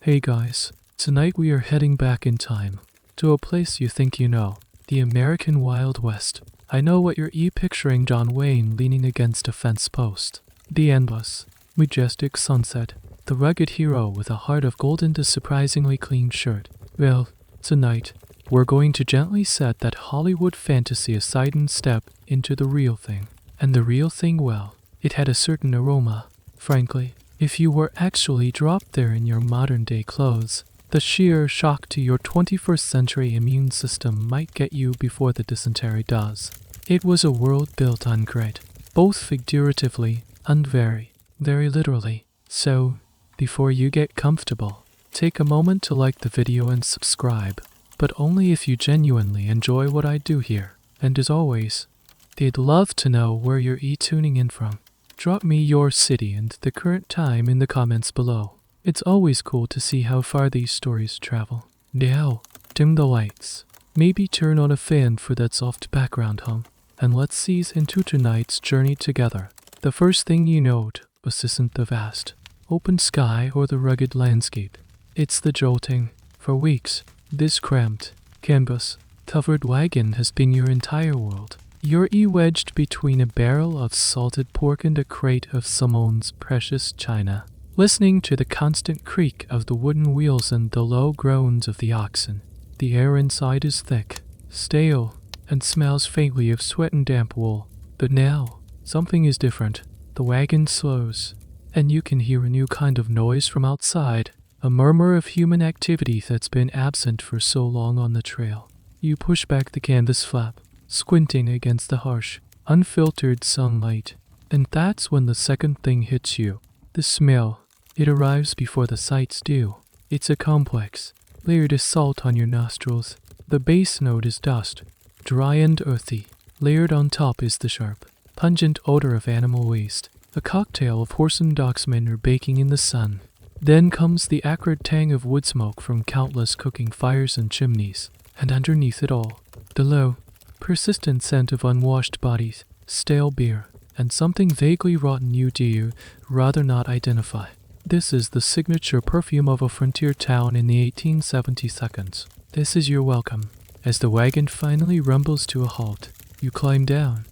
Hey guys, tonight we are heading back in time to a place you think you know, the American Wild West. I know what you're picturing: John Wayne leaning against a fence post, the endless, majestic sunset, the rugged hero with a heart of gold and a surprisingly clean shirt. Well, tonight, we're going to gently set that Hollywood fantasy aside and step into the real thing. And the real thing, well, it had a certain aroma. Frankly, if you were actually dropped there in your modern-day clothes, the sheer shock to your 21st century immune system might get you before the dysentery does. It was a world built on grit, both figuratively and very literally. So, before you get comfortable, take a moment to like the video and subscribe, but only if you genuinely enjoy what I do here. And as always, they'd love to know where you're tuning in from. Drop me your city and the current time in the comments below. It's always cool to see how far these stories travel. Now, dim the lights. Maybe turn on a fan for that soft background hum. And let's ease into tonight's journey together. The first thing you note isn't the vast, open sky or the rugged landscape. It's the jolting. For weeks, this cramped, canvas-covered wagon has been your entire world. You're wedged between a barrel of salted pork and a crate of Simone's precious china, listening to the constant creak of the wooden wheels and the low groans of the oxen. The air inside is thick, stale, and smells faintly of sweat and damp wool. But now, something is different. The wagon slows, and you can hear a new kind of noise from outside, a murmur of human activity that's been absent for so long on the trail. You push back the canvas flap, squinting against the harsh, unfiltered sunlight, and that's when the second thing hits you. The smell. It arrives before the sights do. It's a complex, layered assault on your nostrils. The base note is dust, dry and earthy. Layered on top is the sharp, pungent odor of animal waste, a cocktail of horse and ox manure baking in the sun. Then comes the acrid tang of wood smoke from countless cooking fires and chimneys, and underneath it all, the low, persistent scent of unwashed bodies, stale beer, and something vaguely rotten you do rather not identify. This is the signature perfume of a frontier town in the 1870s. This is your welcome. As the wagon finally rumbles to a halt, you climb down.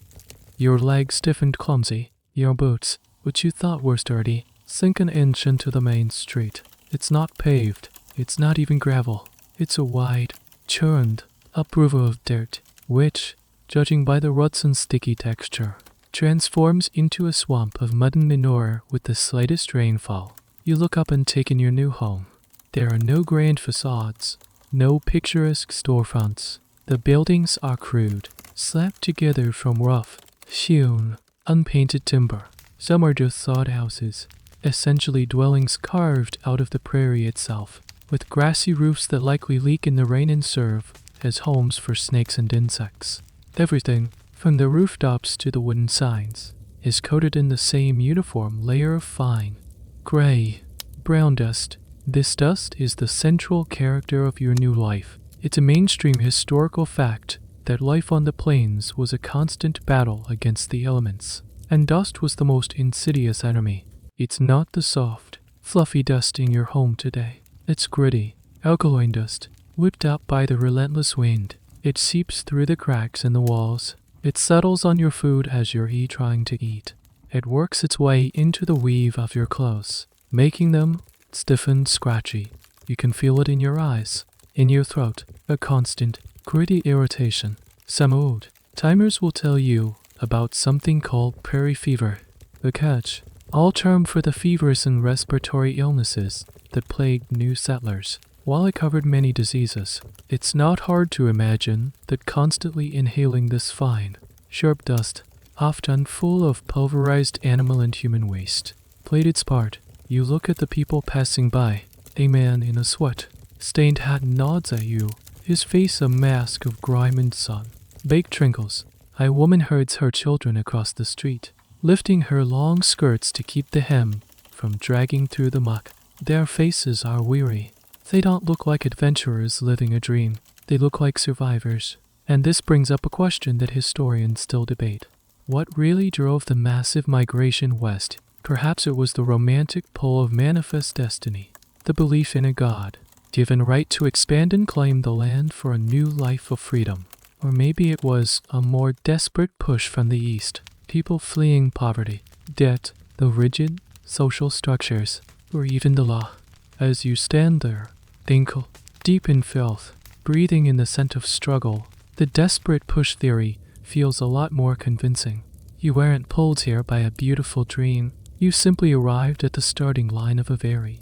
Your legs stiff and clumsy, your boots, which you thought were sturdy, sink an inch into the main street. It's not paved, it's not even gravel. It's a wide, churned up river of dirt, which, judging by the ruts and sticky texture, transforms into a swamp of mud and manure with the slightest rainfall. You look up and take in your new home. There are no grand facades, no picturesque storefronts. The buildings are crude, slapped together from rough, hewn, unpainted timber. Some are just sod houses, essentially dwellings carved out of the prairie itself, with grassy roofs that likely leak in the rain and serve as homes for snakes and insects. Everything, from the rooftops to the wooden signs, is coated in the same uniform layer of fine, gray, brown dust. This dust is the central character of your new life. It's a mainstream historical fact that life on the plains was a constant battle against the elements, and dust was the most insidious enemy. It's not the soft, fluffy dust in your home today. It's gritty, alkaline dust, whipped up by the relentless wind. It seeps through the cracks in the walls. It settles on your food as you're trying to eat. It works its way into the weave of your clothes, making them stiff and scratchy. You can feel it in your eyes, in your throat, a constant, gritty irritation. Some old timers will tell you about something called prairie fever, the catch, all term for the fevers and respiratory illnesses that plagued new settlers. While it covered many diseases, it's not hard to imagine that constantly inhaling this fine, sharp dust, often full of pulverized animal and human waste, played its part. You look at the people passing by. A man in a sweat-stained hat nods at you, his face a mask of grime and sun. Baked trinkles. A woman herds her children across the street, lifting her long skirts to keep the hem from dragging through the muck. Their faces are weary. They don't look like adventurers living a dream. They look like survivors. And this brings up a question that historians still debate. What really drove the massive migration west? Perhaps it was the romantic pull of manifest destiny. the belief in a God, given right to expand and claim the land for a new life of freedom. Or maybe it was a more desperate push from the East, people fleeing poverty, debt, the rigid social structures, or even the law. As you stand there, tranquil, deep in filth, breathing in the scent of struggle, the desperate push theory feels a lot more convincing. You weren't pulled here by a beautiful dream. You simply arrived at the starting line of a very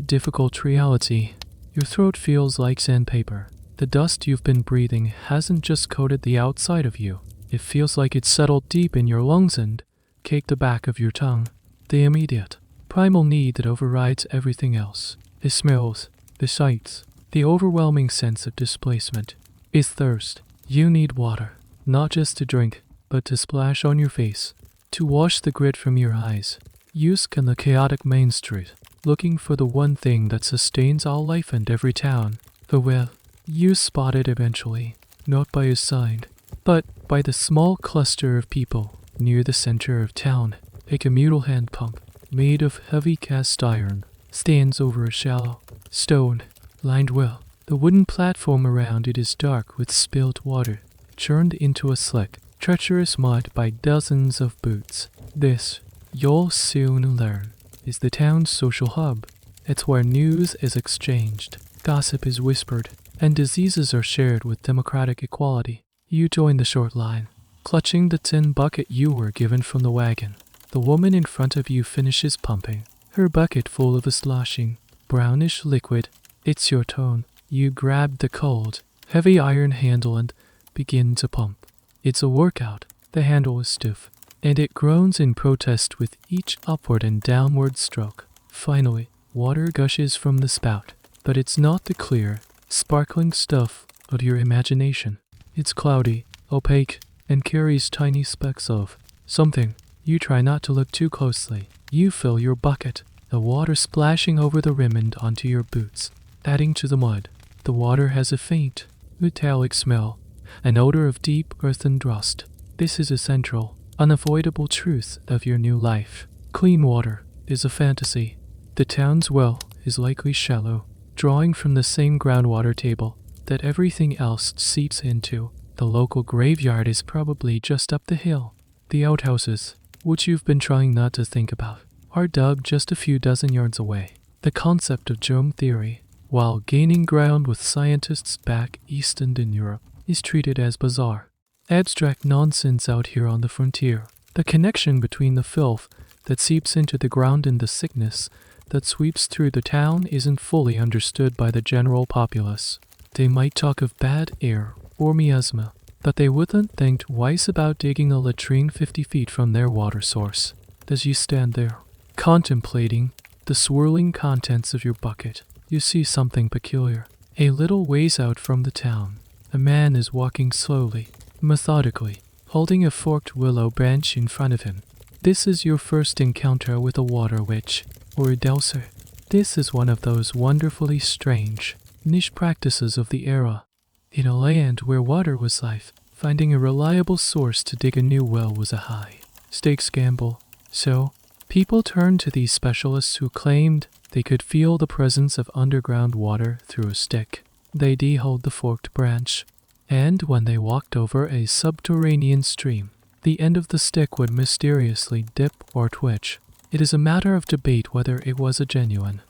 difficult reality. Your throat feels like sandpaper. The dust you've been breathing hasn't just coated the outside of you. It feels like it's settled deep in your lungs and caked the back of your tongue. The immediate, primal need that overrides everything else. The smells, the sights, the overwhelming sense of displacement is thirst. You need water, not just to drink, but to splash on your face, to wash the grit from your eyes. You scan the chaotic main street, looking for the one thing that sustains all life and every town. The well. You spot it eventually, not by a sign, but by the small cluster of people near the center of town. A communal hand pump, made of heavy cast iron, stands over a shallow, stone-lined well. The wooden platform around it is dark with spilt water, churned into a slick, treacherous mud by dozens of boots. This, you'll soon learn, is the town's social hub. It's where news is exchanged, gossip is whispered, and diseases are shared with democratic equality. You join the short line, clutching the tin bucket you were given from the wagon. The woman in front of you finishes pumping, her bucket full of a sloshing, brownish liquid. It's your turn. You grab the cold, heavy iron handle and begin to pump. It's a workout. The handle is stiff, and it groans in protest with each upward and downward stroke. Finally, water gushes from the spout, but it's not the clear, sparkling stuff of your imagination. It's cloudy, opaque, and carries tiny specks of something. You try not to look too closely. You fill your bucket, the water splashing over the rim and onto your boots, adding to the mud. The water has a faint, metallic smell, an odor of deep earthen rust. This is a central, unavoidable truth of your new life. Clean water is a fantasy. The town's well is likely shallow, drawing from the same groundwater table that everything else seeps into. The local graveyard is probably just up the hill. The outhouses, which you've been trying not to think about, are dug just a few dozen yards away. The concept of germ theory, while gaining ground with scientists back east and in Europe, is treated as bizarre, abstract nonsense out here on the frontier. The connection between the filth that seeps into the ground and the sickness that sweeps through the town isn't fully understood by the general populace. They might talk of bad air or miasma, but they wouldn't think twice about digging a latrine 50 feet from their water source. As you stand there, contemplating the swirling contents of your bucket, you see something peculiar. A little ways out from the town, a man is walking slowly, methodically, holding a forked willow branch in front of him. This is your first encounter with a water witch, or a dowser. This is one of those wonderfully strange, niche practices of the era. In a land where water was life, finding a reliable source to dig a new well was a high-stakes gamble. So, people turned to these specialists who claimed they could feel the presence of underground water through a stick. They'd hold the forked branch, and when they walked over a subterranean stream, the end of the stick would mysteriously dip or twitch. It is a matter of debate whether it was a genuine,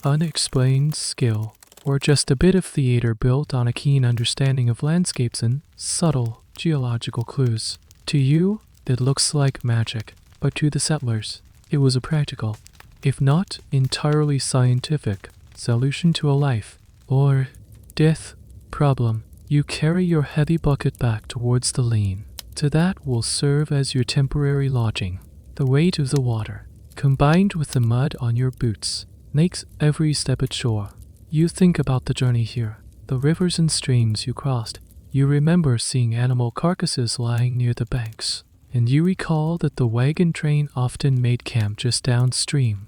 unexplained skill, or just a bit of theater built on a keen understanding of landscapes and subtle geological clues. To you, it looks like magic, but to the settlers, it was a practical, if not entirely scientific, solution to a life or death problem. You carry your heavy bucket back towards the lane. To that will serve as your temporary lodging. The weight of the water, combined with the mud on your boots, makes every step at shore. You think about the journey here, the rivers and streams you crossed. You remember seeing animal carcasses lying near the banks, and you recall that the wagon train often made camp just downstream,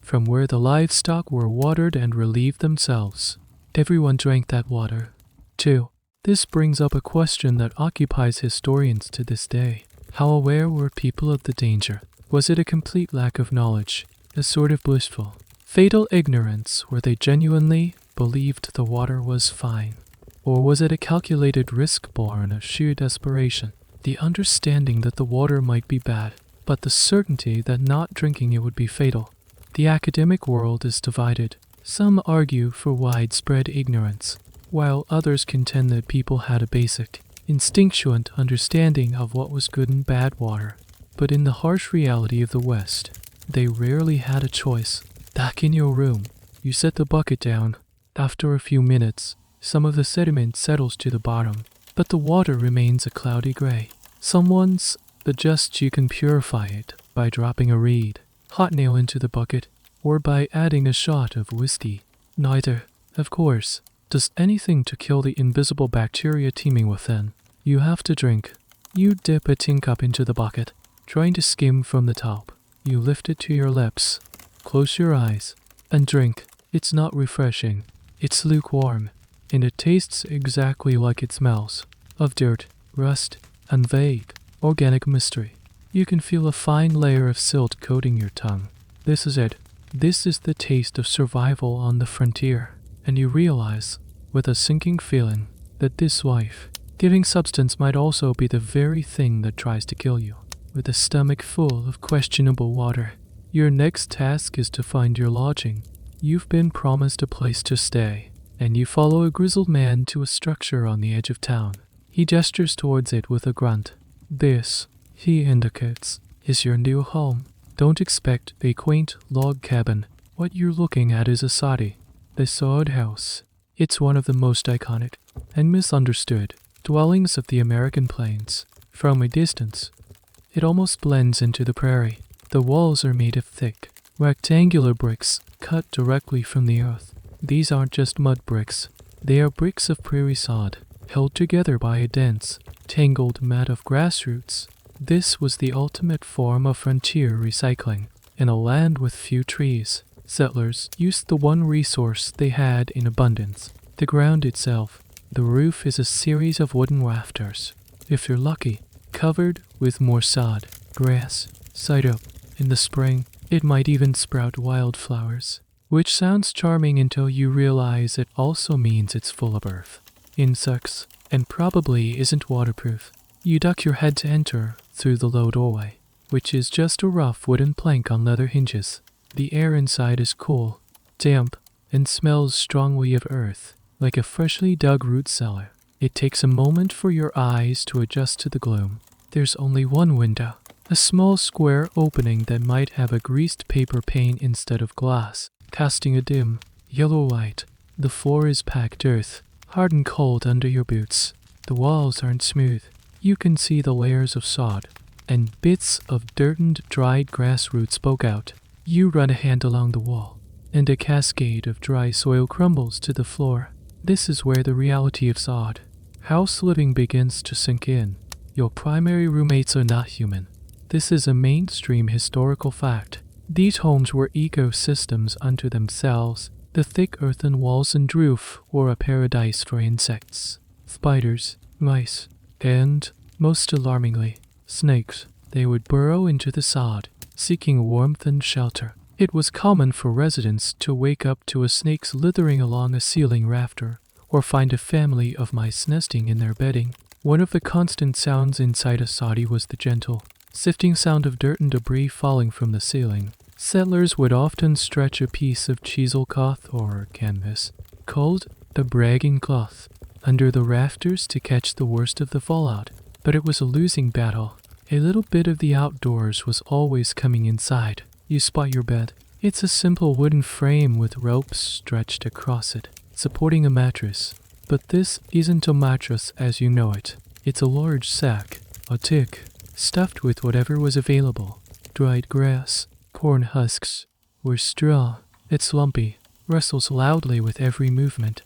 from where the livestock were watered and relieved themselves. Everyone drank that water, too. This brings up a question that occupies historians to this day. How aware were people of the danger? Was it a complete lack of knowledge, a sort of blissful Fatal ignorance, where they genuinely believed the water was fine. Or was it a calculated risk born of sheer desperation? The understanding that the water might be bad, but the certainty that not drinking it would be fatal. The academic world is divided. Some argue for widespread ignorance, while others contend that people had a basic, instinctual understanding of what was good and bad water. But in the harsh reality of the West, they rarely had a choice. Back in your room, you set the bucket down. After a few minutes, some of the sediment settles to the bottom, but the water remains a cloudy gray. Someone suggests you can purify it by dropping a reed, hot nail into the bucket, or by adding a shot of whiskey. Neither, of course, does anything to kill the invisible bacteria teeming within. You have to drink. You dip a tin cup into the bucket, trying to skim from the top. You lift it to your lips, close your eyes, and drink. It's not refreshing. It's lukewarm, and it tastes exactly like it smells, of dirt, rust, and vague, organic mystery. You can feel a fine layer of silt coating your tongue. This is it. This is the taste of survival on the frontier. And you realize, with a sinking feeling, that this life-giving substance might also be the very thing that tries to kill you. With a stomach full of questionable water, your next task is to find your lodging. You've been promised a place to stay, and you follow a grizzled man to a structure on the edge of town. He gestures towards it with a grunt. This, he indicates, is your new home. Don't expect a quaint log cabin. What you're looking at is a soddy, the sod house. It's one of the most iconic and misunderstood dwellings of the American plains. From a distance, it almost blends into the prairie. The walls are made of thick, rectangular bricks cut directly from the earth. These aren't just mud bricks. They are bricks of prairie sod, held together by a dense, tangled mat of grass roots. This was the ultimate form of frontier recycling. In a land with few trees, settlers used the one resource they had in abundance, the ground itself. The roof is a series of wooden rafters, if you're lucky, covered with more sod, grass, cider. In the spring, it might even sprout wildflowers, which sounds charming until you realize it also means it's full of earth, insects, and probably isn't waterproof. You duck your head to enter through the low doorway, which is just a rough wooden plank on leather hinges. The air inside is cool, damp, and smells strongly of earth, like a freshly dug root cellar. It takes a moment for your eyes to adjust to the gloom. There's only one window, a small square opening that might have a greased paper pane instead of glass, casting a dim, yellow light. The floor is packed earth, hard and cold under your boots. The walls aren't smooth. You can see the layers of sod, and bits of dirt and dried grass roots poke out. You run a hand along the wall, and a cascade of dry soil crumbles to the floor. This is where the reality of sod house living begins to sink in. Your primary roommates are not human. This is a mainstream historical fact. These homes were ecosystems unto themselves. The thick earthen walls and roof were a paradise for insects, spiders, mice, and, most alarmingly, snakes. They would burrow into the sod, seeking warmth and shelter. It was common for residents to wake up to a snake slithering along a ceiling rafter, or find a family of mice nesting in their bedding. One of the constant sounds inside a soddy was the gentle, sifting sound of dirt and debris falling from the ceiling. Settlers would often stretch a piece of cheesecloth or canvas, called the bragging cloth, under the rafters to catch the worst of the fallout. But it was a losing battle. A little bit of the outdoors was always coming inside. You spot your bed. It's a simple wooden frame with ropes stretched across it, supporting a mattress. But this isn't a mattress as you know it. It's a large sack, a tick, stuffed with whatever was available. Dried grass, corn husks, or straw. It's lumpy, wrestles loudly with every movement,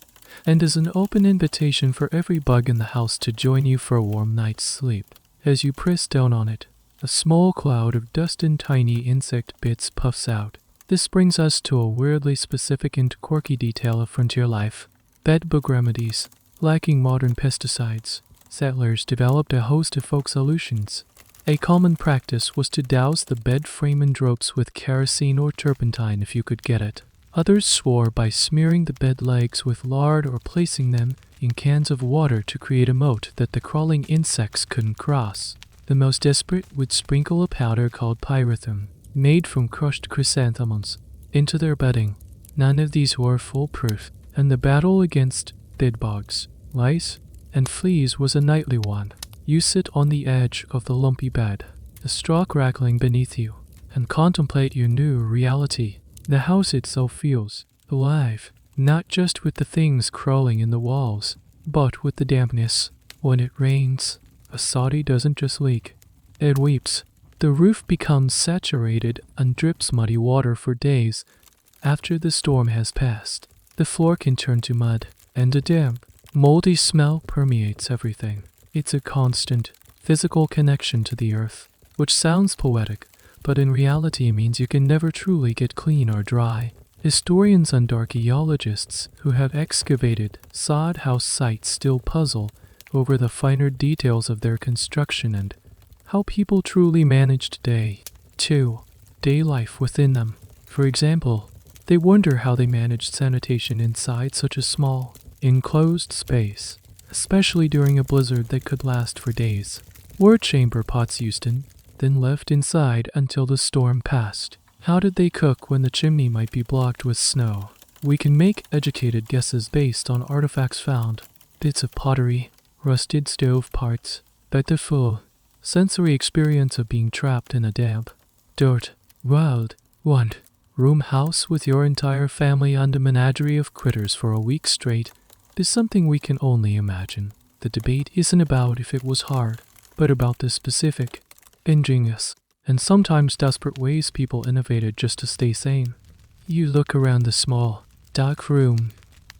and is an open invitation for every bug in the house to join you for a warm night's sleep. As you press down on it, a small cloud of dust and tiny insect bits puffs out. This brings us to a weirdly specific and quirky detail of frontier life. Bed bug remedies. Lacking modern pesticides, settlers developed a host of folk solutions. A common practice was to douse the bed frame and ropes with kerosene or turpentine if you could get it. Others swore by smearing the bed legs with lard or placing them in cans of water to create a moat that the crawling insects couldn't cross. The most desperate would sprinkle a powder called pyrethrum, made from crushed chrysanthemums, into their bedding. None of these were foolproof, and the battle against bedbugs, lice, and fleas was a nightly one. You sit on the edge of the lumpy bed, the straw crackling beneath you, and contemplate your new reality. The house itself feels alive, not just with the things crawling in the walls, but with the dampness. When it rains, a soddy doesn't just leak, it weeps. The roof becomes saturated and drips muddy water for days after the storm has passed. The floor can turn to mud, and a damp, moldy smell permeates everything. It's a constant, physical connection to the earth, which sounds poetic, but in reality means you can never truly get clean or dry. Historians and archaeologists who have excavated sod house sites still puzzle over the finer details of their construction and how people truly managed day life within them. For example, they wonder how they managed sanitation inside such a small, enclosed space, especially during a blizzard that could last for days. Were chamber pots used in, then left inside until the storm passed? How did they cook when the chimney might be blocked with snow? We can make educated guesses based on artifacts found, bits of pottery, rusted stove parts, but the full, sensory experience of being trapped in a damp, dirt, wild, one-room house with your entire family and a menagerie of critters for a week straight is something we can only imagine. The debate isn't about if it was hard, but about the specific, ingenious, and sometimes desperate ways people innovated just to stay sane. You look around the small, dark room.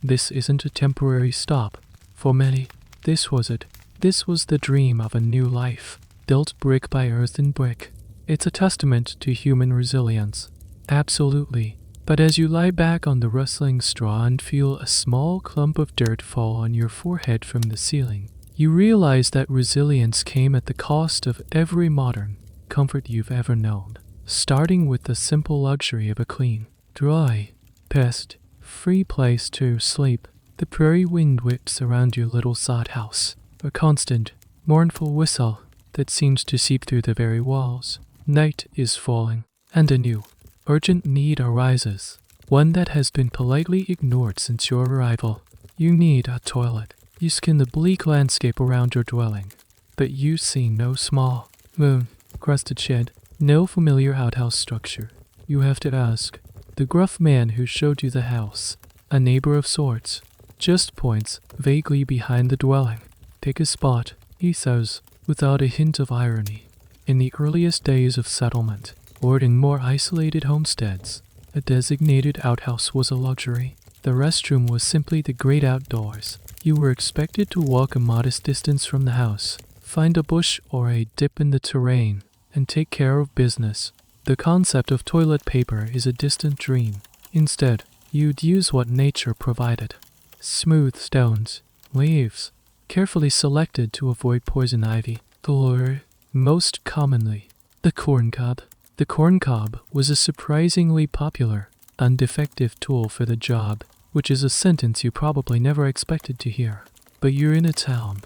This isn't a temporary stop. For many, this was it. This was the dream of a new life, built brick by earth and brick. It's a testament to human resilience. Absolutely. But as you lie back on the rustling straw and feel a small clump of dirt fall on your forehead from the ceiling, you realize that resilience came at the cost of every modern comfort you've ever known, starting with the simple luxury of a clean, dry, pest-free place to sleep. The prairie wind whips around your little sod house, a constant, mournful whistle that seems to seep through the very walls. Night is falling, and a new, urgent need arises, one that has been politely ignored since your arrival. You need a toilet. You scan the bleak landscape around your dwelling, but you see no small, moon-crusted shed, no familiar outhouse structure. You have to ask. The gruff man who showed you the house, a neighbor of sorts, just points vaguely behind the dwelling. Pick a spot, he says, without a hint of irony. In the earliest days of settlement, or in more isolated homesteads, a designated outhouse was a luxury. The restroom was simply the great outdoors. You were expected to walk a modest distance from the house, find a bush or a dip in the terrain, and take care of business. The concept of toilet paper is a distant dream. Instead, you'd use what nature provided. Smooth stones, leaves, carefully selected to avoid poison ivy. The lure, most commonly, the corncob. The corncob was a surprisingly popular and effective tool for the job, which is a sentence you probably never expected to hear. But you're in a town,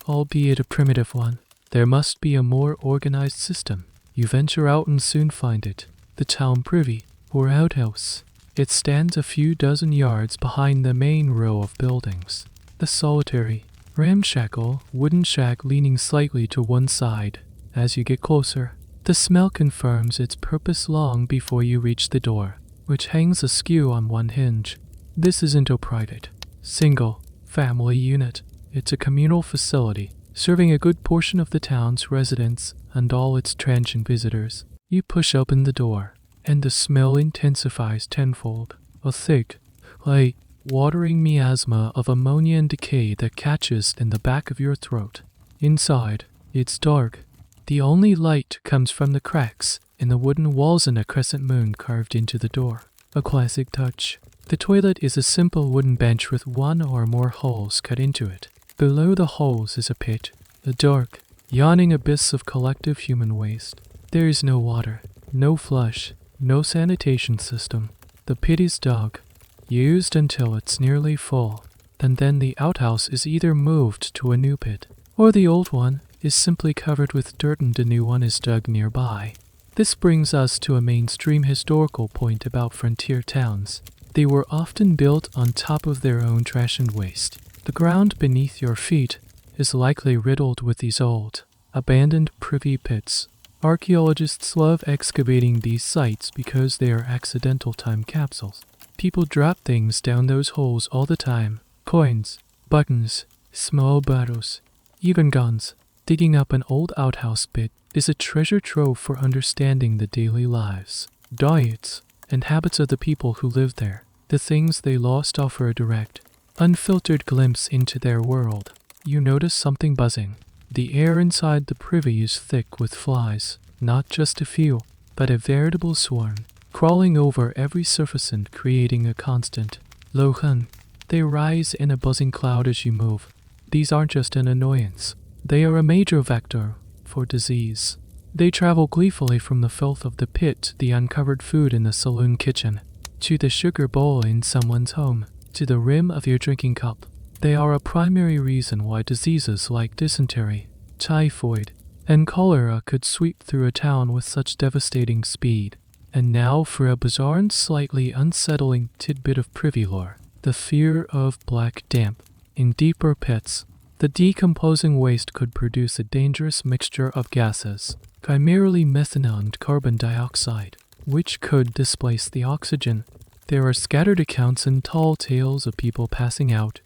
albeit a primitive one. There must be a more organized system. You venture out and soon find it. The town privy, or outhouse. It stands a few dozen yards behind the main row of buildings. The solitary, ramshackle wooden shack leaning slightly to one side. As you get closer, the smell confirms its purpose long before you reach the door, which hangs askew on one hinge. This isn't a private, single, family unit. It's a communal facility, serving a good portion of the town's residents and all its transient visitors. You push open the door, and the smell intensifies tenfold. A thick, light, watering miasma of ammonia and decay that catches in the back of your throat. Inside, it's dark. The only light comes from the cracks in the wooden walls and a crescent moon carved into the door. A classic touch. The toilet is a simple wooden bench with one or more holes cut into it. Below the holes is a pit, a dark, yawning abyss of collective human waste. There is no water, no flush, no sanitation system. The pit is dug, used until it's nearly full, and then the outhouse is either moved to a new pit, or the old one is simply covered with dirt and a new one is dug nearby. This brings us to a mainstream historical point about frontier towns. They were often built on top of their own trash and waste. The ground beneath your feet is likely riddled with these old, abandoned privy pits. Archaeologists love excavating these sites because they are accidental time capsules. People drop things down those holes all the time. Coins, buttons, small bottles, even guns. Digging up an old outhouse pit is a treasure trove for understanding the daily lives, diets, and habits of the people who live there. The things they lost offer a direct, unfiltered glimpse into their world. You notice something buzzing. The air inside the privy is thick with flies, not just a few, but a veritable swarm, crawling over every surface and creating a constant low hum. They rise in a buzzing cloud as you move. These aren't just an annoyance. They are a major vector for disease. They travel gleefully from the filth of the pit to the uncovered food in the saloon kitchen, to the sugar bowl in someone's home, to the rim of your drinking cup. They are a primary reason why diseases like dysentery, typhoid, and cholera could sweep through a town with such devastating speed. And now for a bizarre and slightly unsettling tidbit of privy lore. The fear of black damp. In deeper pits, the decomposing waste could produce a dangerous mixture of gases, primarily methanol and carbon dioxide, which could displace the oxygen. There are scattered accounts and tall tales of people passing out,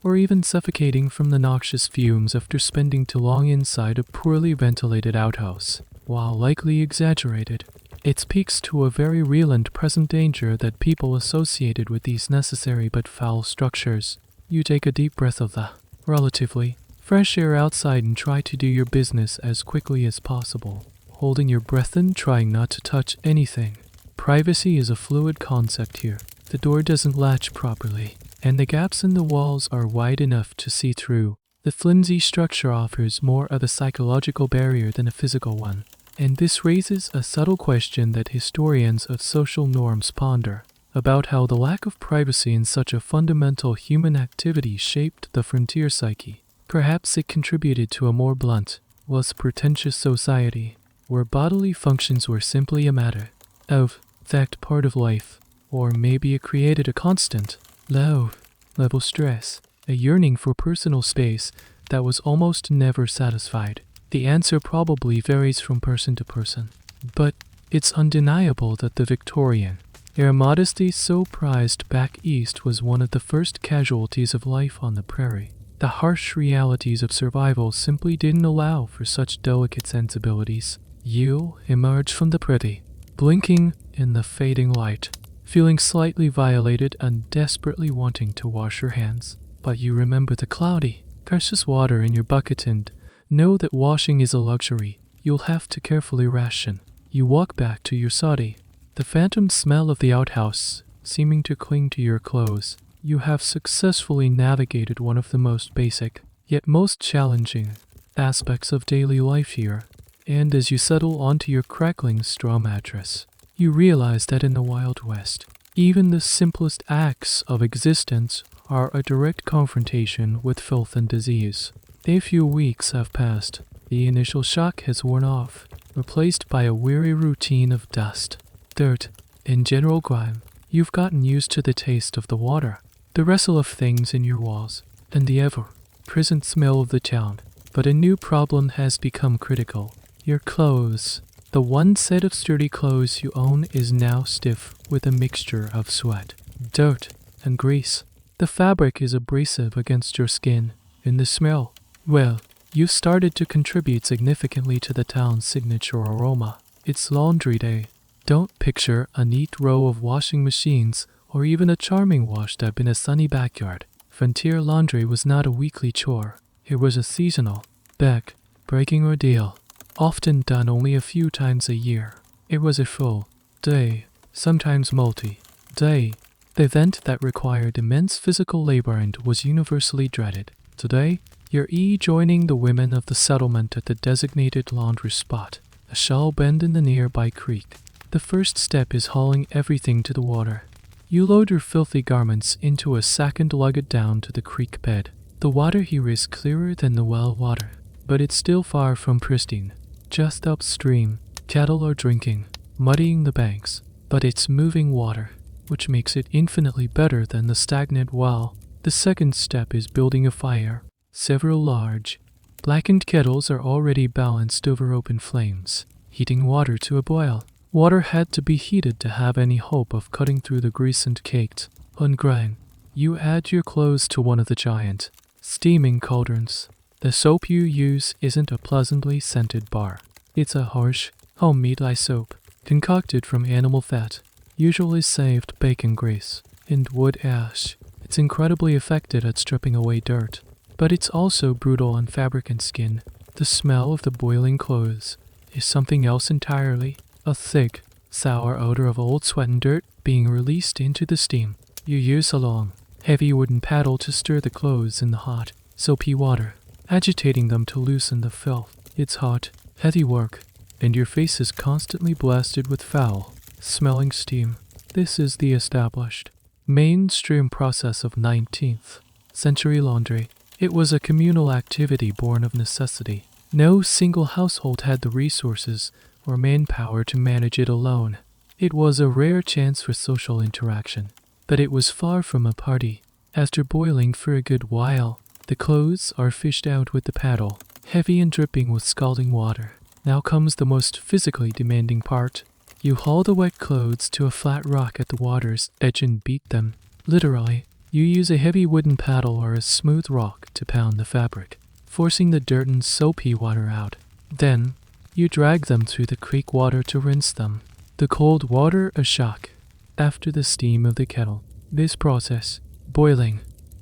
or even suffocating from the noxious fumes after spending too long inside a poorly ventilated outhouse. While likely exaggerated, it speaks to a very real and present danger that people associated with these necessary but foul structures. You take a deep breath of the relatively fresh air outside and try to do your business as quickly as possible, holding your breath and trying not to touch anything. Privacy is a fluid concept here. The door doesn't latch properly, and the gaps in the walls are wide enough to see through. The flimsy structure offers more of a psychological barrier than a physical one, and this raises a subtle question that historians of social norms ponder about how the lack of privacy in such a fundamental human activity shaped the frontier psyche. Perhaps it contributed to a more blunt, less pretentious society, where bodily functions were simply a matter of fact, part of life, or maybe it created a constant, low-level stress, a yearning for personal space that was almost never satisfied. The answer probably varies from person to person, but it's undeniable that the Victorian era modesty so prized back east was one of the first casualties of life on the prairie. The harsh realities of survival simply didn't allow for such delicate sensibilities. You emerge from the privy, blinking in the fading light, feeling slightly violated and desperately wanting to wash your hands. But you remember the cloudy, precious water in your bucket and know that washing is a luxury you'll have to carefully ration. You walk back to your soddy, the phantom smell of the outhouse seeming to cling to your clothes. You have successfully navigated one of the most basic, yet most challenging, aspects of daily life here, and as you settle onto your crackling straw mattress, you realize that in the Wild West, even the simplest acts of existence are a direct confrontation with filth and disease. A few weeks have passed. The initial shock has worn off, replaced by a weary routine of dust, dirt, and general grime. You've gotten used to the taste of the water, the rustle of things in your walls, and the ever-present smell of the town. But a new problem has become critical. Your clothes. The one set of sturdy clothes you own is now stiff with a mixture of sweat, dirt, and grease. The fabric is abrasive against your skin, and the smell, well, you've started to contribute significantly to the town's signature aroma. It's laundry day. Don't picture a neat row of washing machines or even a charming wash tub in a sunny backyard. Frontier laundry was not a weekly chore. It was a seasonal, back-breaking ordeal, often done only a few times a year. It was a full day, sometimes multi-day, event that required immense physical labor and was universally dreaded. Today, you're joining the women of the settlement at the designated laundry spot, a shallow bend in the nearby creek. The first step is hauling everything to the water. You load your filthy garments into a sack and lug it down to the creek bed. The water here is clearer than the well water, but it's still far from pristine. Just upstream, cattle are drinking, muddying the banks, but it's moving water, which makes it infinitely better than the stagnant well. The second step is building a fire. Several large, blackened kettles are already balanced over open flames, heating water to a boil. Water had to be heated to have any hope of cutting through the grease and caked. On grind, you add your clothes to one of the giant, steaming cauldrons. The soap you use isn't a pleasantly scented bar. It's a harsh, homemade lye soap, concocted from animal fat, usually saved bacon grease, and wood ash. It's incredibly effective at stripping away dirt, but it's also brutal on fabric and skin. The smell of the boiling clothes is something else entirely. A thick, sour odor of old sweat and dirt being released into the steam. You use a long, heavy wooden paddle to stir the clothes in the hot, soapy water, agitating them to loosen the filth. It's hot, heavy work, and your face is constantly blasted with foul, smelling steam. This is the established, mainstream process of 19th century laundry. It was a communal activity born of necessity. No single household had the resources or manpower to manage it alone. It was a rare chance for social interaction, but it was far from a party. After boiling for a good while, the clothes are fished out with the paddle, heavy and dripping with scalding water. Now comes the most physically demanding part. You haul the wet clothes to a flat rock at the water's edge and beat them. Literally, you use a heavy wooden paddle or a smooth rock to pound the fabric, forcing the dirt and soapy water out. Then, you drag them through the creek water to rinse them. The cold water a shock after the steam of the kettle. This process, boiling,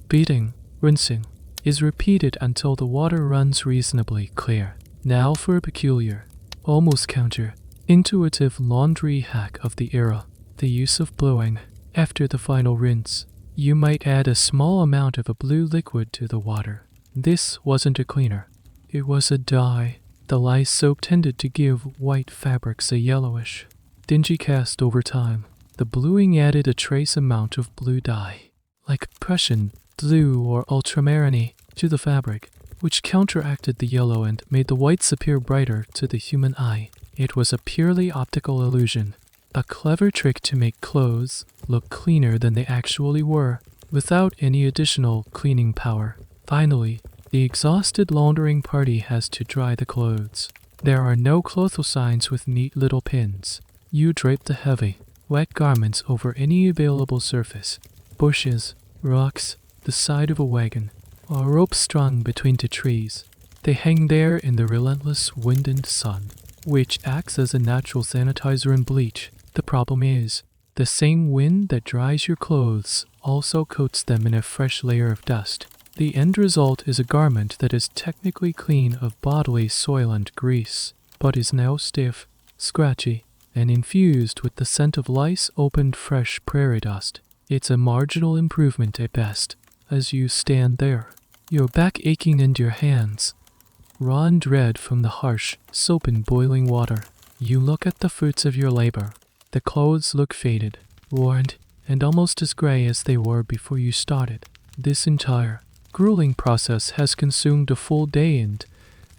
beating, rinsing, is repeated until the water runs reasonably clear. Now for a peculiar, almost counter-intuitive laundry hack of the era, the use of blowing. After the final rinse, you might add a small amount of a blue liquid to the water. This wasn't a cleaner, it was a dye. The lye soap tended to give white fabrics a yellowish, dingy cast over time. The bluing added a trace amount of blue dye, like Prussian blue or ultramarine, to the fabric, which counteracted the yellow and made the whites appear brighter to the human eye. It was a purely optical illusion, a clever trick to make clothes look cleaner than they actually were, without any additional cleaning power. Finally, the exhausted laundering party has to dry the clothes. There are no clothing signs with neat little pins. You drape the heavy, wet garments over any available surface, bushes, rocks, the side of a wagon, or ropes strung between two trees. They hang there in the relentless wind and sun, which acts as a natural sanitizer and bleach. The problem is, the same wind that dries your clothes also coats them in a fresh layer of dust. The end result is a garment that is technically clean of bodily soil and grease, but is now stiff, scratchy, and infused with the scent of lice-opened fresh prairie dust. It's a marginal improvement at best. As you stand there, your back aching and your hands raw and red from the harsh soap and boiling water, you look at the fruits of your labor. The clothes look faded, worn, and almost as gray as they were before you started. This entire grueling process has consumed a full day and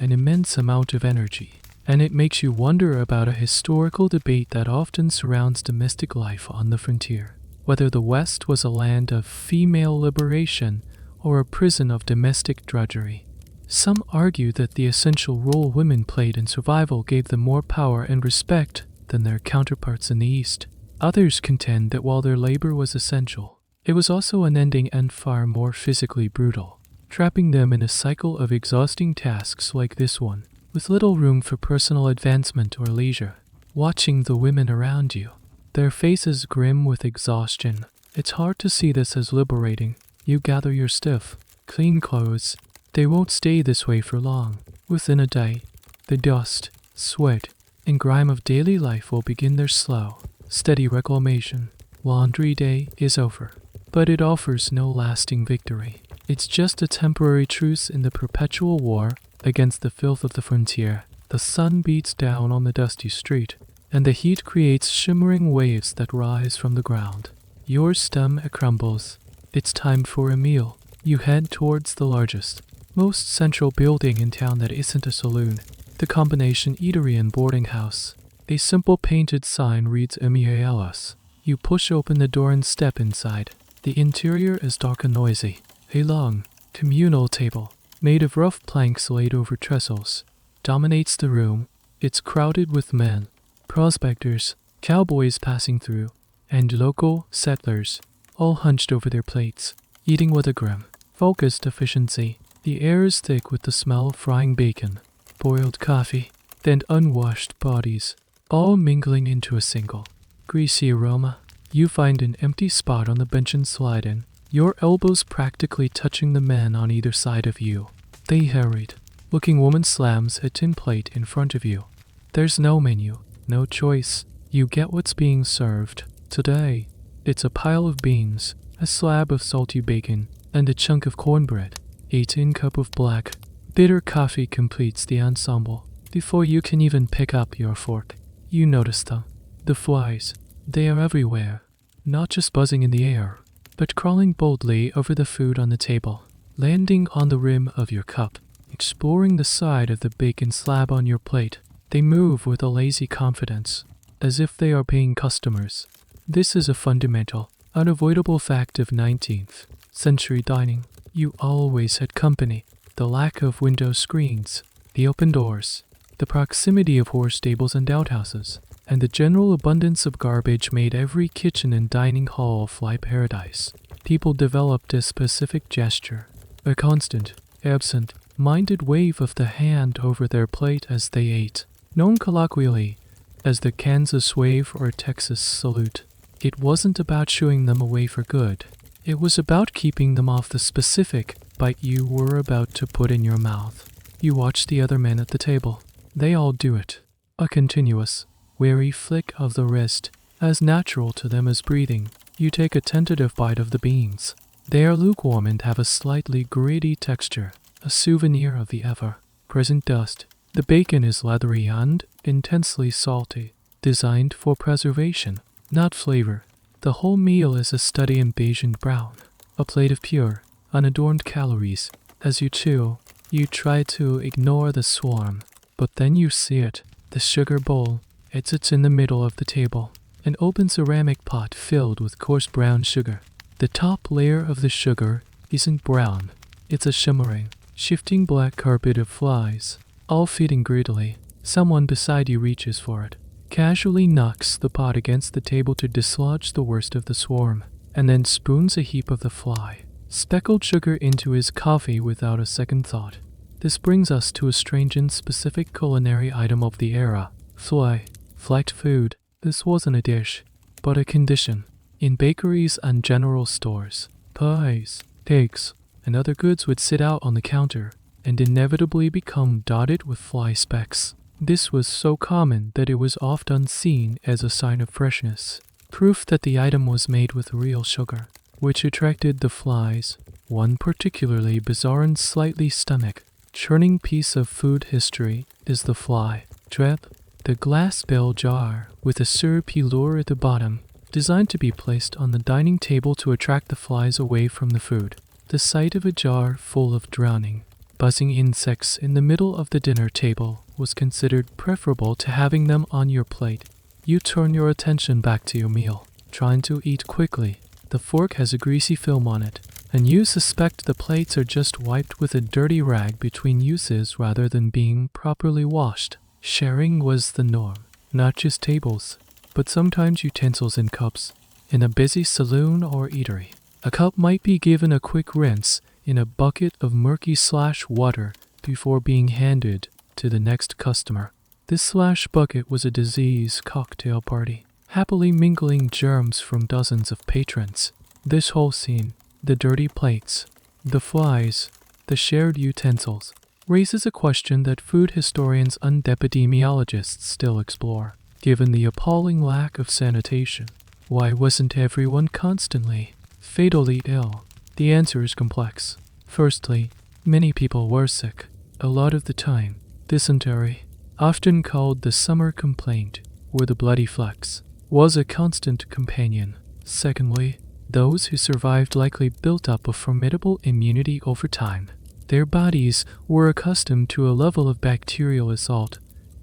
an immense amount of energy, and it makes you wonder about a historical debate that often surrounds domestic life on the frontier, whether the West was a land of female liberation or a prison of domestic drudgery. Some argue that the essential role women played in survival gave them more power and respect than their counterparts in the East. Others contend that while their labor was essential, it was also unending and far more physically brutal, trapping them in a cycle of exhausting tasks like this one, with little room for personal advancement or leisure. Watching the women around you, their faces grim with exhaustion, it's hard to see this as liberating. You gather your stiff, clean clothes. They won't stay this way for long. Within a day, the dust, sweat, and grime of daily life will begin their slow, steady reclamation. Laundry day is over, but it offers no lasting victory. It's just a temporary truce in the perpetual war against the filth of the frontier. The sun beats down on the dusty street, and the heat creates shimmering waves that rise from the ground. Your stomach crumbles. It's time for a meal. You head towards the largest, most central building in town that isn't a saloon, the combination eatery and boarding house. A simple painted sign reads Emialas. You push open the door and step inside. The interior is dark and noisy. A long, communal table, made of rough planks laid over trestles, dominates the room. It's crowded with men, prospectors, cowboys passing through, and local settlers, all hunched over their plates, eating with a grim, focused efficiency. The air is thick with the smell of frying bacon, boiled coffee, and unwashed bodies, all mingling into a single, greasy aroma. You find an empty spot on the bench and slide in, your elbows practically touching the men on either side of you. The harried-looking woman slams a tin plate in front of you. There's no menu, no choice. You get what's being served. Today, it's a pile of beans, a slab of salty bacon, and a chunk of cornbread. A tin cup of black, bitter coffee completes the ensemble. Before you can even pick up your fork, you notice them. The flies. They are everywhere, not just buzzing in the air, but crawling boldly over the food on the table, landing on the rim of your cup, exploring the side of the bacon slab on your plate. They move with a lazy confidence, as if they are paying customers. This is a fundamental, unavoidable fact of 19th century dining. You always had company. The lack of window screens, the open doors, the proximity of horse stables and outhouses, and the general abundance of garbage made every kitchen and dining hall fly paradise. People developed a specific gesture, a constant, absent-minded wave of the hand over their plate as they ate, known colloquially as the Kansas wave or Texas salute. It wasn't about shooing them away for good. It was about keeping them off the specific bite you were about to put in your mouth. You watch the other men at the table. They all do it. A continuous, wary flick of the wrist, as natural to them as breathing. You take a tentative bite of the beans. They are lukewarm and have a slightly gritty texture, a souvenir of the ever-present dust. The bacon is leathery and intensely salty, designed for preservation, not flavor. The whole meal is a study in beige and brown, a plate of pure, unadorned calories. As you chew, you try to ignore the swarm, but then you see it, the sugar bowl. It sits in the middle of the table, an open ceramic pot filled with coarse brown sugar. The top layer of the sugar isn't brown, it's a shimmering, shifting black carpet of flies, all feeding greedily. Someone beside you reaches for it, casually knocks the pot against the table to dislodge the worst of the swarm, and then spoons a heap of the fly, speckled sugar into his coffee without a second thought. This brings us to a strange and specific culinary item of the era, flight food. This wasn't a dish, but a condition. In bakeries and general stores, pies, cakes, and other goods would sit out on the counter and inevitably become dotted with fly specks. This was so common that it was often seen as a sign of freshness, proof that the item was made with real sugar, which attracted the flies. One particularly bizarre and slightly stomach-churning piece of food history is the fly trap, the glass bell jar with a syrupy lure at the bottom, designed to be placed on the dining table to attract the flies away from the food. The sight of a jar full of drowning, buzzing insects in the middle of the dinner table was considered preferable to having them on your plate. You turn your attention back to your meal, trying to eat quickly. The fork has a greasy film on it, and you suspect the plates are just wiped with a dirty rag between uses rather than being properly washed. Sharing was the norm, not just tables, but sometimes utensils and cups. In a busy saloon or eatery, a cup might be given a quick rinse in a bucket of murky/water before being handed to the next customer. This bucket was a disease cocktail party, happily mingling germs from dozens of patrons. This whole scene, the dirty plates, the flies, the shared utensils, raises a question that food historians and epidemiologists still explore. Given the appalling lack of sanitation, why wasn't everyone constantly, fatally ill? The answer is complex. Firstly, many people were sick, a lot of the time. Dysentery, often called the summer complaint, or the bloody flex, was a constant companion. Secondly, those who survived likely built up a formidable immunity over time. Their bodies were accustomed to a level of bacterial assault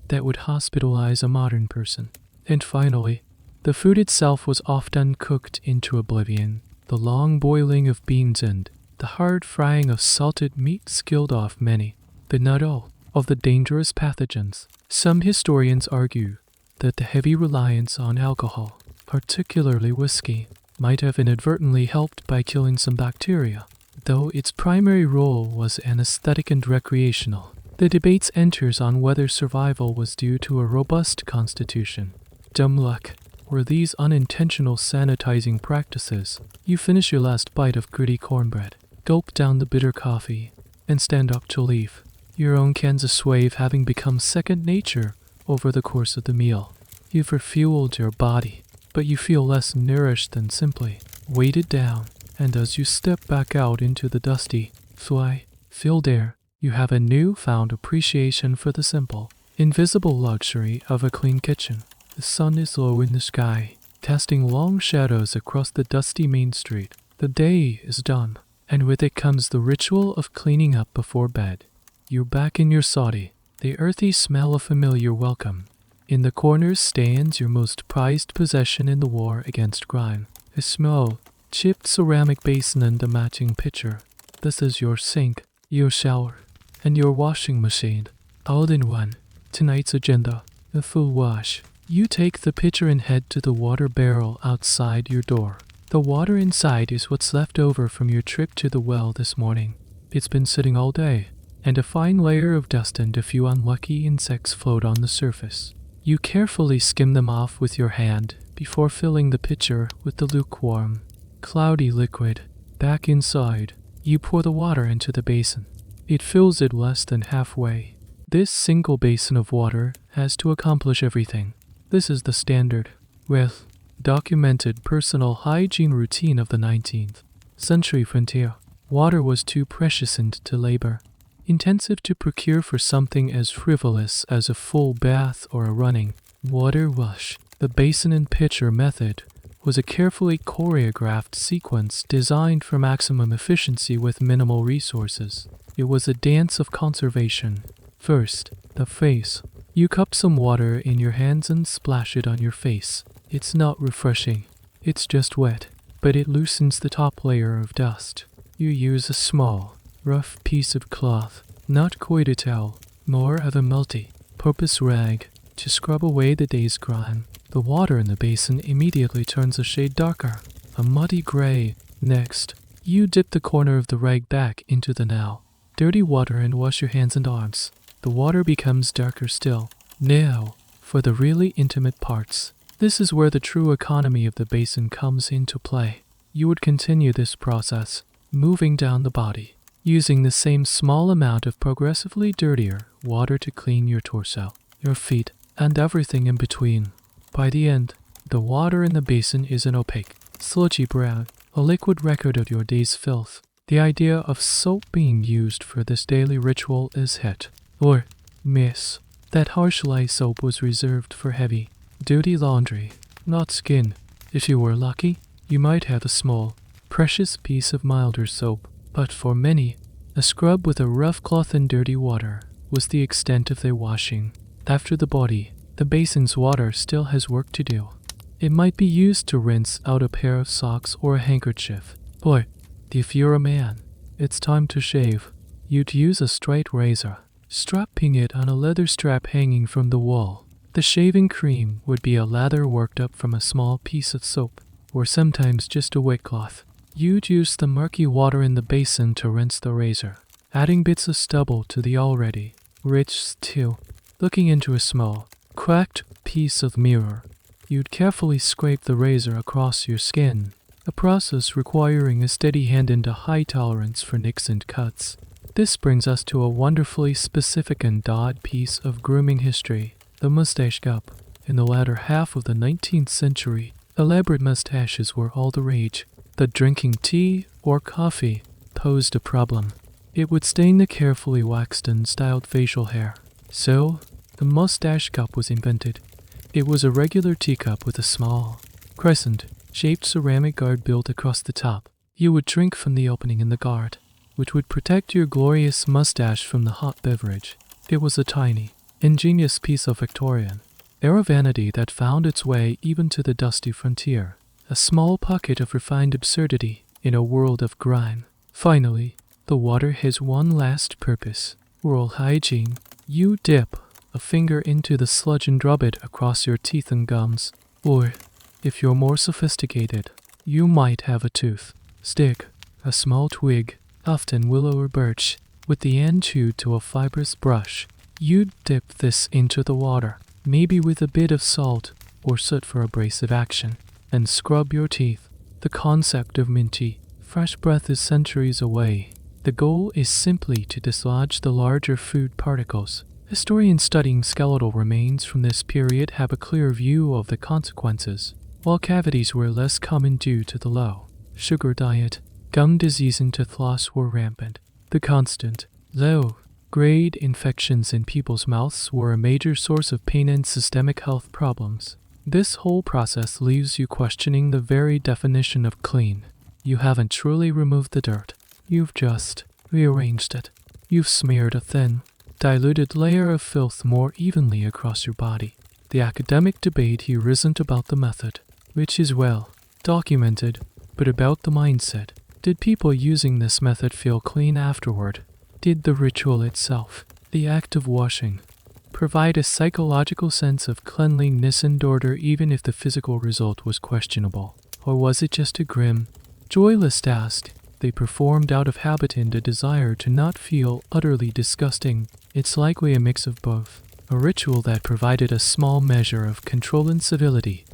that would hospitalize a modern person. And finally, the food itself was often cooked into oblivion. The long boiling of beans and the hard frying of salted meat killed off many, but not all, of the dangerous pathogens. Some historians argue that the heavy reliance on alcohol, particularly whiskey, might have inadvertently helped by killing some bacteria, though its primary role was anesthetic and recreational. The debate enters on whether survival was due to a robust constitution, dumb luck, or these unintentional sanitizing practices. You finish your last bite of gritty cornbread, gulp down the bitter coffee, and stand up to leave, your own Kansas wave having become second nature over the course of the meal. You've refueled your body, but you feel less nourished than simply weighted down, and as you step back out into the dusty, fly-filled air, you have a newfound appreciation for the simple, invisible luxury of a clean kitchen. The sun is low in the sky, casting long shadows across the dusty main street. The day is done, and with it comes the ritual of cleaning up before bed. You're back in your soddy, the earthy smell of familiar welcome. In the corners stands your most prized possession in the war against grime, a small, chipped ceramic basin and a matching pitcher. This is your sink, your shower, and your washing machine, all in one. Tonight's agenda, a full wash. You take the pitcher and head to the water barrel outside your door. The water inside is what's left over from your trip to the well this morning. It's been sitting all day, and a fine layer of dust and a few unlucky insects float on the surface. You carefully skim them off with your hand before filling the pitcher with the lukewarm, cloudy liquid. Back inside, you pour the water into the basin. It fills it less than halfway. This single basin of water has to accomplish everything. This is the standard, documented personal hygiene routine of the 19th century frontier. Water was too precious and to labor intensive to procure for something as frivolous as a full bath or a running water wash. The basin and pitcher method was a carefully choreographed sequence designed for maximum efficiency with minimal resources. It was a dance of conservation. First, the face. You cup some water in your hands and splash it on your face. It's not refreshing. It's just wet, but it loosens the top layer of dust. You use a small, rough piece of cloth, not quite a towel, more of a multi-purpose rag, to scrub away the day's grime. The water in the basin immediately turns a shade darker, a muddy gray. Next, you dip the corner of the rag back into the now dirty water and wash your hands and arms. The water becomes darker still. Now, for the really intimate parts. This is where the true economy of the basin comes into play. You would continue this process, moving down the body, using the same small amount of progressively dirtier water to clean your torso, your feet, and everything in between. By the end, the water in the basin is an opaque, sludgy brown, a liquid record of your day's filth. The idea of soap being used for this daily ritual is hit, or miss. That harsh lye soap was reserved for heavy, duty laundry, not skin. If you were lucky, you might have a small, precious piece of milder soap, but for many, a scrub with a rough cloth and dirty water was the extent of their washing. After the body, the basin's water still has work to do. It might be used to rinse out a pair of socks or a handkerchief. Or, if you're a man, it's time to shave. You'd use a straight razor, strapping it on a leather strap hanging from the wall. The shaving cream would be a lather worked up from a small piece of soap, or sometimes just a wet cloth. You'd use the murky water in the basin to rinse the razor, adding bits of stubble to the already rich stew. Looking into a small, cracked piece of mirror, you'd carefully scrape the razor across your skin, a process requiring a steady hand and a high tolerance for nicks and cuts. This brings us to a wonderfully specific and odd piece of grooming history, the mustache cup. In the latter half of the 19th century, elaborate mustaches were all the rage. The drinking tea or coffee posed a problem. It would stain the carefully waxed and styled facial hair. So, the mustache cup was invented. It was a regular teacup with a small, crescent, shaped ceramic guard built across the top. You would drink from the opening in the guard, which would protect your glorious mustache from the hot beverage. It was a tiny, ingenious piece of Victorian era vanity that found its way even to the dusty frontier, a small pocket of refined absurdity in a world of grime. Finally, the water has one last purpose: oral hygiene. You dip a finger into the sludge and rub it across your teeth and gums. Or, if you're more sophisticated, you might have a tooth stick, a small twig, often willow or birch, with the end chewed to a fibrous brush. You'd dip this into the water, maybe with a bit of salt or soot for abrasive action, and scrub your teeth. The concept of minty, fresh breath is centuries away. The goal is simply to dislodge the larger food particles. Historians studying skeletal remains from this period have a clear view of the consequences. While cavities were less common due to the low sugar diet, gum disease and tooth loss were rampant. The constant, low-grade infections in people's mouths were a major source of pain and systemic health problems. This whole process leaves you questioning the very definition of clean. You haven't truly removed the dirt. You've just rearranged it. You've smeared a thin, diluted layer of filth more evenly across your body. The academic debate here isn't about the method, which is well documented, but about the mindset. Did people using this method feel clean afterward? Did the ritual itself, the act of washing, provide a psychological sense of cleanliness and order even if the physical result was questionable? Or was it just a grim, joyless task they performed out of habit and a desire to not feel utterly disgusting? It's likely a mix of both. A ritual that provided a small measure of control and civility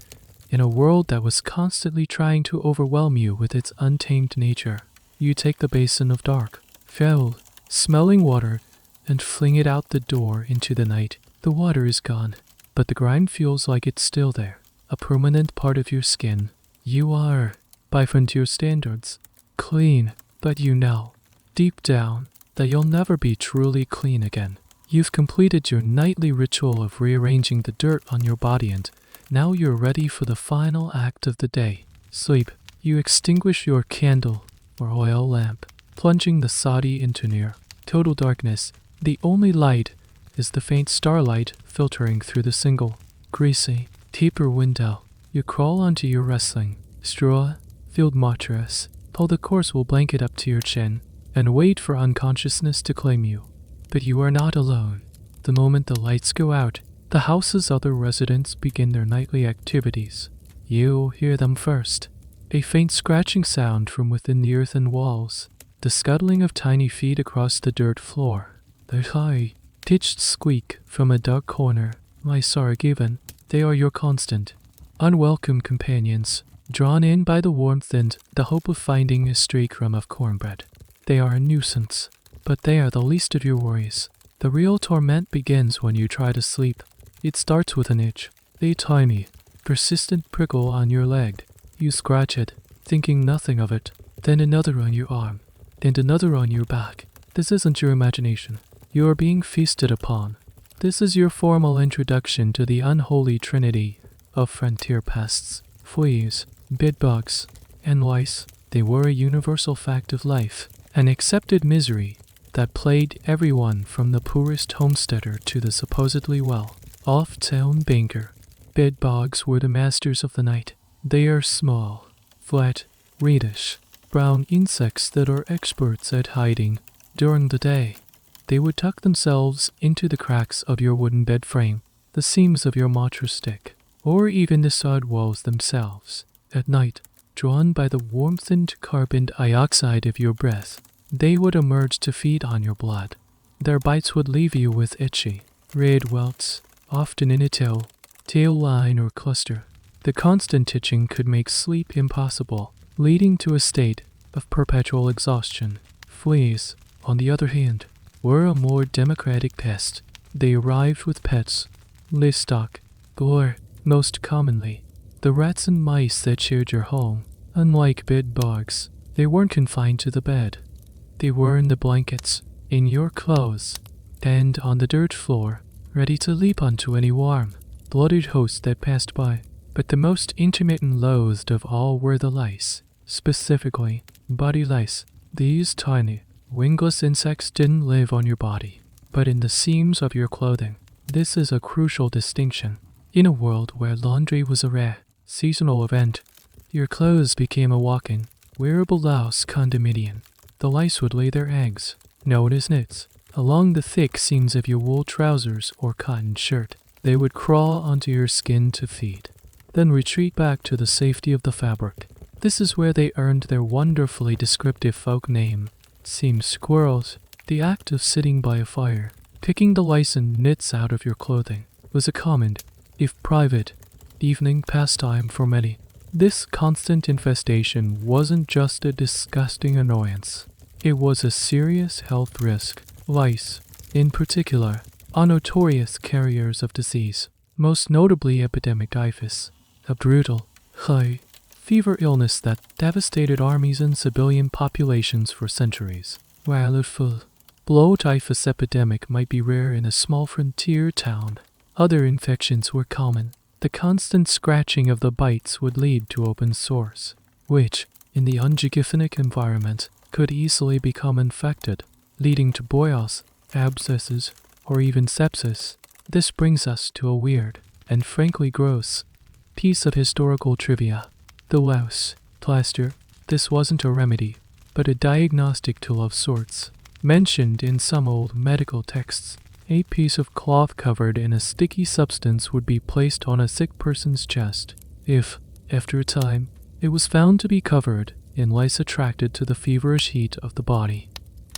in a world that was constantly trying to overwhelm you with its untamed nature. You take the basin of dark, foul, smelling water and fling it out the door into the night. The water is gone, but the grime feels like it's still there, a permanent part of your skin. You are, by frontier standards, clean, but you know, deep down, that you'll never be truly clean again. You've completed your nightly ritual of rearranging the dirt on your body and now you're ready for the final act of the day, sleep. You extinguish your candle or oil lamp, plunging the soddy into near total darkness. The only light is the faint starlight filtering through the single, greasy, taper window. You crawl onto your wrestling, straw-filled mattress, pull the coarse-wool blanket up to your chin, and wait for unconsciousness to claim you. But you are not alone. The moment the lights go out, the house's other residents begin their nightly activities. You hear them first. A faint scratching sound from within the earthen walls, the scuttling of tiny feet across the dirt floor, the high-pitched squeak from a dark corner. My sorry given, they are your constant, unwelcome companions, drawn in by the warmth and the hope of finding a stray crumb of cornbread. They are a nuisance, but they are the least of your worries. The real torment begins when you try to sleep. It starts with an itch, a tiny, persistent prickle on your leg. You scratch it, thinking nothing of it, then another on your arm, and another on your back. This isn't your imagination. You are being feasted upon. This is your formal introduction to the unholy trinity of frontier pests, fleas, bedbugs, and lice. They were a universal fact of life, an accepted misery that plagued everyone from the poorest homesteader to the supposedly off-town banker. Bedbugs were the masters of the night. They are small, flat, reddish, brown insects that are experts at hiding. During the day, they would tuck themselves into the cracks of your wooden bed frame, the seams of your mattress stick, or even the sod walls themselves. At night, drawn by the warmth and carbon dioxide of your breath, they would emerge to feed on your blood. Their bites would leave you with itchy, red welts, often in a tail line or cluster. The constant itching could make sleep impossible, leading to a state of perpetual exhaustion. Fleas, on the other hand, were a more democratic pest. They arrived with pets, livestock, or, most commonly, the rats and mice that shared your home. Unlike bedbugs, they weren't confined to the bed. They were in the blankets, in your clothes, and on the dirt floor, ready to leap onto any warm, blooded host that passed by. But the most intimate and loathed of all were the lice, specifically body lice. These tiny, wingless insects didn't live on your body, but in the seams of your clothing. This is a crucial distinction. In a world where laundry was a rare, seasonal event, your clothes became a walking, wearable louse condominium. The lice would lay their eggs, known as nits, along the thick seams of your wool trousers or cotton shirt. They would crawl onto your skin to feed, then retreat back to the safety of the fabric. This is where they earned their wonderfully descriptive folk name, seam squirrels. The act of sitting by a fire, picking the lice and nits out of your clothing, was a common, if private, evening pastime for many. This constant infestation wasn't just a disgusting annoyance. It was a serious health risk. Lice, in particular, are notorious carriers of disease, most notably epidemic typhus, a brutal, high fever illness that devastated armies and civilian populations for centuries. While a full-blown typhus epidemic might be rare in a small frontier town, other infections were common. The constant scratching of the bites would lead to open sores, which, in the unhygienic environment, could easily become infected, leading to boils, abscesses, or even sepsis. This brings us to a weird, and frankly gross, piece of historical trivia. The louse plaster. This wasn't a remedy, but a diagnostic tool of sorts. Mentioned in some old medical texts, a piece of cloth covered in a sticky substance would be placed on a sick person's chest. If, after a time, it was found to be covered in lice attracted to the feverish heat of the body,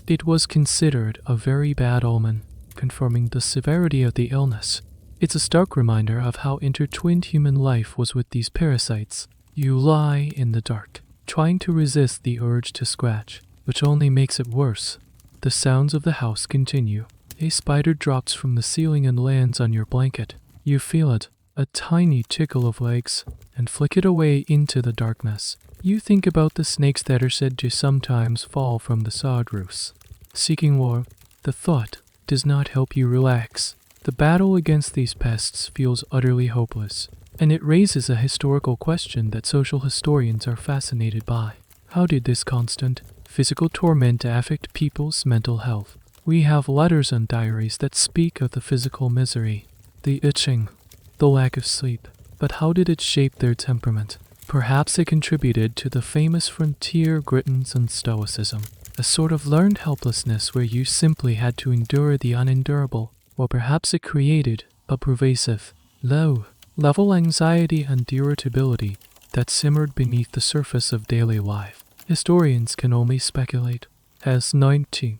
it was considered a very bad omen, confirming the severity of the illness. It's a stark reminder of how intertwined human life was with these parasites. You lie in the dark, trying to resist the urge to scratch, which only makes it worse. The sounds of the house continue. A spider drops from the ceiling and lands on your blanket. You feel it, a tiny tickle of legs, and flick it away into the darkness. You think about the snakes that are said to sometimes fall from the sod roofs. Seeking more, the thought does not help you relax. The battle against these pests feels utterly hopeless, and it raises a historical question that social historians are fascinated by. How did this constant, physical torment affect people's mental health? We have letters and diaries that speak of the physical misery, the itching, the lack of sleep. But how did it shape their temperament? Perhaps it contributed to the famous frontier grittiness and stoicism, a sort of learned helplessness where you simply had to endure the unendurable. Or perhaps it created a pervasive, low-level anxiety and irritability that simmered beneath the surface of daily life. Historians can only speculate, as 19th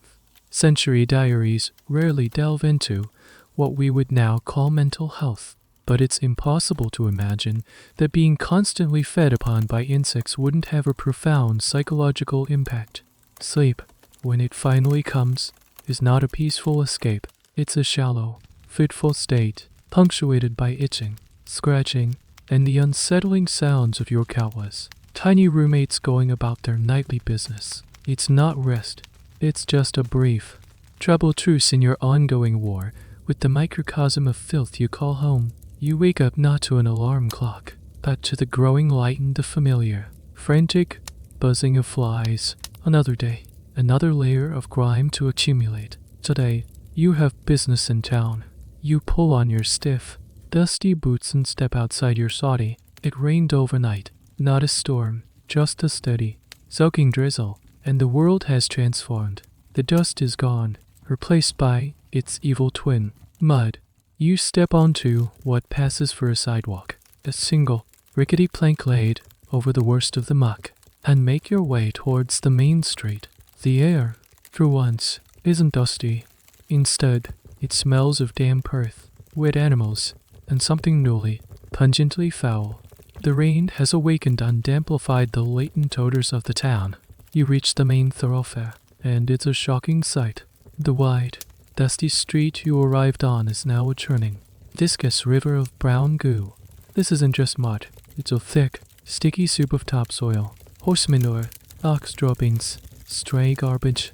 century diaries rarely delve into what we would now call mental health. But it's impossible to imagine that being constantly fed upon by insects wouldn't have a profound psychological impact. Sleep, when it finally comes, is not a peaceful escape. It's a shallow, fitful state, punctuated by itching, scratching, and the unsettling sounds of your countless, tiny roommates going about their nightly business. It's not rest, it's just a brief, troubled truce in your ongoing war with the microcosm of filth you call home. You wake up not to an alarm clock, but to the growing light and the familiar, frantic buzzing of flies. Another day, another layer of grime to accumulate. Today, you have business in town. You pull on your stiff, dusty boots and step outside your soddy. It rained overnight, not a storm, just a steady, soaking drizzle, and the world has transformed. The dust is gone, replaced by its evil twin, mud. You step onto what passes for a sidewalk, a single, rickety plank laid over the worst of the muck, and make your way towards the main street. The air, for once, isn't dusty. Instead, it smells of damp earth, wet animals, and something newly, pungently foul. The rain has awakened and amplified the latent odors of the town. You reach the main thoroughfare, and it's a shocking sight. The wide, dusty street you arrived on is now a churning, viscous river of brown goo. This isn't just mud, it's a thick, sticky soup of topsoil, horse manure, ox droppings, stray garbage,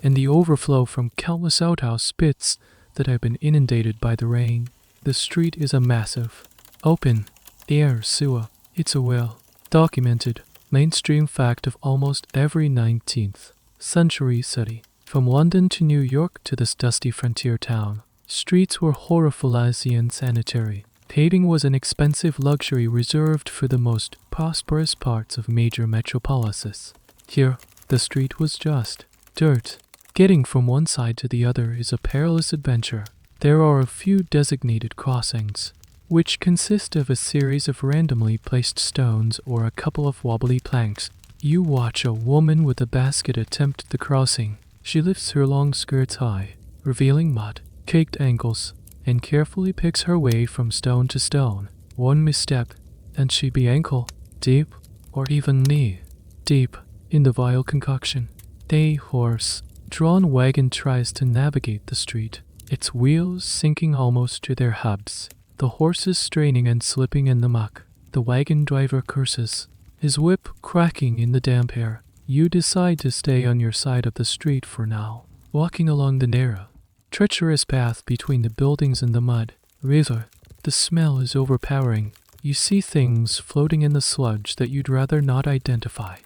and the overflow from countless outhouse pits that have been inundated by the rain. The street is a massive, open, air, sewer. It's a well documented mainstream fact of almost every 19th century city. From London to New York to this dusty frontier town, streets were horrifyingly unsanitary. Paving was an expensive luxury reserved for the most prosperous parts of major metropolises. Here, the street was just dirt. Getting from one side to the other is a perilous adventure. There are a few designated crossings, which consist of a series of randomly placed stones or a couple of wobbly planks. You watch a woman with a basket attempt the crossing. She lifts her long skirts high, revealing mud-caked ankles, and carefully picks her way from stone to stone. One misstep, and she'd be ankle deep, or even knee deep, in the vile concoction. A horse-drawn wagon tries to navigate the street, its wheels sinking almost to their hubs, the horses straining and slipping in the muck. The wagon driver curses, his whip cracking in the damp air. You decide to stay on your side of the street for now, walking along the narrow, treacherous path between the buildings and the mud river. The smell is overpowering. You see things floating in the sludge that you'd rather not identify.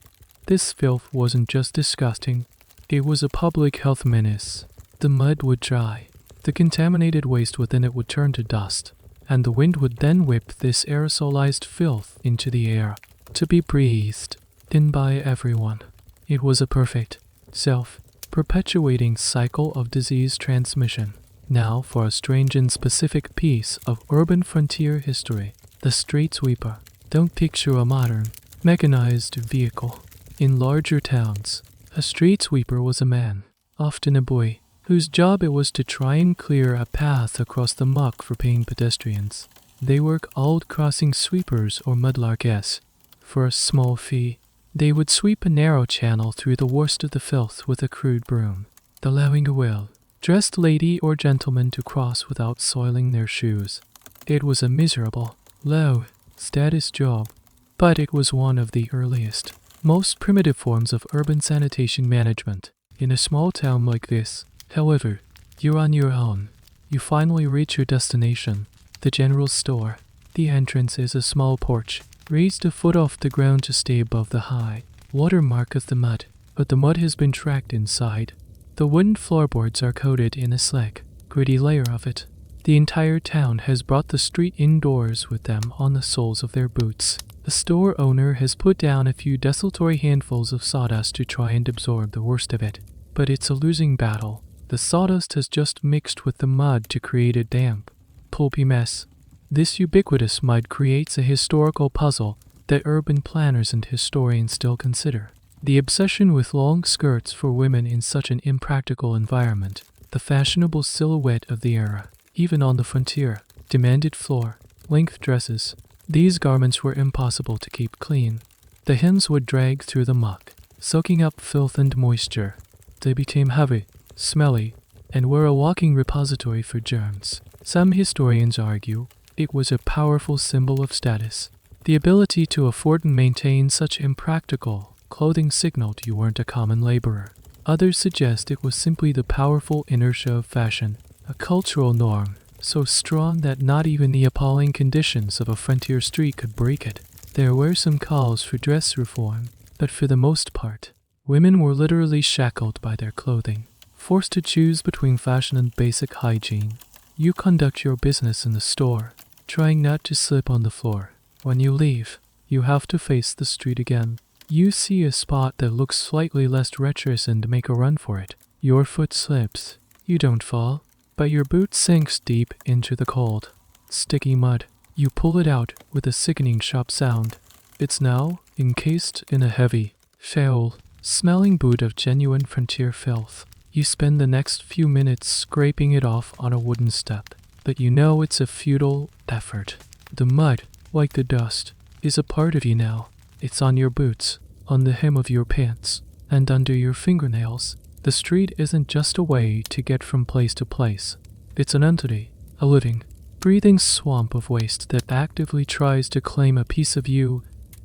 This filth wasn't just disgusting, it was a public health menace. The mud would dry, the contaminated waste within it would turn to dust, and the wind would then whip this aerosolized filth into the air, to be breathed in by everyone. It was a perfect, self-perpetuating cycle of disease transmission. Now for a strange and specific piece of urban frontier history. The street sweeper. Don't picture a modern, mechanized vehicle. In larger towns, a street sweeper was a man, often a boy, whose job it was to try and clear a path across the muck for paying pedestrians. They were called crossing sweepers or mudlarks. For a small fee, they would sweep a narrow channel through the worst of the filth with a crude broom, allowing a well-dressed lady or gentleman to cross without soiling their shoes. It was a miserable, low-status job, but it was one of the earliest, most primitive forms of urban sanitation management. In a small town like this, however, you're on your own. You finally reach your destination, the general store. The entrance is a small porch, raised a foot off the ground to stay above the high watermark of the mud, but the mud has been tracked inside. The wooden floorboards are coated in a slick, gritty layer of it. The entire town has brought the street indoors with them on the soles of their boots. The store owner has put down a few desultory handfuls of sawdust to try and absorb the worst of it, but it's a losing battle. The sawdust has just mixed with the mud to create a damp, pulpy mess. This ubiquitous mud creates a historical puzzle that urban planners and historians still consider. The obsession with long skirts for women in such an impractical environment, the fashionable silhouette of the era, even on the frontier, demanded floor-length dresses. These garments were impossible to keep clean. The hems would drag through the muck, soaking up filth and moisture. They became heavy, smelly, and were a walking repository for germs. Some historians argue it was a powerful symbol of status. The ability to afford and maintain such impractical clothing signaled you weren't a common laborer. Others suggest it was simply the powerful inertia of fashion, a cultural norm so strong that not even the appalling conditions of a frontier street could break it. There were some calls for dress reform, but for the most part, women were literally shackled by their clothing, forced to choose between fashion and basic hygiene. You conduct your business in the store, trying not to slip on the floor. When you leave, you have to face the street again. You see a spot that looks slightly less treacherous and make a run for it. Your foot slips. You don't fall, but your boot sinks deep into the cold, sticky mud. You pull it out with a sickening sharp sound. It's now encased in a heavy, foul-smelling boot of genuine frontier filth. You spend the next few minutes scraping it off on a wooden step, but you know it's a futile effort. The mud, like the dust, is a part of you now. It's on your boots, on the hem of your pants, and under your fingernails. The street isn't just a way to get from place to place. It's an entity, a living, breathing swamp of waste that actively tries to claim a piece of you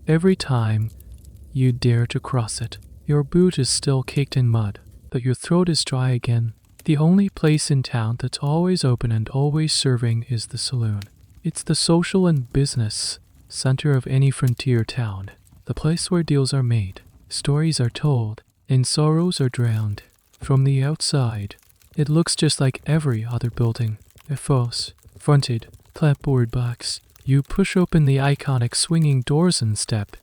every time you dare to cross it. Your boot is still caked in mud, but your throat is dry again. The only place in town that's always open and always serving is the saloon. It's the social and business center of any frontier town, the place where deals are made, stories are told, and sorrows are drowned. From the outside, it looks just like every other building. A false, fronted, clapboard box. You push open the iconic swinging doors and step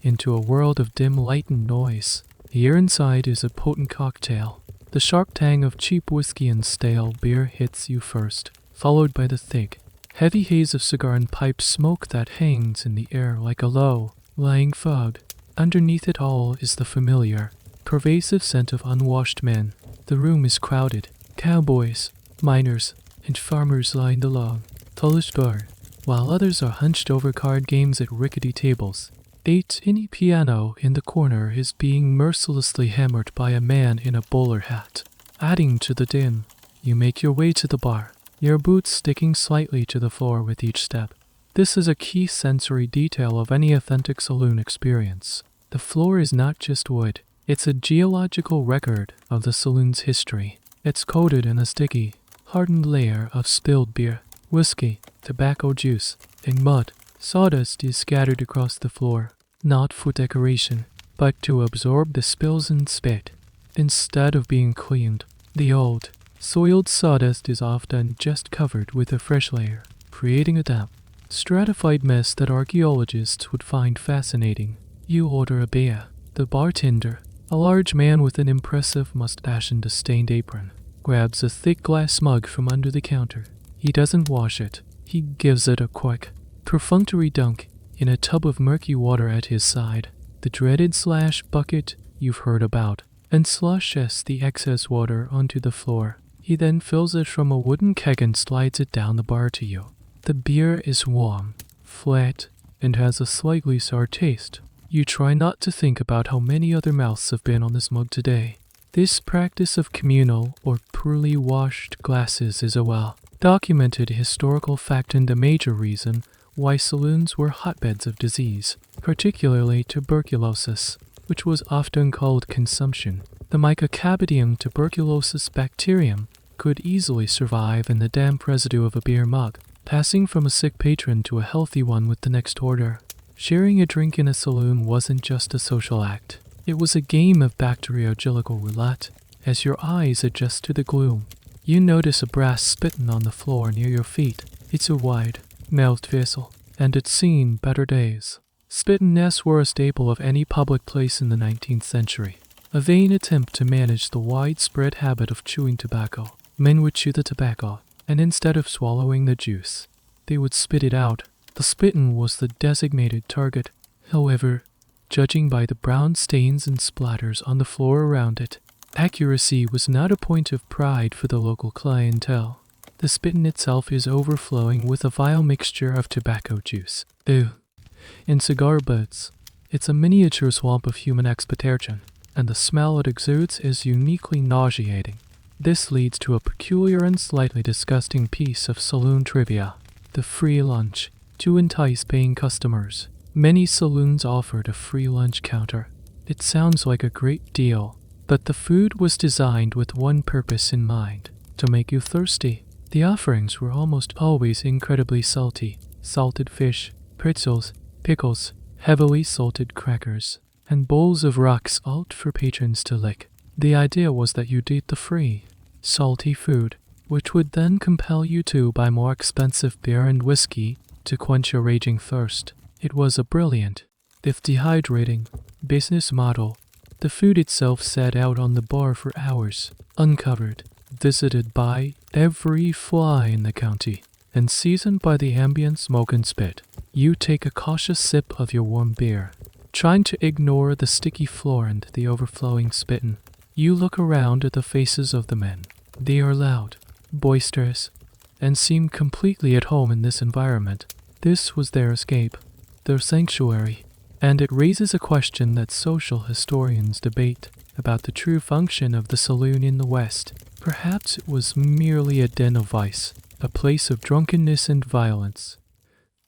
into a world of dim light and noise. Here inside is a potent cocktail. The sharp tang of cheap whiskey and stale beer hits you first, followed by the thick, heavy haze of cigar and pipe smoke that hangs in the air like a low, lying fog. Underneath it all is the familiar, pervasive scent of unwashed men. The room is crowded. Cowboys, miners, and farmers line the long, tallish bar, while others are hunched over card games at rickety tables. A tinny piano in the corner is being mercilessly hammered by a man in a bowler hat. Adding to the din, you make your way to the bar, your boots sticking slightly to the floor with each step. This is a key sensory detail of any authentic saloon experience. The floor is not just wood, it's a geological record of the saloon's history. It's coated in a sticky, hardened layer of spilled beer, whiskey, tobacco juice, and mud. Sawdust is scattered across the floor, not for decoration, but to absorb the spills and spit. Instead of being cleaned, the old, soiled sawdust is often just covered with a fresh layer, creating a damp, stratified mess that archaeologists would find fascinating. You order a beer. The bartender, a large man with an impressive mustache and a stained apron, grabs a thick glass mug from under the counter. He doesn't wash it. He gives it a quick, perfunctory dunk in a tub of murky water at his side, the dreaded slash bucket you've heard about, and slushes the excess water onto the floor. He then fills it from a wooden keg and slides it down the bar to you. The beer is warm, flat, and has a slightly sour taste. You try not to think about how many other mouths have been on this mug today. This practice of communal or poorly washed glasses is a well-documented historical fact and a major reason why saloons were hotbeds of disease, particularly tuberculosis, which was often called consumption. The Mycobacterium tuberculosis bacterium could easily survive in the damp residue of a beer mug, passing from a sick patron to a healthy one with the next order. Sharing a drink in a saloon wasn't just a social act. It was a game of bacteriological roulette. As your eyes adjust to the gloom, you notice a brass spittoon on the floor near your feet. It's a wide-mouthed vessel, and it's seen better days. Spittoons were a staple of any public place in the 19th century, a vain attempt to manage the widespread habit of chewing tobacco. Men would chew the tobacco, and instead of swallowing the juice, they would spit it out. The spittoon was the designated target. However, judging by the brown stains and splatters on the floor around it, accuracy was not a point of pride for the local clientele. The spittoon itself is overflowing with a vile mixture of tobacco juice, ew, and cigar butts. It's a miniature swamp of human expiration, and the smell it exudes is uniquely nauseating. This leads to a peculiar and slightly disgusting piece of saloon trivia: the free lunch. To entice paying customers, many saloons offered a free lunch counter. It sounds like a great deal, but the food was designed with one purpose in mind: to make you thirsty. The offerings were almost always incredibly salty: salted fish, pretzels, pickles, heavily salted crackers, and bowls of rock salt for patrons to lick. The idea was that you'd eat the free, salty food, which would then compel you to buy more expensive beer and whiskey to quench your raging thirst. It was a brilliant, if dehydrating, business model. The food itself sat out on the bar for hours, uncovered, visited by every fly in the county, and seasoned by the ambient smoke and spit. You take a cautious sip of your warm beer, trying to ignore the sticky floor and the overflowing spittoon. You look around at the faces of the men. They are loud, boisterous, and seem completely at home in this environment. This was their escape, their sanctuary, and it raises a question that social historians debate about the true function of the saloon in the West. Perhaps it was merely a den of vice, a place of drunkenness and violence,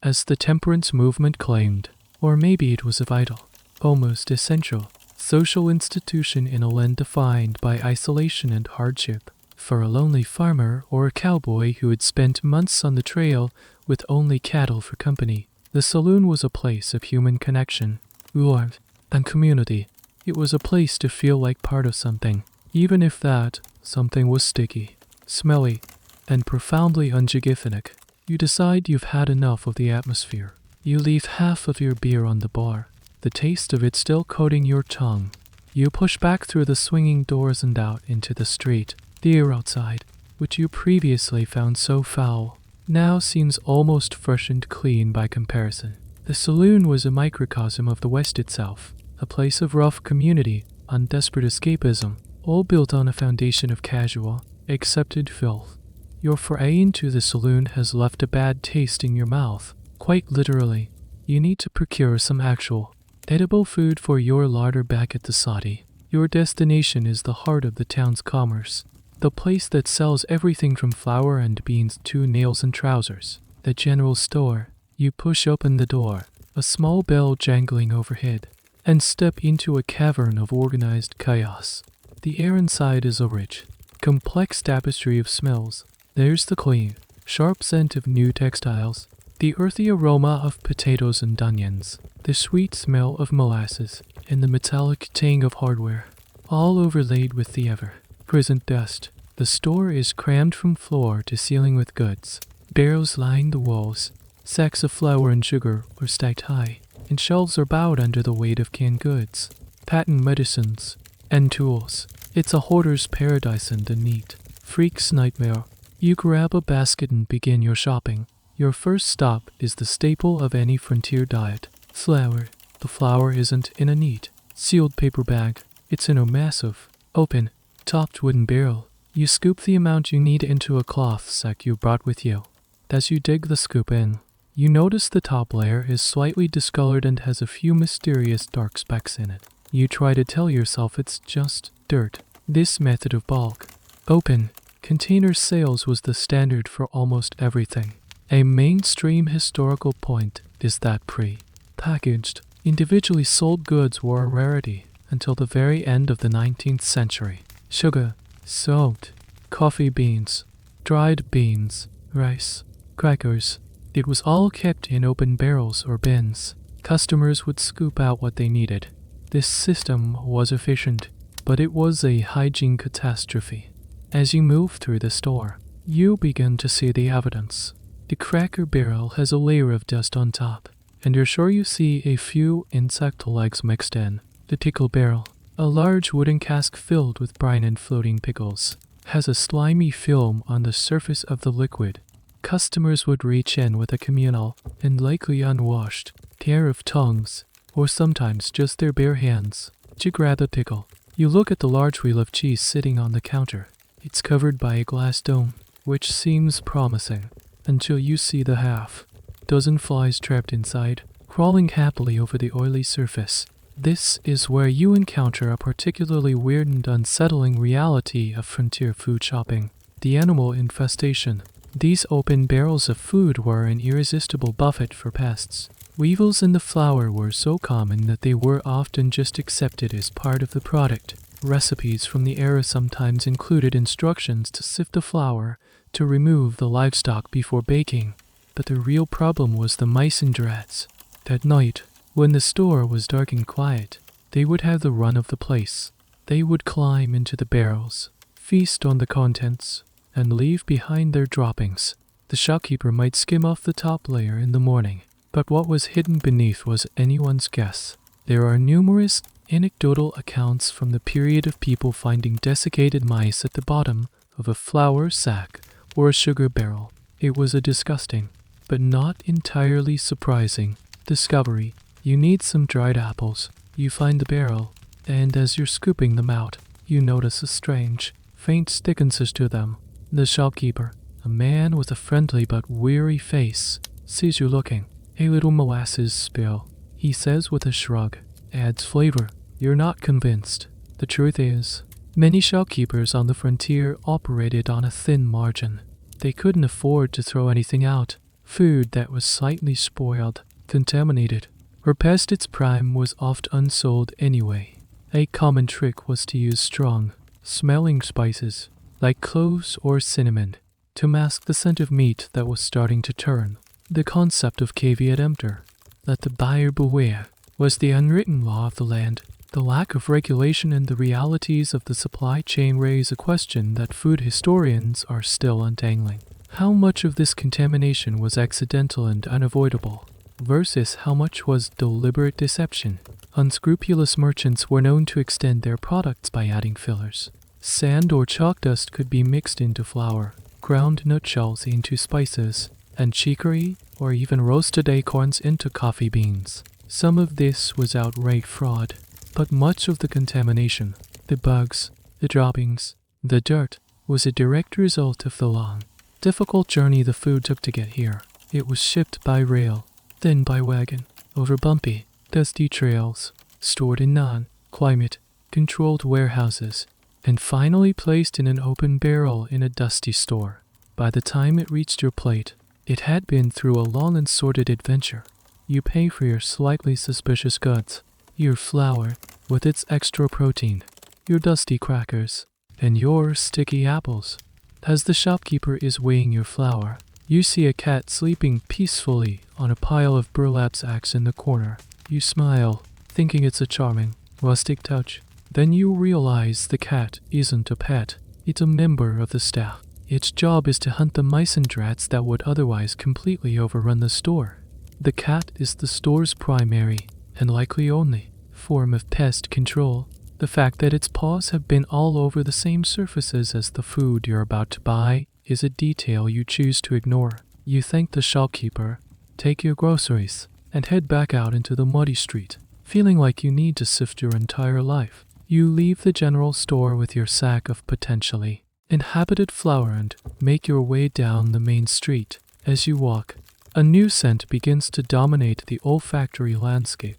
as the temperance movement claimed, or maybe it was a vital, almost essential, social institution in a land defined by isolation and hardship. For a lonely farmer or a cowboy who had spent months on the trail with only cattle for company, The saloon was a place of human connection, warmth, and community. It was a place to feel like part of something, even if that something was sticky, smelly, and profoundly unhygienic. You decide you've had enough of the atmosphere. You leave half of your beer on the bar, the taste of it still coating your tongue. You push back through the swinging doors and out into the street. The air outside, which you previously found so foul, now seems almost fresh and clean by comparison. The saloon was a microcosm of the West itself, a place of rough community and desperate escapism, all built on a foundation of casual, accepted filth. Your foray into the saloon has left a bad taste in your mouth. Quite literally, you need to procure some actual, edible food for your larder back at the Saudi. Your destination is the heart of the town's commerce, the place that sells everything from flour and beans to nails and trousers. The general store. You push open the door, a small bell jangling overhead, and step into a cavern of organized chaos. The air inside is a rich, complex tapestry of smells. There's the clean, sharp scent of new textiles, the earthy aroma of potatoes and onions, the sweet smell of molasses, and the metallic tang of hardware, all overlaid with the ever-present dust. The store is crammed from floor to ceiling with goods. Barrels line the walls, sacks of flour and sugar are stacked high, and shelves are bowed under the weight of canned goods, patent medicines, and tools. It's a hoarder's paradise and a neat freak's nightmare. You grab a basket and begin your shopping. Your first stop is the staple of any frontier diet, flour. The flour isn't in a neat, sealed paper bag. It's in a massive, open, topped wooden barrel. You scoop the amount you need into a cloth sack you brought with you. As you dig the scoop in, you notice the top layer is slightly discolored and has a few mysterious dark specks in it. You try to tell yourself it's just dirt. This method of bulk, open, container sales was the standard for almost everything. A mainstream historical point is that pre-packaged, individually sold goods were a rarity until the very end of the 19th century. Sugar, salt, coffee beans, dried beans, rice, crackers. It was all kept in open barrels or bins. Customers would scoop out what they needed. This system was efficient, but it was a hygiene catastrophe. As you move through the store, you begin to see the evidence. The cracker barrel has a layer of dust on top, and you're sure you see a few insect legs mixed in. The pickle barrel, a large wooden cask filled with brine and floating pickles, has a slimy film on the surface of the liquid. Customers would reach in with a communal and likely unwashed pair of tongues, or sometimes just their bare hands, to grab a pickle. You look at the large wheel of cheese sitting on the counter. It's covered by a glass dome, which seems promising, until you see the half-dozen flies trapped inside, crawling happily over the oily surface. This is where you encounter a particularly weird and unsettling reality of frontier food shopping: the animal infestation. These open barrels of food were an irresistible buffet for pests. Weevils in the flour were so common that they were often just accepted as part of the product. Recipes from the era sometimes included instructions to sift the flour to remove the livestock before baking. But the real problem was the mice and rats. At night, when the store was dark and quiet, they would have the run of the place. They would climb into the barrels, feast on the contents, and leave behind their droppings. The shopkeeper might skim off the top layer in the morning, but what was hidden beneath was anyone's guess. There are numerous anecdotal accounts from the period of people finding desiccated mice at the bottom of a flour sack or a sugar barrel. It was a disgusting, but not entirely surprising, discovery. You need some dried apples. You find the barrel, and as you're scooping them out, you notice a strange, faint stickiness to them. The shopkeeper, a man with a friendly but weary face, sees you looking. A little molasses spill, he says with a shrug. Adds flavor. You're not convinced. The truth is, many shopkeepers on the frontier operated on a thin margin. They couldn't afford to throw anything out. Food that was slightly spoiled, contaminated, or past its prime was oft unsold anyway. A common trick was to use strong, smelling spices, like cloves or cinnamon, to mask the scent of meat that was starting to turn. The concept of caveat emptor, let the buyer beware, was the unwritten law of the land. The lack of regulation and the realities of the supply chain raise a question that food historians are still untangling. How much of this contamination was accidental and unavoidable, versus how much was deliberate deception? Unscrupulous merchants were known to extend their products by adding fillers. Sand or chalk dust could be mixed into flour, ground nutshells into spices, and chicory or even roasted acorns into coffee beans. Some of this was outright fraud, but much of the contamination, the bugs, the droppings, the dirt, was a direct result of the long, difficult journey the food took to get here. It was shipped by rail, then by wagon, over bumpy, dusty trails, stored in non-climate controlled warehouses, and finally placed in an open barrel in a dusty store. By the time it reached your plate, it had been through a long and sordid adventure. You pay for your slightly suspicious goods, your flour with its extra protein, your dusty crackers, and your sticky apples. As the shopkeeper is weighing your flour, you see a cat sleeping peacefully on a pile of burlap sacks in the corner. You smile, thinking it's a charming, rustic touch. Then you realize the cat isn't a pet, it's a member of the staff. Its job is to hunt the mice and rats that would otherwise completely overrun the store. The cat is the store's primary, and likely only, form of pest control. The fact that its paws have been all over the same surfaces as the food you're about to buy is a detail you choose to ignore. You thank the shopkeeper, take your groceries, and head back out into the muddy street, feeling like you need to sift your entire life. You leave the general store with your sack of potentially inhabited flour and make your way down the main street. As you walk, a new scent begins to dominate the olfactory landscape,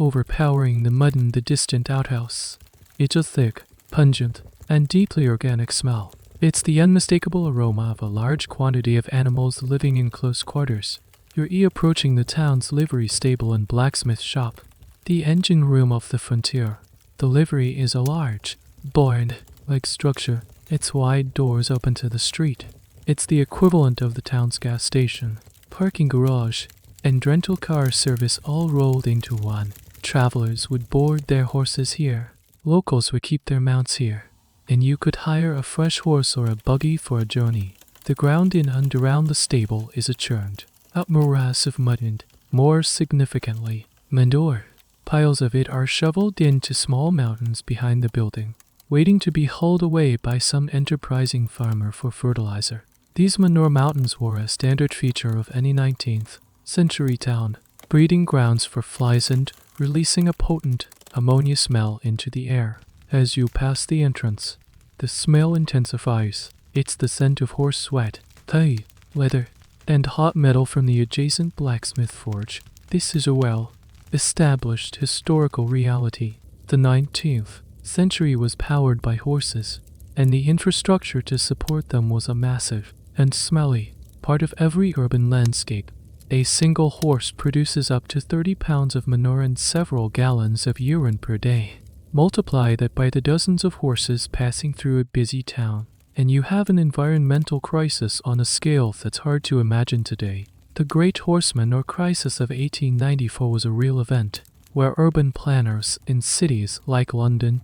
overpowering the mud in the distant outhouse. It's a thick, pungent, and deeply organic smell. It's the unmistakable aroma of a large quantity of animals living in close quarters. You're approaching the town's livery stable and blacksmith shop, the engine room of the frontier. The livery is a large, barn-like structure. Its wide doors open to the street. It's the equivalent of the town's gas station, parking garage, and rental car service all rolled into one. Travelers would board their horses here. Locals would keep their mounts here, and you could hire a fresh horse or a buggy for a journey. The ground in and around the stable is a churned out morass of mud and, more significantly, manure. Piles of it are shoveled into small mountains behind the building, waiting to be hauled away by some enterprising farmer for fertilizer. These manure mountains were a standard feature of any 19th century town, breeding grounds for flies and releasing a potent ammonia smell into the air. As you pass the entrance, the smell intensifies. It's the scent of horse sweat, hay, leather, and hot metal from the adjacent blacksmith forge. This is a well-established historical reality. The 19th century was powered by horses, and the infrastructure to support them was a massive and smelly part of every urban landscape. A single horse produces up to 30 pounds of manure and several gallons of urine per day. Multiply that by the dozens of horses passing through a busy town, and you have an environmental crisis on a scale that's hard to imagine today. The Great Horseman or Crisis of 1894 was a real event, where urban planners in cities like London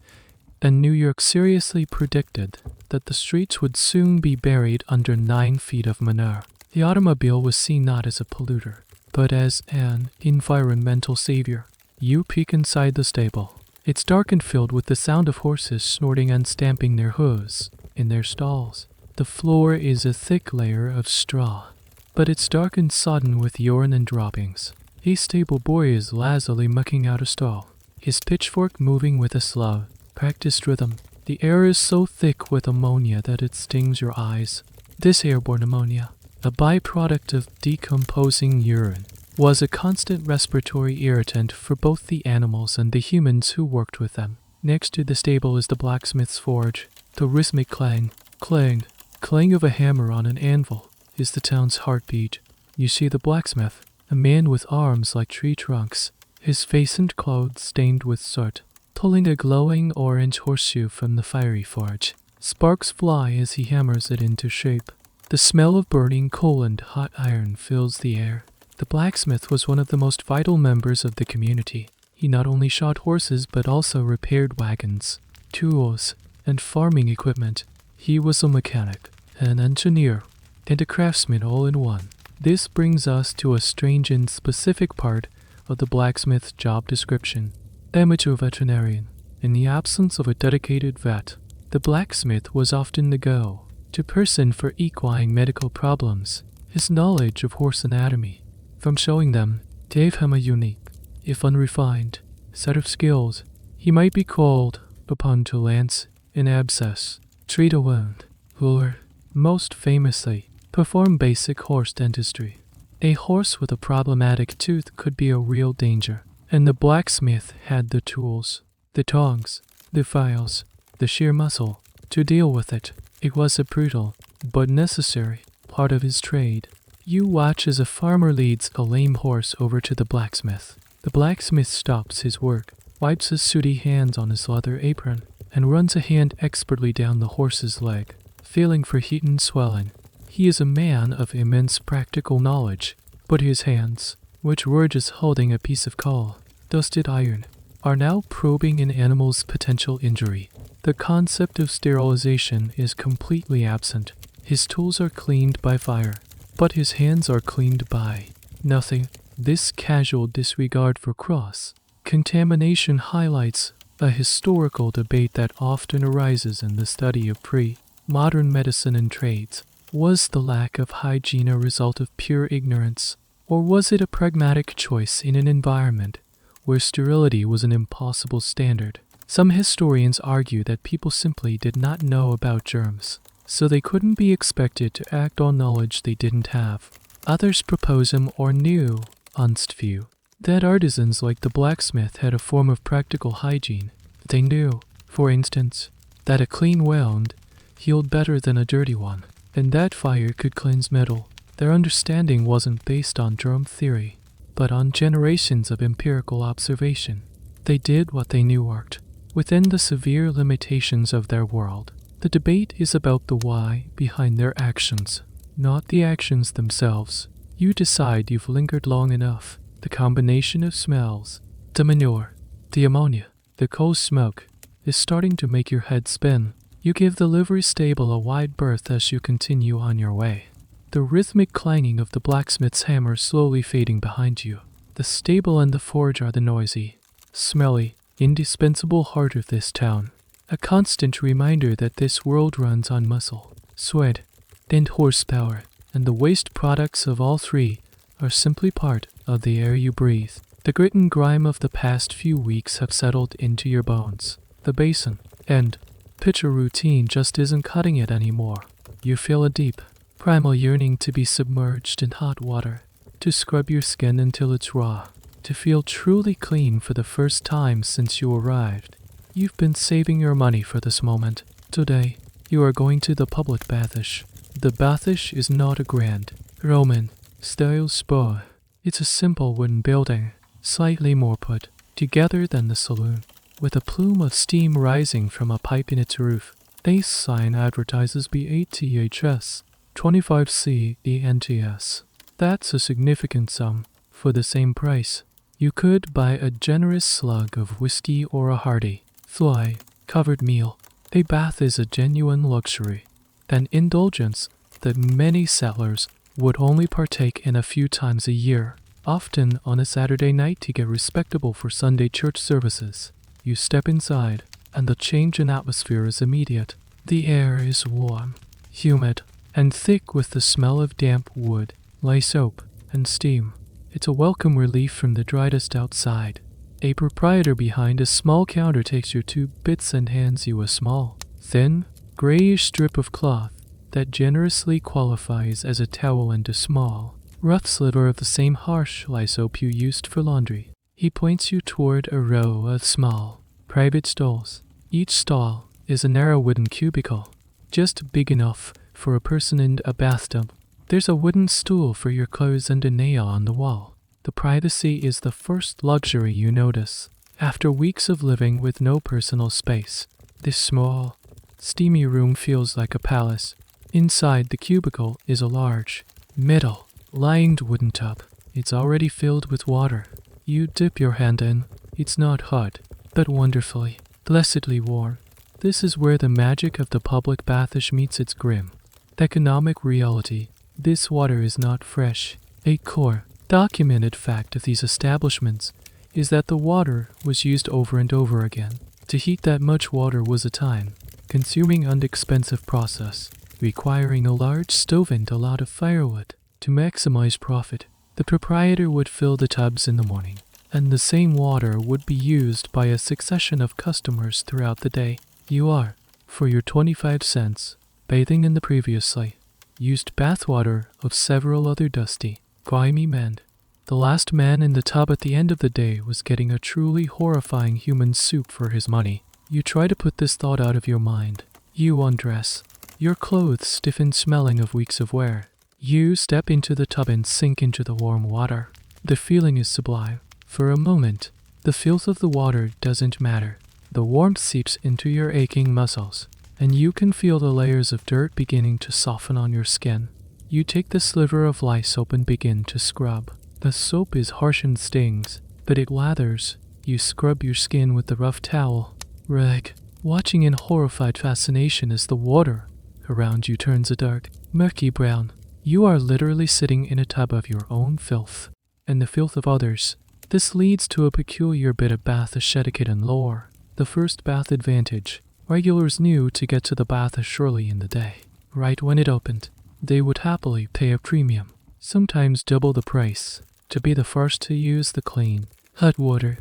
and New York seriously predicted that the streets would soon be buried under 9 feet of manure. The automobile was seen not as a polluter, but as an environmental savior. You peek inside the stable. It's dark and filled with the sound of horses snorting and stamping their hooves in their stalls. The floor is a thick layer of straw, but it's dark and sodden with urine and droppings. A stable boy is lazily mucking out a stall, his pitchfork moving with a slow, practiced rhythm. The air is so thick with ammonia that it stings your eyes. This airborne ammonia, a byproduct of decomposing urine, was a constant respiratory irritant for both the animals and the humans who worked with them. Next to the stable is the blacksmith's forge. The rhythmic clang, clang, clang of a hammer on an anvil is the town's heartbeat. You see the blacksmith, a man with arms like tree trunks, his face and clothes stained with soot, pulling a glowing orange horseshoe from the fiery forge. Sparks fly as he hammers it into shape. The smell of burning coal and hot iron fills the air. The blacksmith was one of the most vital members of the community. He not only shod horses but also repaired wagons, tools, and farming equipment. He was a mechanic, an engineer, and a craftsman all in one. This brings us to a strange and specific part of the blacksmith's job description: amateur veterinarian. In the absence of a dedicated vet, the blacksmith was often the go-to person for equine medical problems. His knowledge of horse anatomy, from showing them, gave him a unique, if unrefined, set of skills. He might be called upon to lance an abscess, treat a wound, or, most famously, perform basic horse dentistry. A horse with a problematic tooth could be a real danger, and the blacksmith had the tools, the tongs, the files, the sheer muscle to deal with it. It was a brutal, but necessary, part of his trade. You watch as a farmer leads a lame horse over to the blacksmith. The blacksmith stops his work, wipes his sooty hands on his leather apron, and runs a hand expertly down the horse's leg, feeling for heat and swelling. He is a man of immense practical knowledge, but his hands, which were just holding a piece of coal, dusted iron, are now probing an animal's potential injury. The concept of sterilization is completely absent. His tools are cleaned by fire, but his hands are cleaned by nothing. This casual disregard for cross-contamination highlights a historical debate that often arises in the study of pre-modern medicine and trades. Was the lack of hygiene a result of pure ignorance, or was it a pragmatic choice in an environment where sterility was an impossible standard? Some historians argue that people simply did not know about germs, so they couldn't be expected to act on knowledge they didn't have. Others propose a more nuanced view, that artisans like the blacksmith had a form of practical hygiene. They knew, for instance, that a clean wound healed better than a dirty one, and that fire could cleanse metal. Their understanding wasn't based on germ theory, but on generations of empirical observation. They did what they knew worked, within the severe limitations of their world. The debate is about the why behind their actions, not the actions themselves. You decide you've lingered long enough. The combination of smells, the manure, the ammonia, the coal smoke, is starting to make your head spin. You give the livery stable a wide berth as you continue on your way. The rhythmic clanging of the blacksmith's hammer slowly fading behind you. The stable and the forge are the noisy, smelly, indispensable heart of this town. A constant reminder that this world runs on muscle, sweat, and horsepower, and the waste products of all three are simply part of the air you breathe. The grit and grime of the past few weeks have settled into your bones. The basin and pitcher routine just isn't cutting it anymore. You feel a deep, primal yearning to be submerged in hot water, to scrub your skin until it's raw, to feel truly clean for the first time since you arrived. You've been saving your money for this moment. Today, you are going to the public bathish. The bathish is not a grand, Roman-style spa. It's a simple wooden building, slightly more put together than the saloon, with a plume of steam rising from a pipe in its roof. This sign advertises BATHS 25C ENTS. That's a significant sum. For the same price, you could buy a generous slug of whiskey or a hearty, fly-covered meal. A bath is a genuine luxury, an indulgence that many settlers would only partake in a few times a year, often on a Saturday night to get respectable for Sunday church services. You step inside, and the change in atmosphere is immediate. The air is warm, humid, and thick with the smell of damp wood, lye soap, and steam. It's a welcome relief from the dry dust outside. A proprietor behind a small counter takes your 2 bits and hands you a small, thin, grayish strip of cloth that generously qualifies as a towel and a small, rough sliver of the same harsh lye soap you used for laundry. He points you toward a row of small, private stalls. Each stall is a narrow wooden cubicle, just big enough for a person and a bathtub. There's a wooden stool for your clothes and a nail on the wall. The privacy is the first luxury you notice. After weeks of living with no personal space, this small, steamy room feels like a palace. Inside the cubicle is a large, metal-lined wooden tub. It's already filled with water. You dip your hand in. It's not hot, but wonderfully, blessedly warm. This is where the magic of the public bathage meets its grim economic reality. This water is not fresh. A core, documented fact of these establishments is that the water was used over and over again. To heat that much water was a time-consuming and expensive process, requiring a large stove and a lot of firewood. To maximize profit, the proprietor would fill the tubs in the morning, and the same water would be used by a succession of customers throughout the day. You are, for your 25 cents, bathing in the previously used bathwater of several other dusty, grimy men. The last man in the tub at the end of the day was getting a truly horrifying human soup for his money. You try to put this thought out of your mind. You undress, your clothes stiff and smelling of weeks of wear. You step into the tub and sink into the warm water. The feeling is sublime. For a moment, the filth of the water doesn't matter. The warmth seeps into your aching muscles, and you can feel the layers of dirt beginning to soften on your skin. You take the sliver of lye soap and begin to scrub. The soap is harsh and stings, but it lathers. You scrub your skin with the rough towel. Rag, watching in horrified fascination as the water around you turns a dark, murky brown. You are literally sitting in a tub of your own filth, and the filth of others. This leads to a peculiar bit of bath etiquette and lore. The first bath advantage. Regulars knew to get to the bath surely in the day. Right when it opened, they would happily pay a premium, sometimes double the price, to be the first to use the clean, hot water.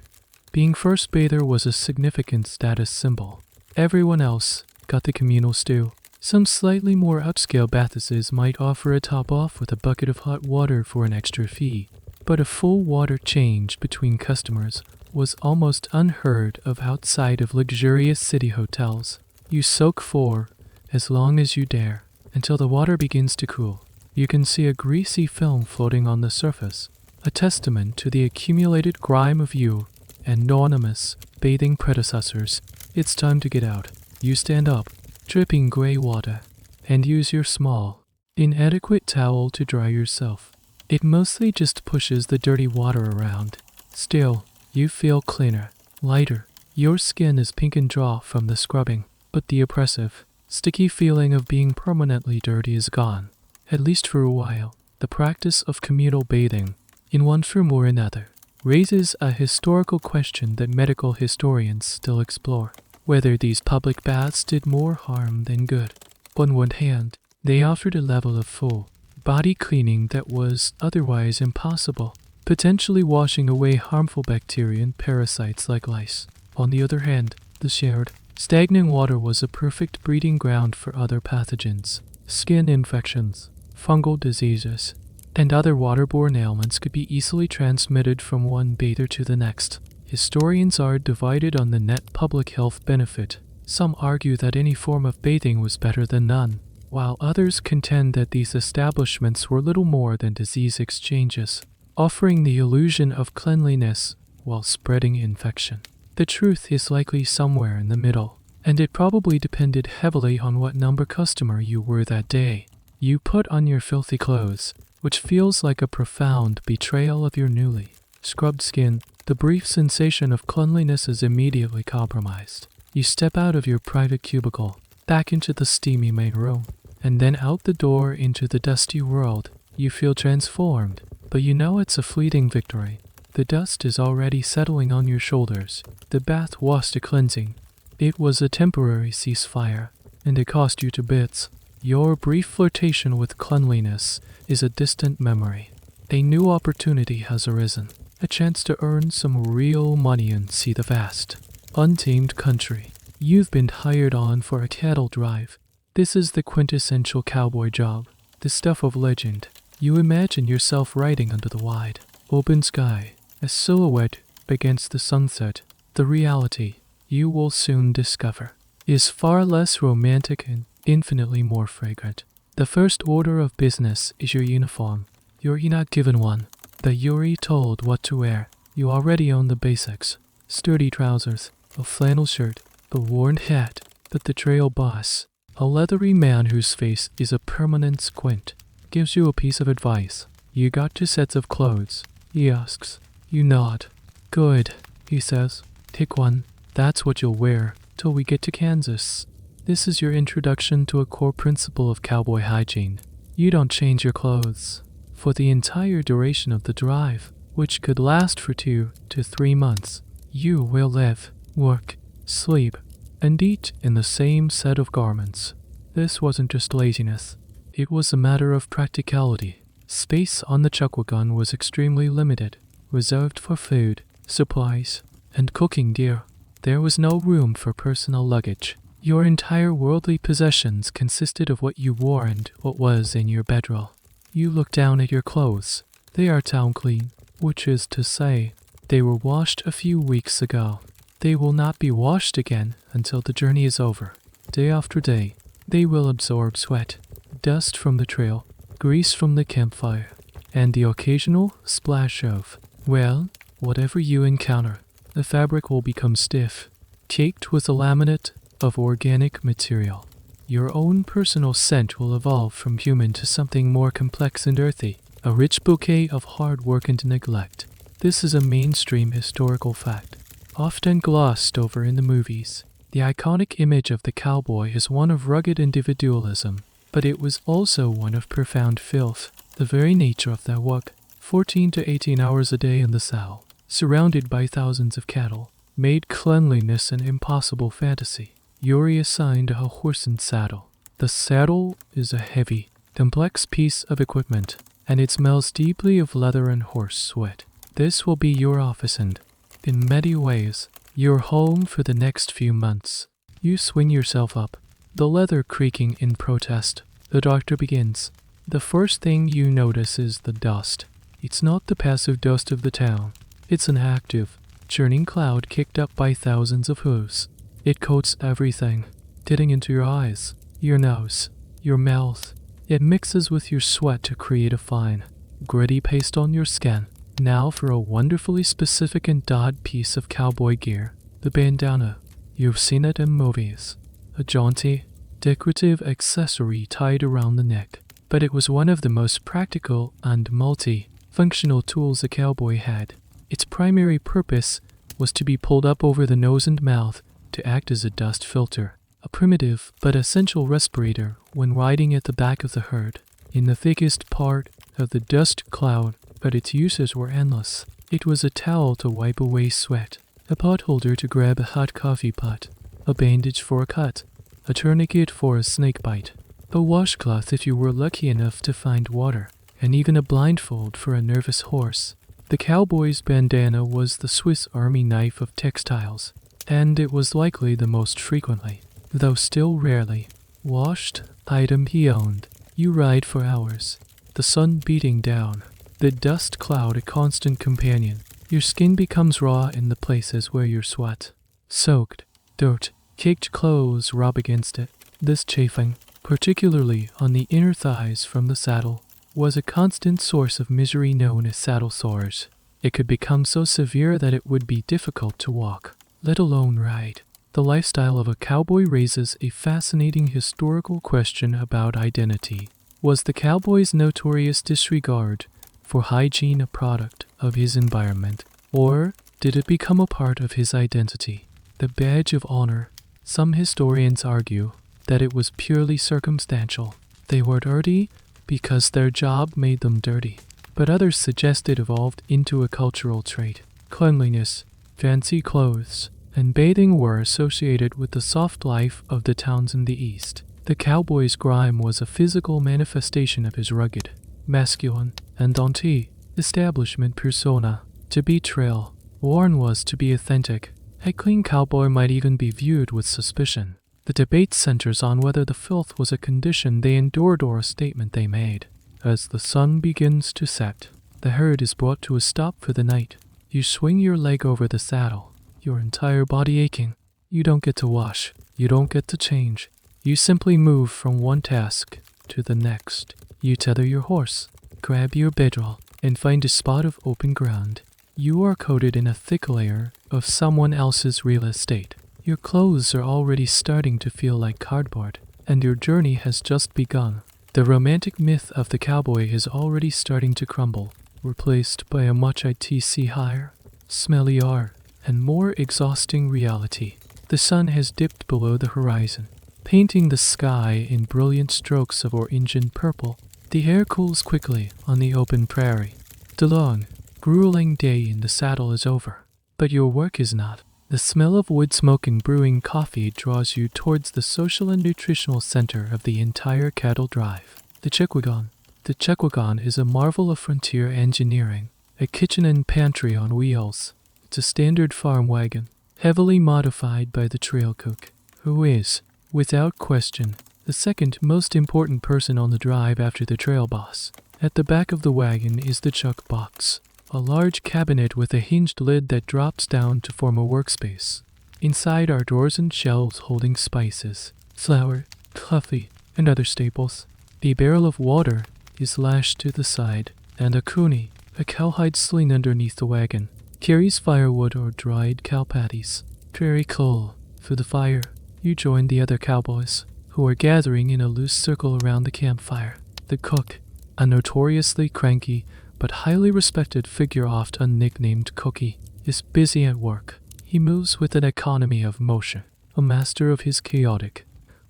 Being first bather was a significant status symbol. Everyone else got the communal stew. Some slightly more upscale bathhouses might offer a top off with a bucket of hot water for an extra fee, but a full water change between customers was almost unheard of outside of luxurious city hotels. You soak for as long as you dare, until the water begins to cool. You can see a greasy film floating on the surface, a testament to the accumulated grime of you and anonymous bathing predecessors. It's time to get out. You stand up, dripping gray water, and use your small, inadequate towel to dry yourself. It mostly just pushes the dirty water around. Still, you feel cleaner, lighter. Your skin is pink and dry from the scrubbing, but the oppressive, sticky feeling of being permanently dirty is gone, at least for a while. The practice of communal bathing, in one form or another, raises a historical question that medical historians still explore. Whether these public baths did more harm than good. On one hand, they offered a level of full body cleaning that was otherwise impossible, potentially washing away harmful bacteria and parasites like lice. On the other hand, the shared, stagnant water was a perfect breeding ground for other pathogens. Skin infections, fungal diseases, and other waterborne ailments could be easily transmitted from one bather to the next. Historians are divided on the net public health benefit. Some argue that any form of bathing was better than none, while others contend that these establishments were little more than disease exchanges, offering the illusion of cleanliness while spreading infection. The truth is likely somewhere in the middle, and it probably depended heavily on what number customer you were that day. You put on your filthy clothes, which feels like a profound betrayal of your newly scrubbed skin. The brief sensation of cleanliness is immediately compromised. You step out of your private cubicle, back into the steamy main room, and then out the door into the dusty world. You feel transformed, but you know it's a fleeting victory. The dust is already settling on your shoulders. The bath was a cleansing. It was a temporary ceasefire, and it cost you to bits. Your brief flirtation with cleanliness is a distant memory. A new opportunity has arisen. A chance to earn some real money and see the vast, untamed country. You've been hired on for a cattle drive. This is the quintessential cowboy job, the stuff of legend. You imagine yourself riding under the wide, open sky, a silhouette against the sunset. The reality, you will soon discover, is far less romantic and infinitely more fragrant. The first order of business is your uniform. You're not given one, but you're told what to wear. You already own the basics. Sturdy trousers, a flannel shirt, a worn hat, but the trail boss, A leathery man whose face is a permanent squint gives you a piece of advice. You got 2 sets of clothes, he asks. You nod. Good, he says. Take one. That's what you'll wear till we get to Kansas. This is your introduction to a core principle of cowboy hygiene. You don't change your clothes for the entire duration of the drive, which could last for 2 to 3 months. You will live, work, sleep, and eat in the same set of garments. This wasn't just laziness. It was a matter of practicality. Space on the chuck wagon was extremely limited, reserved for food, supplies, and cooking gear. There was no room for personal luggage. Your entire worldly possessions consisted of what you wore and what was in your bedroll. You look down at your clothes. They are town clean, which is to say, they were washed a few weeks ago. They will not be washed again until the journey is over. Day after day, they will absorb sweat, dust from the trail, grease from the campfire, and the occasional splash of, well, whatever you encounter. The fabric will become stiff, caked with a laminate of organic material. Your own personal scent will evolve from human to something more complex and earthy, a rich bouquet of hard work and neglect. This is a mainstream historical fact, often glossed over in the movies. The iconic image of the cowboy is one of rugged individualism, but it was also one of profound filth. The very nature of their work, 14 to 18 hours a day in the saddle, surrounded by thousands of cattle, made cleanliness an impossible fantasy. Yuri assigned a horse and saddle. The saddle is a heavy, complex piece of equipment, and it smells deeply of leather and horse sweat. This will be your office and, in many ways, your home for the next few months. You swing yourself up, the leather creaking in protest. The doctor begins. The first thing you notice is the dust. It's not the passive dust of the town. It's an active, churning cloud kicked up by thousands of hooves. It coats everything, getting into your eyes, your nose, your mouth. It mixes with your sweat to create a fine, gritty paste on your skin. Now for a wonderfully specific and odd piece of cowboy gear, the bandana. You've seen it in movies. A jaunty, decorative accessory tied around the neck. But it was one of the most practical and multi-functional tools a cowboy had. Its primary purpose was to be pulled up over the nose and mouth to act as a dust filter, a primitive but essential respirator when riding at the back of the herd. In the thickest part of the dust cloud, but its uses were endless. It was a towel to wipe away sweat, a pot holder to grab a hot coffee pot, a bandage for a cut, a tourniquet for a snake bite, a washcloth if you were lucky enough to find water, and even a blindfold for a nervous horse. The cowboy's bandana was the Swiss Army knife of textiles, and it was likely the most frequently, though still rarely, washed item he owned. You ride for hours, the sun beating down, the dust cloud a constant companion. Your skin becomes raw in the places where your sweat, soaked, dirt, caked clothes rub against it. This chafing, particularly on the inner thighs from the saddle, was a constant source of misery known as saddle sores. It could become so severe that it would be difficult to walk, let alone ride. The lifestyle of a cowboy raises a fascinating historical question about identity. Was the cowboy's notorious disregard for hygiene a product of his environment, or did it become a part of his identity? The badge of honor. Some historians argue that it was purely circumstantial. They were dirty because their job made them dirty, but others suggest it evolved into a cultural trait. Cleanliness, fancy clothes, and bathing were associated with the soft life of the towns in the East. The cowboy's grime was a physical manifestation of his rugged, masculine, and anti-establishment persona. To be trail worn was to be authentic. A clean cowboy might even be viewed with suspicion. The debate centers on whether the filth was a condition they endured or a statement they made. As the sun begins to set, the herd is brought to a stop for the night. You swing your leg over the saddle, your entire body aching. You don't get to wash. You don't get to change. You simply move from one task to the next. You tether your horse, grab your bedroll, and find a spot of open ground. You are coated in a thick layer of someone else's real estate. Your clothes are already starting to feel like cardboard. and your journey has just begun. The romantic myth of the cowboy is already starting to crumble, replaced by a much higher, smellier, and more exhausting reality. The sun has dipped below the horizon, painting the sky in brilliant strokes of orange and purple. The air cools quickly on the open prairie. The long, grueling day in the saddle is over, but your work is not. The smell of wood smoke and brewing coffee draws you towards the social and nutritional center of the entire cattle drive, the Chequagon. The Chequagon is a marvel of frontier engineering, a kitchen and pantry on wheels. It's a standard farm wagon, heavily modified by the trail cook, who is, without question, the second most important person on the drive after the trail boss. At the back of the wagon is the chuck box, a large cabinet with a hinged lid that drops down to form a workspace. Inside are drawers and shelves holding spices, flour, coffee, and other staples. The barrel of water is lashed to the side, and a kuni, a cowhide sling underneath the wagon, carries firewood or dried cow patties. Very cool. For the fire, you join the other cowboys, who are gathering in a loose circle around the campfire. The cook, a notoriously cranky but highly respected figure often nicknamed Cookie, is busy at work. He moves with an economy of motion, a master of his chaotic,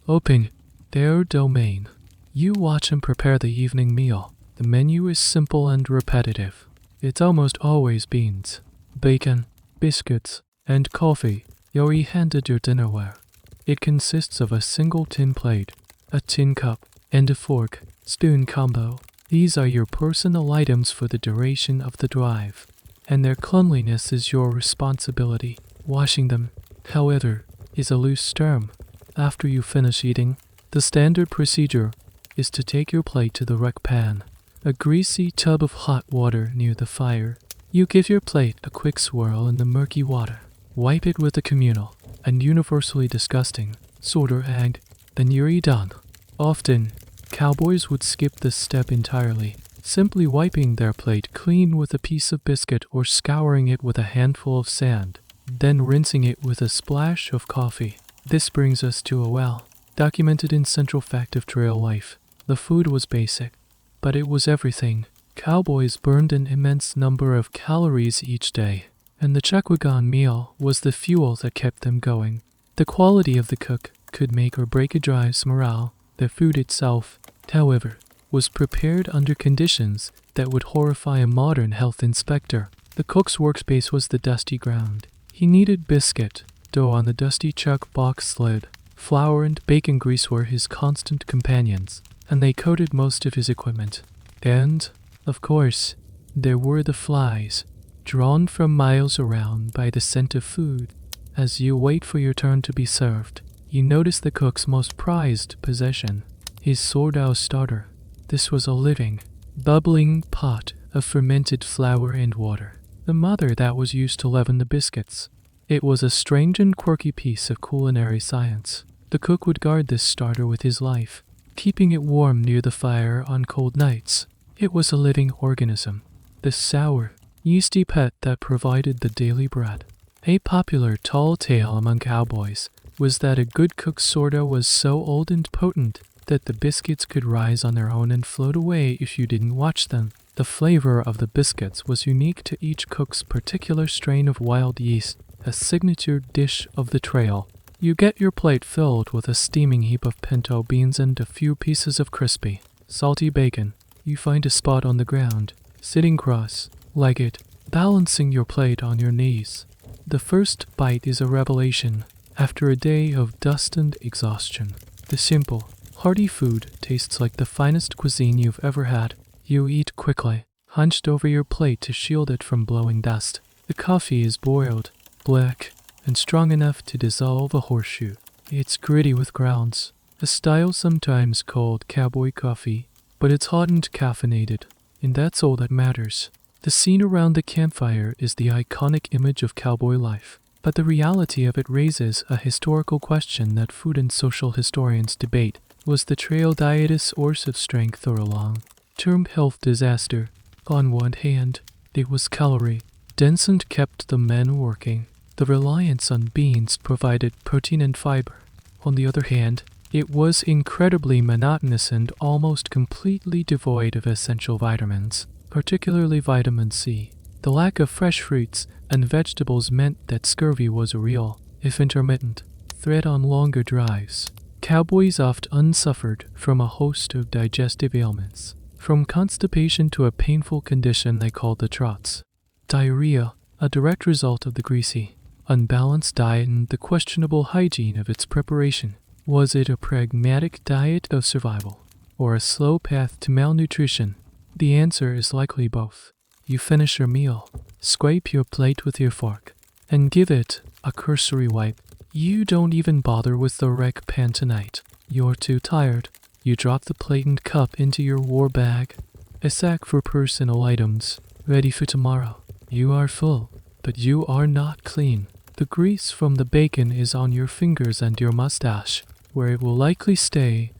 open, their domain. You watch him prepare the evening meal. The menu is simple and repetitive. It's almost always beans, bacon, biscuits, and coffee. Yori handed your dinnerware. It consists of a single tin plate, a tin cup, and a fork, spoon combo. These are your personal items for the duration of the drive, and their cleanliness is your responsibility. Washing them, however, is a loose term. After you finish eating, the standard procedure is to take your plate to the rec pan, a greasy tub of hot water near the fire. You give your plate a quick swirl in the murky water, wipe it with a communal and universally disgusting soda, and then you're done. Often, cowboys would skip this step entirely, simply wiping their plate clean with a piece of biscuit or scouring it with a handful of sand, then rinsing it with a splash of coffee. This brings us to a well-documented and central fact of trail life. The food was basic, but it was everything. Cowboys burned an immense number of calories each day, and the Chequagon meal was the fuel that kept them going. The quality of the cook could make or break a drive's morale. The food itself, however, was prepared under conditions that would horrify a modern health inspector. The cook's workspace was the dusty ground. He kneaded biscuit dough on the dusty chuck box sled. Flour and bacon grease were his constant companions, and they coated most of his equipment. And, of course, there were the flies, drawn from miles around by the scent of food. As you wait for your turn to be served, you notice the cook's most prized possession, his sourdough starter. This was a living, bubbling pot of fermented flour and water, the mother that was used to leaven the biscuits. It was a strange and quirky piece of culinary science. The cook would guard this starter with his life, keeping it warm near the fire on cold nights. It was a living organism, the sour, yeasty pet that provided the daily bread. A popular tall tale among cowboys was that a good cook's sourdough was so old and potent that the biscuits could rise on their own and float away if you didn't watch them. The flavor of the biscuits was unique to each cook's particular strain of wild yeast, a signature dish of the trail. You get your plate filled with a steaming heap of pinto beans and a few pieces of crispy, salty bacon. You find a spot on the ground, sitting cross-legged, balancing your plate on your knees. The first bite is a revelation. After a day of dust and exhaustion, the simple, hearty food tastes like the finest cuisine you've ever had. You eat quickly, hunched over your plate to shield it from blowing dust. The coffee is boiled, black, and strong enough to dissolve a horseshoe. It's gritty with grounds, a style sometimes called cowboy coffee, but it's hot and caffeinated, and that's all that matters. The scene around the campfire is the iconic image of cowboy life, but the reality of it raises a historical question that food and social historians debate. Was the trail diet a source of strength or a long-term health disaster? On one hand, it was calorie-dense and kept the men working. The reliance on beans provided protein and fiber. On the other hand, It was incredibly monotonous and almost completely devoid of essential vitamins, particularly vitamin C. The lack of fresh fruits and vegetables meant that scurvy was a real, if intermittent, threat on longer drives. Cowboys often suffered from a host of digestive ailments, from constipation to a painful condition they called the trots. Diarrhea, a direct result of the greasy, unbalanced diet and the questionable hygiene of its preparation. Was it a pragmatic diet of survival, or a slow path to malnutrition? The answer is likely both. You finish your meal, scrape your plate with your fork, and give it a cursory wipe. You don't even bother with the wreck pan tonight. You're too tired. You drop the plate and cup into your war bag, a sack for personal items, ready for tomorrow. You are full, but you are not clean. The grease from the bacon is on your fingers and your mustache, where it will likely stay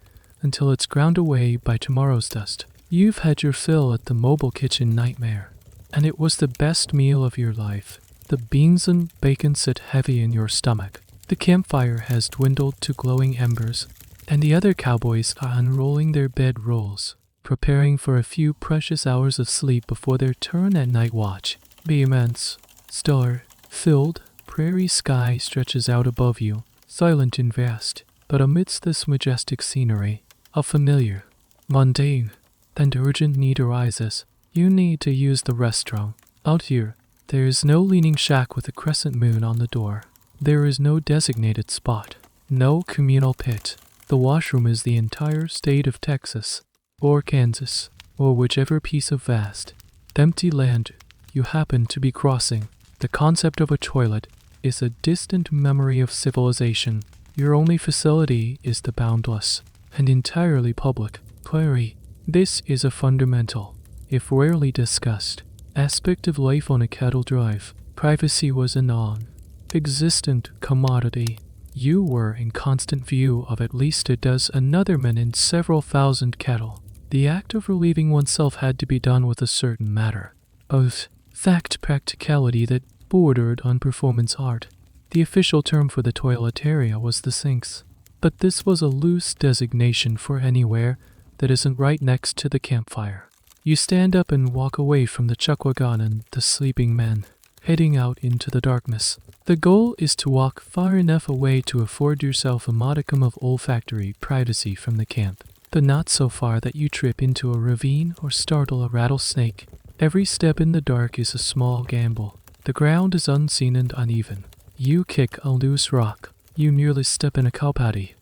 until it's ground away by tomorrow's dust. You've had your fill at the mobile kitchen nightmare, and it was the best meal of your life. The beans and bacon sit heavy in your stomach. The campfire has dwindled to glowing embers, and the other cowboys are unrolling their bed rolls, preparing for a few precious hours of sleep before their turn at night watch. The immense, star-filled prairie sky stretches out above you, silent and vast. But amidst this majestic scenery, a familiar, mundane, and urgent need arises. You need to use the restroom. Out here, there is no leaning shack with a crescent moon on the door. There is no designated spot, no communal pit. The washroom is the entire state of Texas, or Kansas, or whichever piece of vast, empty land you happen to be crossing. The concept of a toilet is a distant memory of civilization. Your only facility is the boundless and entirely public prairie. This is a fundamental, if rarely discussed, aspect of life on a cattle drive. Privacy was a non-existent commodity. You were in constant view of at least a dozen other men and several thousand cattle. The act of relieving oneself had to be done with a certain matter of fact practicality that bordered on performance art. The official term for the toilet area was the sinks, but this was a loose designation for anywhere that isn't right next to the campfire. You stand up and walk away from the chuckwagon and the sleeping men, heading out into the darkness. The goal is to walk far enough away to afford yourself a modicum of olfactory privacy from the camp, but not so far that you trip into a ravine or startle a rattlesnake. Every step in the dark is a small gamble. The ground is unseen and uneven. You kick a loose rock. You nearly step in a cow patty,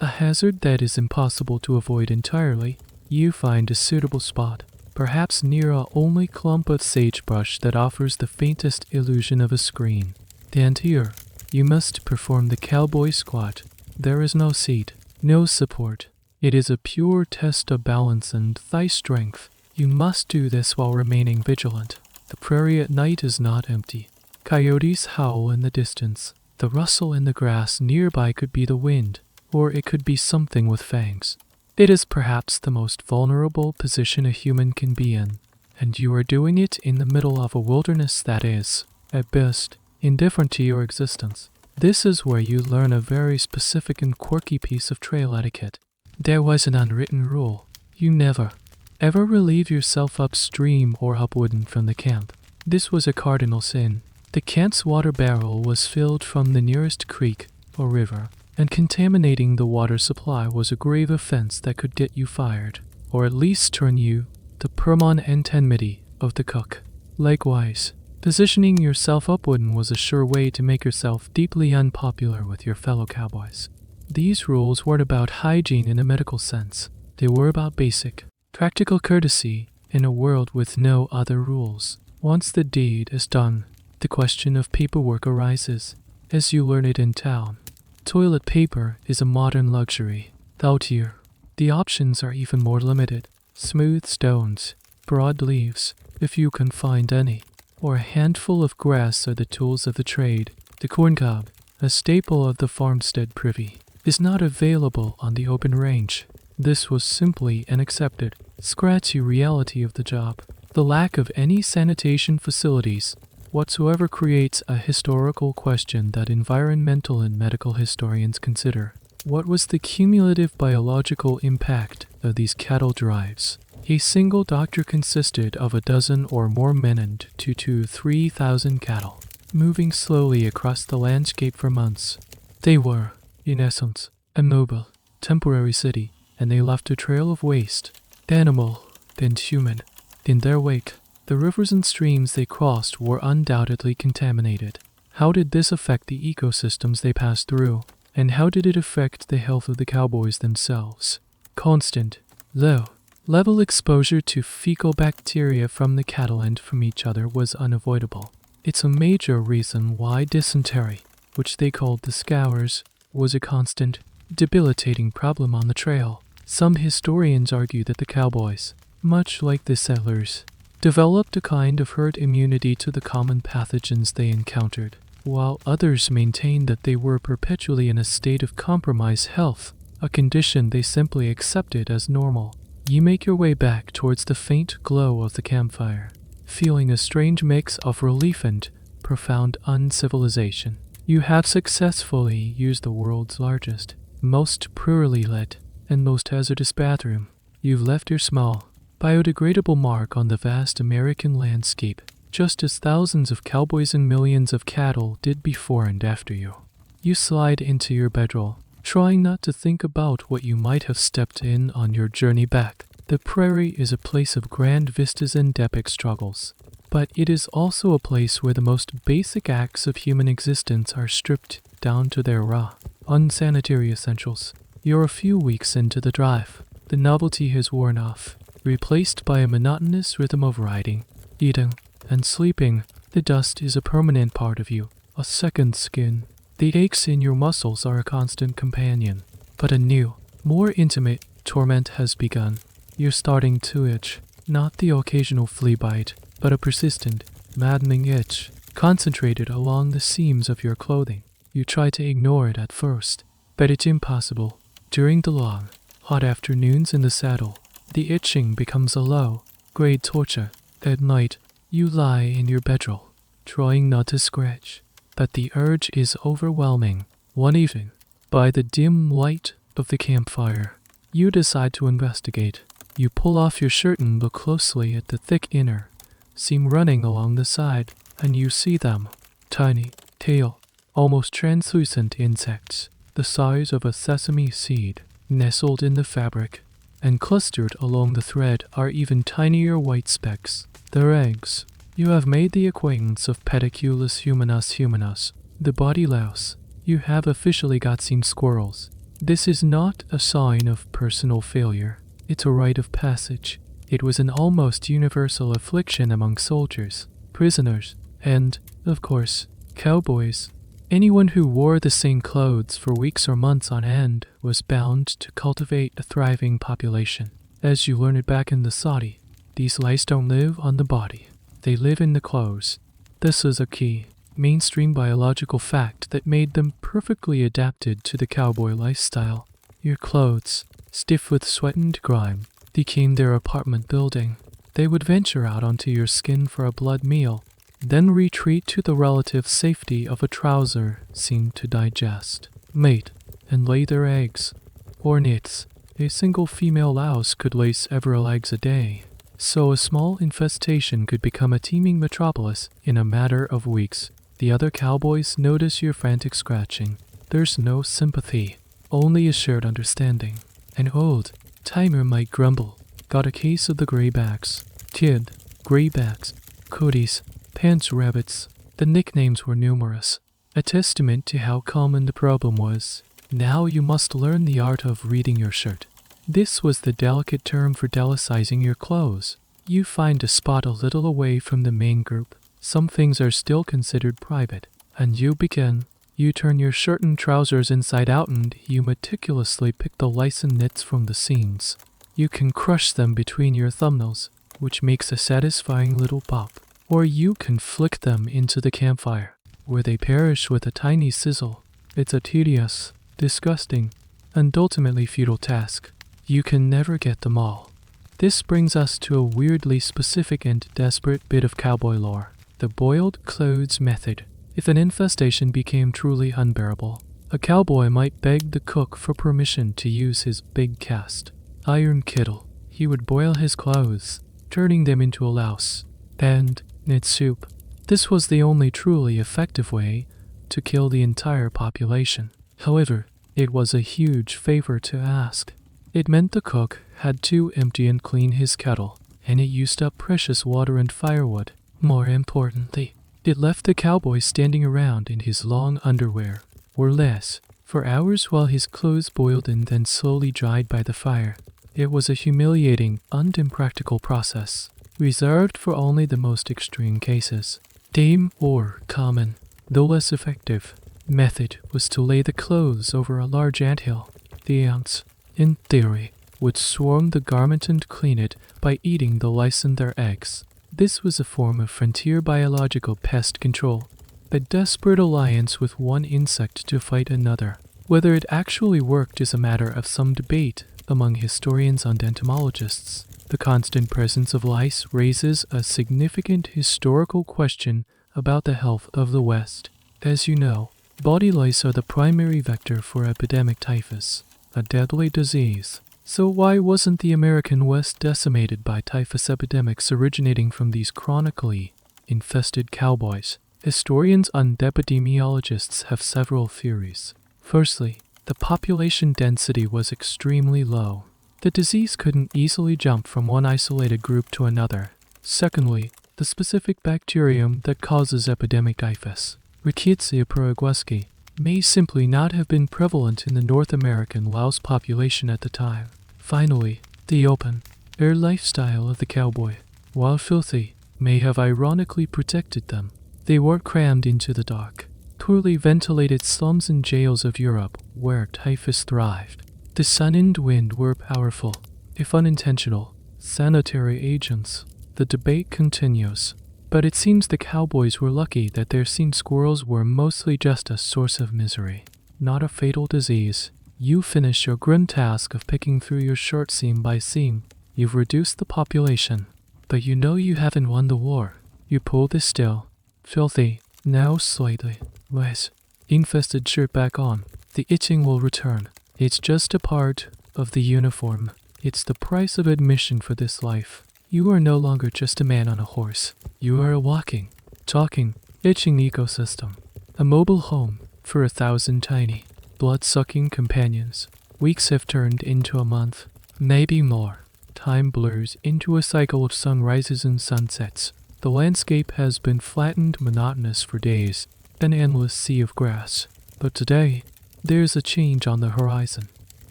a hazard that is impossible to avoid entirely. You find a suitable spot, perhaps near a only clump of sagebrush that offers the faintest illusion of a screen. And here, you must perform the cowboy squat. There is no seat, no support. It is a pure test of balance and thigh strength. You must do this while remaining vigilant. The prairie at night is not empty. Coyotes howl in the distance. The rustle in the grass nearby could be the wind, or it could be something with fangs. It is perhaps the most vulnerable position a human can be in, and you are doing it in the middle of a wilderness that is, at best, indifferent to your existence. This is where you learn a very specific and quirky piece of trail etiquette. There was an unwritten rule. You never, ever relieve yourself upstream or upwind from the camp. This was a cardinal sin. The camp's water barrel was filled from the nearest creek or river, and contaminating the water supply was a grave offense that could get you fired, or at least turn you the permanent enmity of the cook. Likewise, positioning yourself upwind was a sure way to make yourself deeply unpopular with your fellow cowboys. These rules weren't about hygiene in a medical sense. They were about basic, practical courtesy in a world with no other rules. Once the deed is done, the question of paperwork arises, as you learn it in town. Toilet paper is a modern luxury. Out here, the options are even more limited. Smooth stones, broad leaves, if you can find any, or a handful of grass are the tools of the trade. The corncob, a staple of the farmstead privy, is not available on the open range. This was simply an accepted, scratchy reality of the job. The lack of any sanitation facilities whatsoever creates a historical question that environmental and medical historians consider. What was the cumulative biological impact of these cattle drives? A single doctor consisted of a dozen or more men and 2,000 to 3,000 cattle, moving slowly across the landscape for months. They were, in essence, a mobile, temporary city, and they left a trail of waste, animal and human. In their wake, the rivers and streams they crossed were undoubtedly contaminated. How did this affect the ecosystems they passed through? And how did it affect the health of the cowboys themselves? Constant, low, level exposure to fecal bacteria from the cattle and from each other was unavoidable. It's a major reason why dysentery, which they called the scours, was a constant, debilitating problem on the trail. Some historians argue that the cowboys, much like the settlers, developed a kind of herd immunity to the common pathogens they encountered, while others maintained that they were perpetually in a state of compromised health, a condition they simply accepted as normal. You make your way back towards the faint glow of the campfire, feeling a strange mix of relief and profound uncivilization. You have successfully used the world's largest, most poorly lit, and most hazardous bathroom. You've left your small, biodegradable mark on the vast American landscape, just as thousands of cowboys and millions of cattle did before and after you. You slide into your bedroll, trying not to think about what you might have stepped in on your journey back. The prairie is a place of grand vistas and epic struggles, but it is also a place where the most basic acts of human existence are stripped down to their raw, unsanitary essentials. You're a few weeks into the drive. The novelty has worn off, replaced by a monotonous rhythm of riding, eating, and sleeping. The dust is a permanent part of you, a second skin. The aches in your muscles are a constant companion, but a new, more intimate torment has begun. You're starting to itch, not the occasional flea bite, but a persistent, maddening itch, concentrated along the seams of your clothing. You try to ignore it at first, but it's impossible. During the long, hot afternoons in the saddle, the itching becomes a low-grade torture. At night, you lie in your bedroll, trying not to scratch, but the urge is overwhelming. One evening, by the dim light of the campfire, you decide to investigate. You pull off your shirt and look closely at the thick inner seam running along the side, and you see them. Tiny, pale, almost translucent insects, the size of a sesame seed, nestled in the fabric, and clustered along the thread are even tinier white specks. They're eggs. You have made the acquaintance of Pediculus humanus, the body louse. You have officially got some squirrels. This is not a sign of personal failure. It's a rite of passage. It was an almost universal affliction among soldiers, prisoners, and, of course, cowboys. Anyone who wore the same clothes for weeks or months on end was bound to cultivate a thriving population. As you learn it back in the Saudi, these lice don't live on the body. They live in the clothes. This is a key, mainstream biological fact that made them perfectly adapted to the cowboy lifestyle. Your clothes, stiff with sweat and grime, became their apartment building. They would venture out onto your skin for a blood meal, then retreat to the relative safety of a trouser seemed to digest, mate, and lay their eggs, or nits. A single female louse could lay several eggs a day, so a small infestation could become a teeming metropolis in a matter of weeks. The other cowboys notice your frantic scratching. There's no sympathy, only a shared understanding. An old timer might grumble, "Got a case of the graybacks. Kid, graybacks, cooties, pants rabbits." The nicknames were numerous, a testament to how common the problem was. Now you must learn the art of reading your shirt. This was the delicate term for delicizing your clothes. You find a spot a little away from the main group. Some things are still considered private, and you begin. You turn your shirt and trousers inside out and you meticulously pick the lice and nits from the seams. You can crush them between your thumbnails, which makes a satisfying little pop. Or you can flick them into the campfire, where they perish with a tiny sizzle. It's a tedious, disgusting, and ultimately futile task. You can never get them all. This brings us to a weirdly specific and desperate bit of cowboy lore, the boiled clothes method. If an infestation became truly unbearable, A cowboy might beg the cook for permission to use his big cast iron kettle. He would boil his clothes, turning them into a louse, and knit soup. This was the only truly effective way to kill the entire population. However, it was a huge favor to ask. It meant the cook had to empty and clean his kettle, and it used up precious water and firewood. More importantly, it left the cowboy standing around in his long underwear, or less, for hours while his clothes boiled and then slowly dried by the fire. It was a humiliating and impractical process, reserved for only the most extreme cases. Tame or common, though less effective, method was to lay the clothes over a large anthill. The ants, in theory, would swarm the garment and clean it by eating the lice and their eggs. This was a form of frontier biological pest control, a desperate alliance with one insect to fight another. Whether it actually worked is a matter of some debate among historians and entomologists. The constant presence of lice raises a significant historical question about the health of the West. As you know, body lice are the primary vector for epidemic typhus, a deadly disease. So why wasn't the American West decimated by typhus epidemics originating from these chronically infested cowboys? Historians and epidemiologists have several theories. Firstly, the population density was extremely low. The disease couldn't easily jump from one isolated group to another. Secondly, the specific bacterium that causes epidemic typhus, Rickettsia paraguayski, may simply not have been prevalent in the North American louse population at the time. Finally, the open air lifestyle of the cowboy, while filthy, may have ironically protected them. They weren't crammed into the dark, poorly ventilated slums and jails of Europe where typhus thrived. The sun and wind were powerful, if unintentional, sanitary agents. The debate continues, but it seems the cowboys were lucky that their seen squirrels were mostly just a source of misery, not a fatal disease. You finish your grim task of picking through your shirt seam by seam. You've reduced the population, but you know you haven't won the war. You pull the still, filthy, now slightly less infested shirt back on. The itching will return. It's just a part of the uniform. It's the price of admission for this life. You are no longer just a man on a horse. You are a walking, talking, itching ecosystem. A mobile home for 1,000 tiny, blood-sucking companions. Weeks have turned into a month, maybe more. Time blurs into a cycle of sunrises and sunsets. The landscape has been flattened monotonous for days, an endless sea of grass. But today, there's a change on the horizon.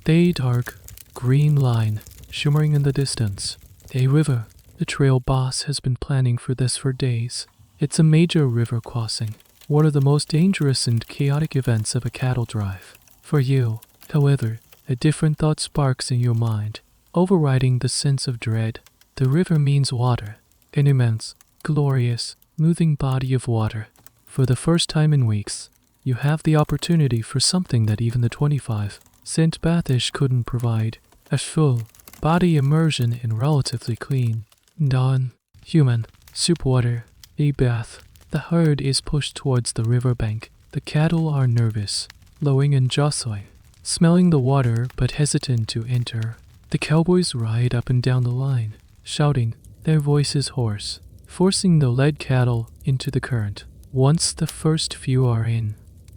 A dark, green line shimmering in the distance. A river. The trail boss has been planning for this for days. It's a major river crossing, one of the most dangerous and chaotic events of a cattle drive. For you, however, a different thought sparks in your mind, overriding the sense of dread. The river means water, an immense, glorious, moving body of water. For the first time in weeks, you have the opportunity for something that even the 25-cent bathish couldn't provide, a full body immersion in relatively clean, non-human soup water, a bath. The herd is pushed towards the riverbank. The cattle are nervous, lowing and jostling, smelling the water but hesitant to enter. The cowboys ride up and down the line, shouting, their voices hoarse, forcing the led cattle into the current. Once the first few are in,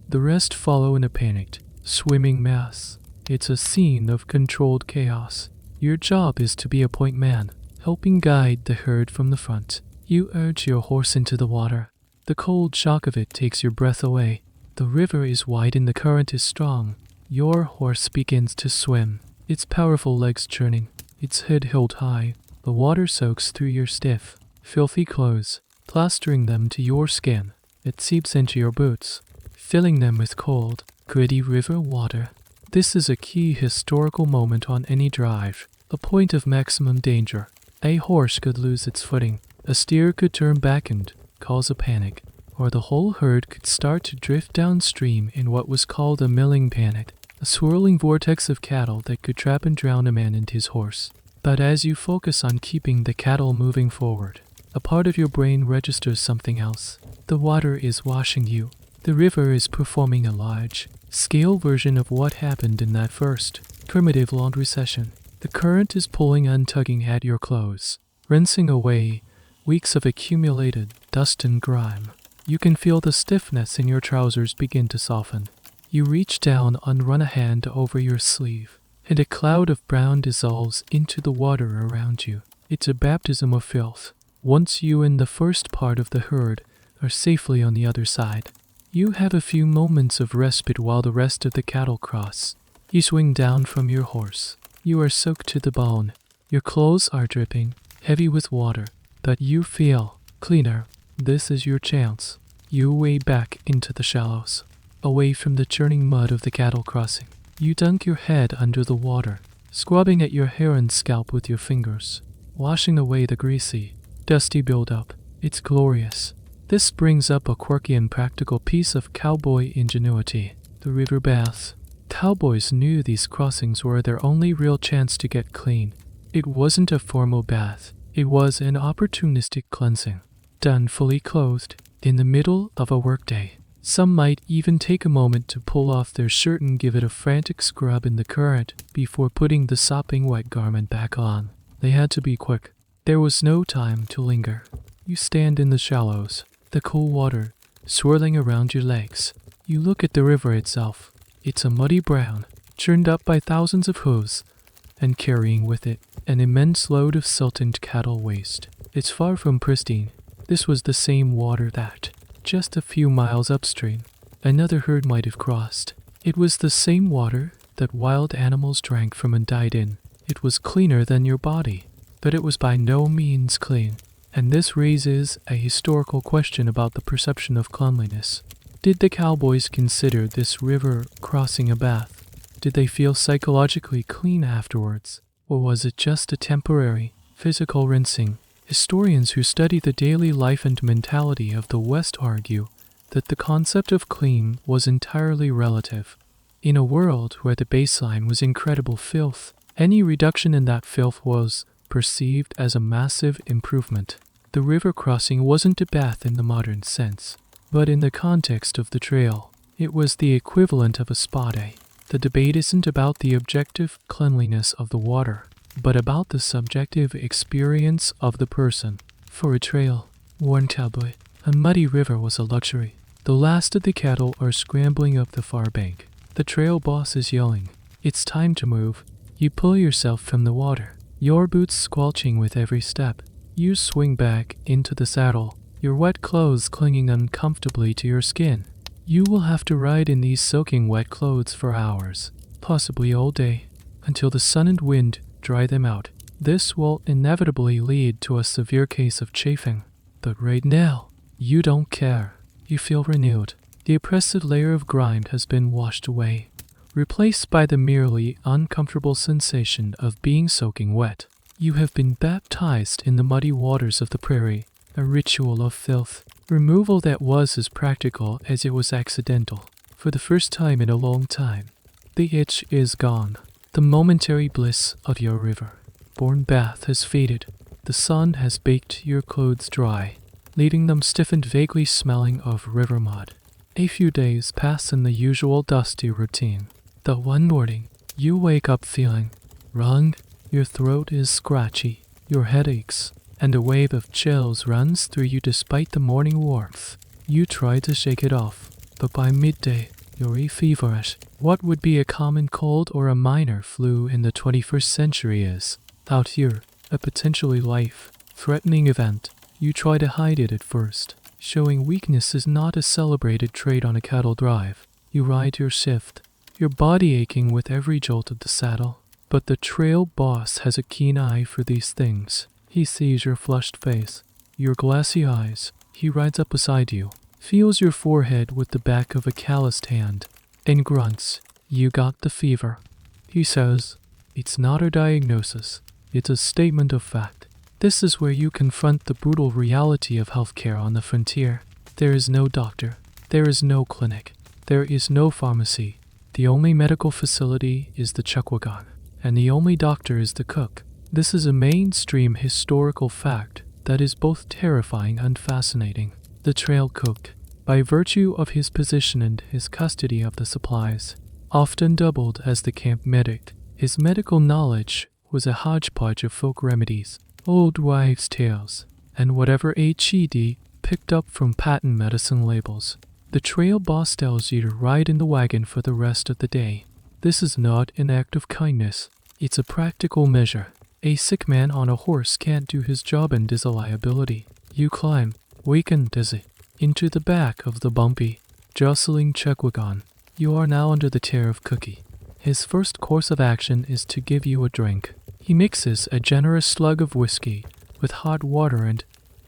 the rest follow in a panicked, swimming mass. It's a scene of controlled chaos. Your job is to be a point man, helping guide the herd from the front. You urge your horse into the water. The cold shock of it takes your breath away. The river is wide and the current is strong. Your horse begins to swim, its powerful legs churning, its head held high. The water soaks through your stiff, filthy clothes, plastering them to your skin. It seeps into your boots, filling them with cold, gritty river water. This is a key historical moment on any drive, a point of maximum danger. A horse could lose its footing, a steer could turn back and cause a panic, or the whole herd could start to drift downstream in what was called a milling panic, a swirling vortex of cattle that could trap and drown a man and his horse. But as you focus on keeping the cattle moving forward, a part of your brain registers something else. The water is washing you. The river is performing a large, scale version of what happened in that first, primitive laundry session. The current is pulling and tugging at your clothes, rinsing away weeks of accumulated dust and grime. You can feel the stiffness in your trousers begin to soften. You reach down and run a hand over your sleeve, and a cloud of brown dissolves into the water around you. It's a baptism of filth. Once you and the first part of the herd are safely on the other side, you have a few moments of respite while the rest of the cattle cross. You swing down from your horse. You are soaked to the bone. Your clothes are dripping, heavy with water, but you feel cleaner. This is your chance. You wade back into the shallows, away from the churning mud of the cattle crossing. You dunk your head under the water, scrubbing at your hair and scalp with your fingers, washing away the greasy, dusty buildup. It's glorious. This brings up a quirky and practical piece of cowboy ingenuity, the river bath. Cowboys knew these crossings were their only real chance to get clean. It wasn't a formal bath. It was an opportunistic cleansing, done fully clothed, in the middle of a workday. Some might even take a moment to pull off their shirt and give it a frantic scrub in the current before putting the sopping wet garment back on. They had to be quick. There was no time to linger. You stand in the shallows, the cool water swirling around your legs. You look at the river itself. It's a muddy brown, churned up by thousands of hooves, and carrying with it an immense load of silt and cattle waste. It's far from pristine. This was the same water that, just a few miles upstream, another herd might have crossed. It was the same water that wild animals drank from and died in. It was cleaner than your body, but it was by no means clean. And this raises a historical question about the perception of cleanliness. Did the cowboys consider this river crossing a bath? Did they feel psychologically clean afterwards? Or was it just a temporary, physical rinsing? Historians who study the daily life and mentality of the West argue that the concept of clean was entirely relative. In a world where the baseline was incredible filth, any reduction in that filth was perceived as a massive improvement. The river crossing wasn't a bath in the modern sense, but in the context of the trail, it was the equivalent of a spa day. The debate isn't about the objective cleanliness of the water, but about the subjective experience of the person. For a trail-worn cowboy, a muddy river was a luxury. The last of the cattle are scrambling up the far bank. The trail boss is yelling, "It's time to move." You pull yourself from the water, your boots squelching with every step. You swing back into the saddle, your wet clothes clinging uncomfortably to your skin. You will have to ride in these soaking wet clothes for hours, possibly all day, until the sun and wind dry them out. This will inevitably lead to a severe case of chafing. But right now, you don't care. You feel renewed. The oppressive layer of grime has been washed away, replaced by the merely uncomfortable sensation of being soaking wet. You have been baptized in the muddy waters of the prairie, a ritual of filth. Removal that was as practical as it was accidental. For the first time in a long time, the itch is gone. The momentary bliss of your river-born bath has faded. The sun has baked your clothes dry, leaving them stiff and vaguely smelling of river mud. A few days pass in the usual dusty routine. The one morning, you wake up feeling wrung, your throat is scratchy, your head aches, and a wave of chills runs through you despite the morning warmth. You try to shake it off, but by midday, you're feverish. What would be a common cold or a minor flu in the 21st century is, out here, a potentially life-threatening event. You try to hide it at first. Showing weakness is not a celebrated trait on a cattle drive. You ride your shift, your body aching with every jolt of the saddle. But the trail boss has a keen eye for these things. He sees your flushed face, your glassy eyes. He rides up beside you, feels your forehead with the back of a calloused hand, and grunts, "You got the fever." He says, "It's not a diagnosis, it's a statement of fact." This is where you confront the brutal reality of healthcare on the frontier. There is no doctor, there is no clinic, there is no pharmacy. The only medical facility is the chuckwagon, and the only doctor is the cook. This is a mainstream historical fact that is both terrifying and fascinating. The trail cook, by virtue of his position and his custody of the supplies. Often doubled as the camp medic, his medical knowledge was a hodgepodge of folk remedies, old wives' tales, and whatever HED picked up from patent medicine labels. The trail boss tells you to ride in the wagon for the rest of the day. This is not an act of kindness, it's a practical measure. A sick man on a horse can't do his job and is a liability. You climb, weak and dizzy, into the back of the bumpy, jostling chuckwagon. You are now under the care of Cookie. His first course of action is to give you a drink. He mixes a generous slug of whiskey with hot water and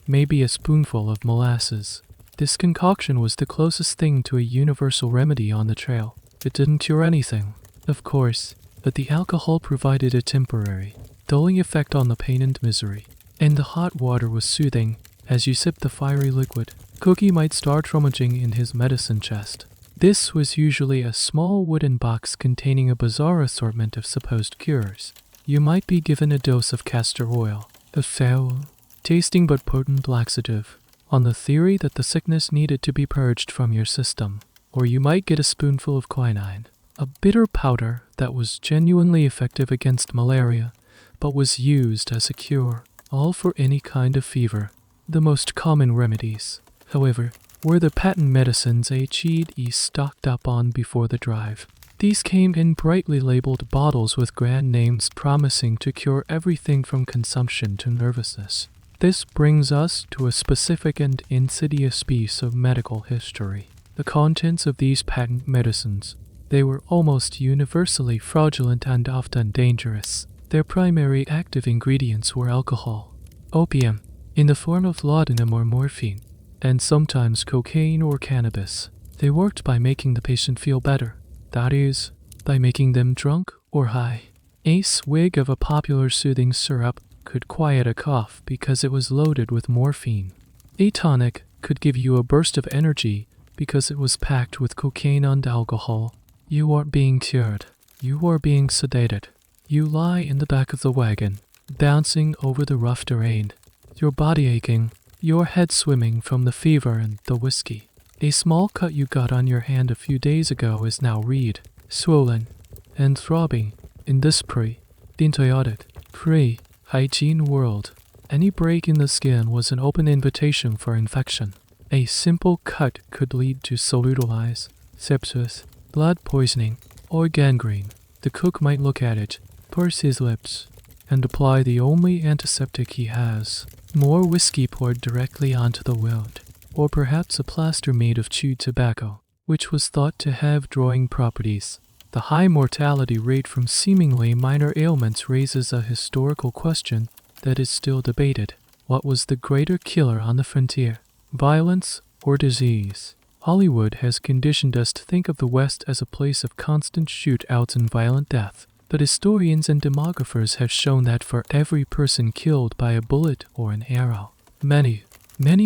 maybe a spoonful of molasses. This concoction was the closest thing to a universal remedy on the trail. It didn't cure anything, of course, but the alcohol provided a temporary, dulling effect on the pain and misery. And the hot water was soothing. As you sipped the fiery liquid, Cookie might start rummaging in his medicine chest. This was usually a small wooden box containing a bizarre assortment of supposed cures. You might be given a dose of castor oil, a foul, tasting but potent laxative, on the theory that the sickness needed to be purged from your system. Or you might get a spoonful of quinine, a bitter powder that was genuinely effective against malaria, but was used as a cure, all for any kind of fever. The most common remedies, however, were the patent medicines HED stocked up on before the drive. These came in brightly labeled bottles with grand names promising to cure everything from consumption to nervousness. This brings us to a specific and insidious piece of medical history. The contents of these patent medicines. They were almost universally fraudulent and often dangerous. Their primary active ingredients were alcohol, opium, in the form of laudanum or morphine, and sometimes cocaine or cannabis. They worked by making the patient feel better, that is, by making them drunk or high. A swig of a popular soothing syrup could quiet a cough because it was loaded with morphine. A tonic could give you a burst of energy because it was packed with cocaine and alcohol. You are being cured. You are being sedated. You lie in the back of the wagon, bouncing over the rough terrain, your body aching, your head swimming from the fever and the whiskey. A small cut you got on your hand a few days ago is now red, swollen, and throbbing in this pre-untold, pre-hygiene world. Any break in the skin was an open invitation for infection. A simple cut could lead to cellulitis, sepsis, blood poisoning, or gangrene. The cook might look at it, purse his lips, and apply the only antiseptic he has. More whiskey poured directly onto the wound, or perhaps a plaster made of chewed tobacco, which was thought to have drawing properties. The high mortality rate from seemingly minor ailments raises a historical question that is still debated. What was the greater killer on the frontier? Violence or disease? Hollywood has conditioned us to think of the West as a place of constant shootouts and violent death, but historians and demographers have shown that for every person killed by a bullet or an arrow, many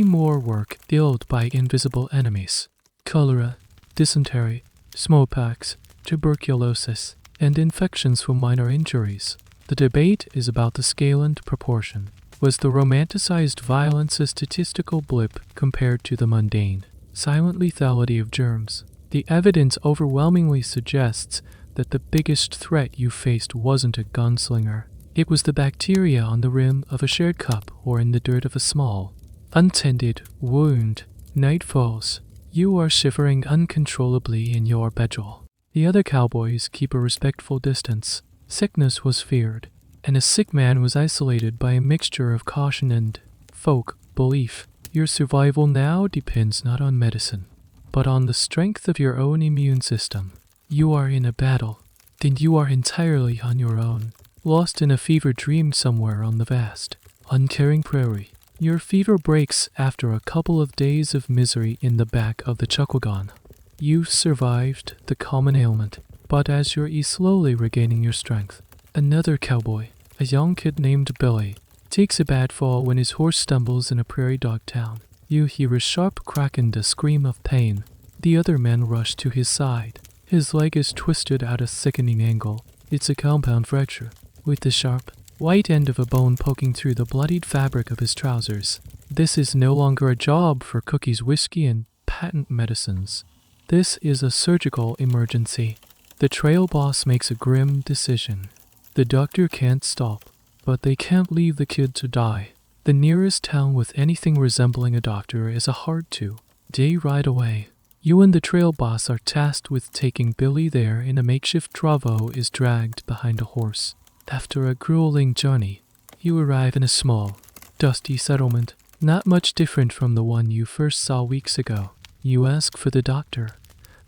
more were killed by invisible enemies. Cholera, dysentery, smallpox, tuberculosis, and infections from minor injuries. The debate is about the scale and proportion. Was the romanticized violence a statistical blip compared to the mundane, silent lethality of germs? The evidence overwhelmingly suggests that the biggest threat you faced wasn't a gunslinger. It was the bacteria on the rim of a shared cup or in the dirt of a small, untended wound. Night falls. You are shivering uncontrollably in your bedroll. The other cowboys keep a respectful distance. Sickness was feared, and a sick man was isolated by a mixture of caution and folk belief. Your survival now depends not on medicine, but on the strength of your own immune system. You are in a battle, then you are entirely on your own, lost in a fever dream somewhere on the vast, uncaring prairie. Your fever breaks after a couple of days of misery in the back of the chuckwagon. You survived the common ailment, but as you're slowly regaining your strength, another cowboy, a young kid named Billy, takes a bad fall when his horse stumbles in a prairie dog town. You hear a sharp crack and a scream of pain. The other men rush to his side. His leg is twisted at a sickening angle. It's a compound fracture, with the sharp, white end of a bone poking through the bloodied fabric of his trousers. This is no longer a job for Cookie's whiskey and patent medicines. This is a surgical emergency. The trail boss makes a grim decision. The doctor can't stop, but they can't leave the kid to die. The nearest town with anything resembling a doctor is a hard 2-day ride away. You and the trail boss are tasked with taking Billy there in a makeshift Dravo is dragged behind a horse. After a grueling journey, you arrive in a small, dusty settlement, not much different from the one you first saw weeks ago. You ask for the doctor.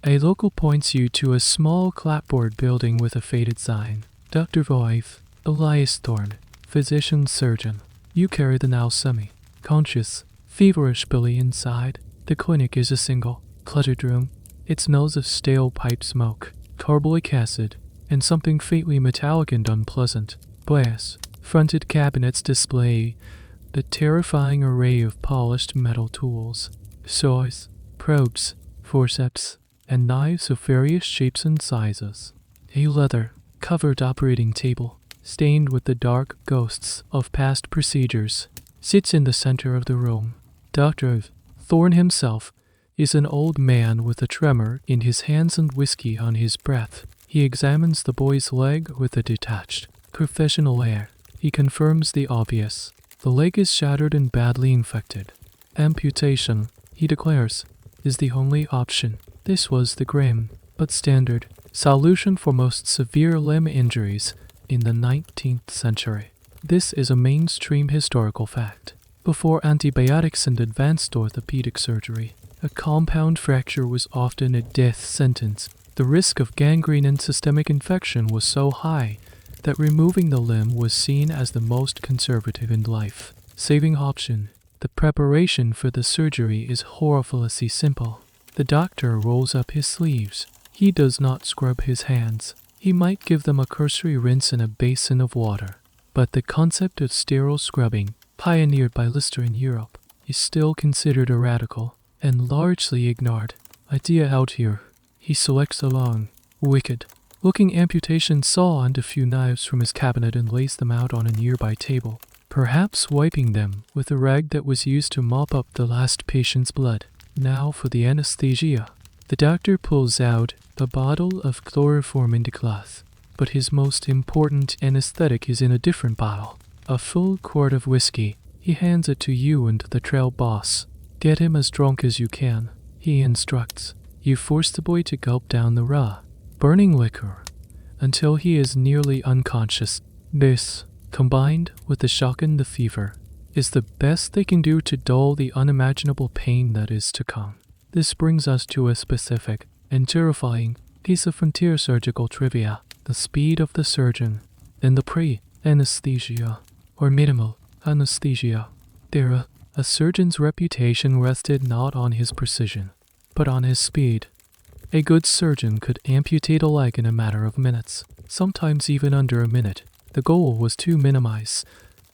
A local points you to a small clapboard building with a faded sign. Dr. Voive, Elias Thorne, physician-surgeon. You carry the now semi-conscious, feverish Billy inside. The clinic is a single, cluttered room. It smells of stale pipe smoke, carbolic acid, and something faintly metallic and unpleasant. Glass-fronted cabinets display the terrifying array of polished metal tools. Saws, probes, forceps, and knives of various shapes and sizes. A leather-covered operating table, stained with the dark ghosts of past procedures, sits in the center of the room. Dr. Thorne himself is an old man with a tremor in his hands and whiskey on his breath. He examines the boy's leg with a detached, professional air. He confirms the obvious. The leg is shattered and badly infected. Amputation, he declares, is the only option. This was the grim, but standard, solution for most severe limb injuries in the 19th century. This is a mainstream historical fact. Before antibiotics and advanced orthopedic surgery, a compound fracture was often a death sentence. The risk of gangrene and systemic infection was so high that removing the limb was seen as the most conservative and life-saving option. The preparation for the surgery is horrificously simple. The doctor rolls up his sleeves. He does not scrub his hands. He might give them a cursory rinse in a basin of water. But the concept of sterile scrubbing, pioneered by Lister in Europe, is still considered a radical and largely ignored idea out here. He selects a long, wicked-looking amputation saw and a few knives from his cabinet and lays them out on a nearby table, perhaps wiping them with a rag that was used to mop up the last patient's blood. Now for the anesthesia. The doctor pulls out a bottle of chloroform into cloth, but his most important anesthetic is in a different bottle. A full quart of whiskey. He hands it to you and the trail boss. Get him as drunk as you can, he instructs. You force the boy to gulp down the raw, burning liquor until he is nearly unconscious. This, combined with the shock and the fever, is the best they can do to dull the unimaginable pain that is to come. This brings us to a specific and terrifying piece of frontier surgical trivia: the speed of the surgeon and the pre-anesthesia, or minimal anesthesia era. A surgeon's reputation rested not on his precision, but on his speed. A good surgeon could amputate a leg in a matter of minutes, sometimes even under a minute. The goal was to minimize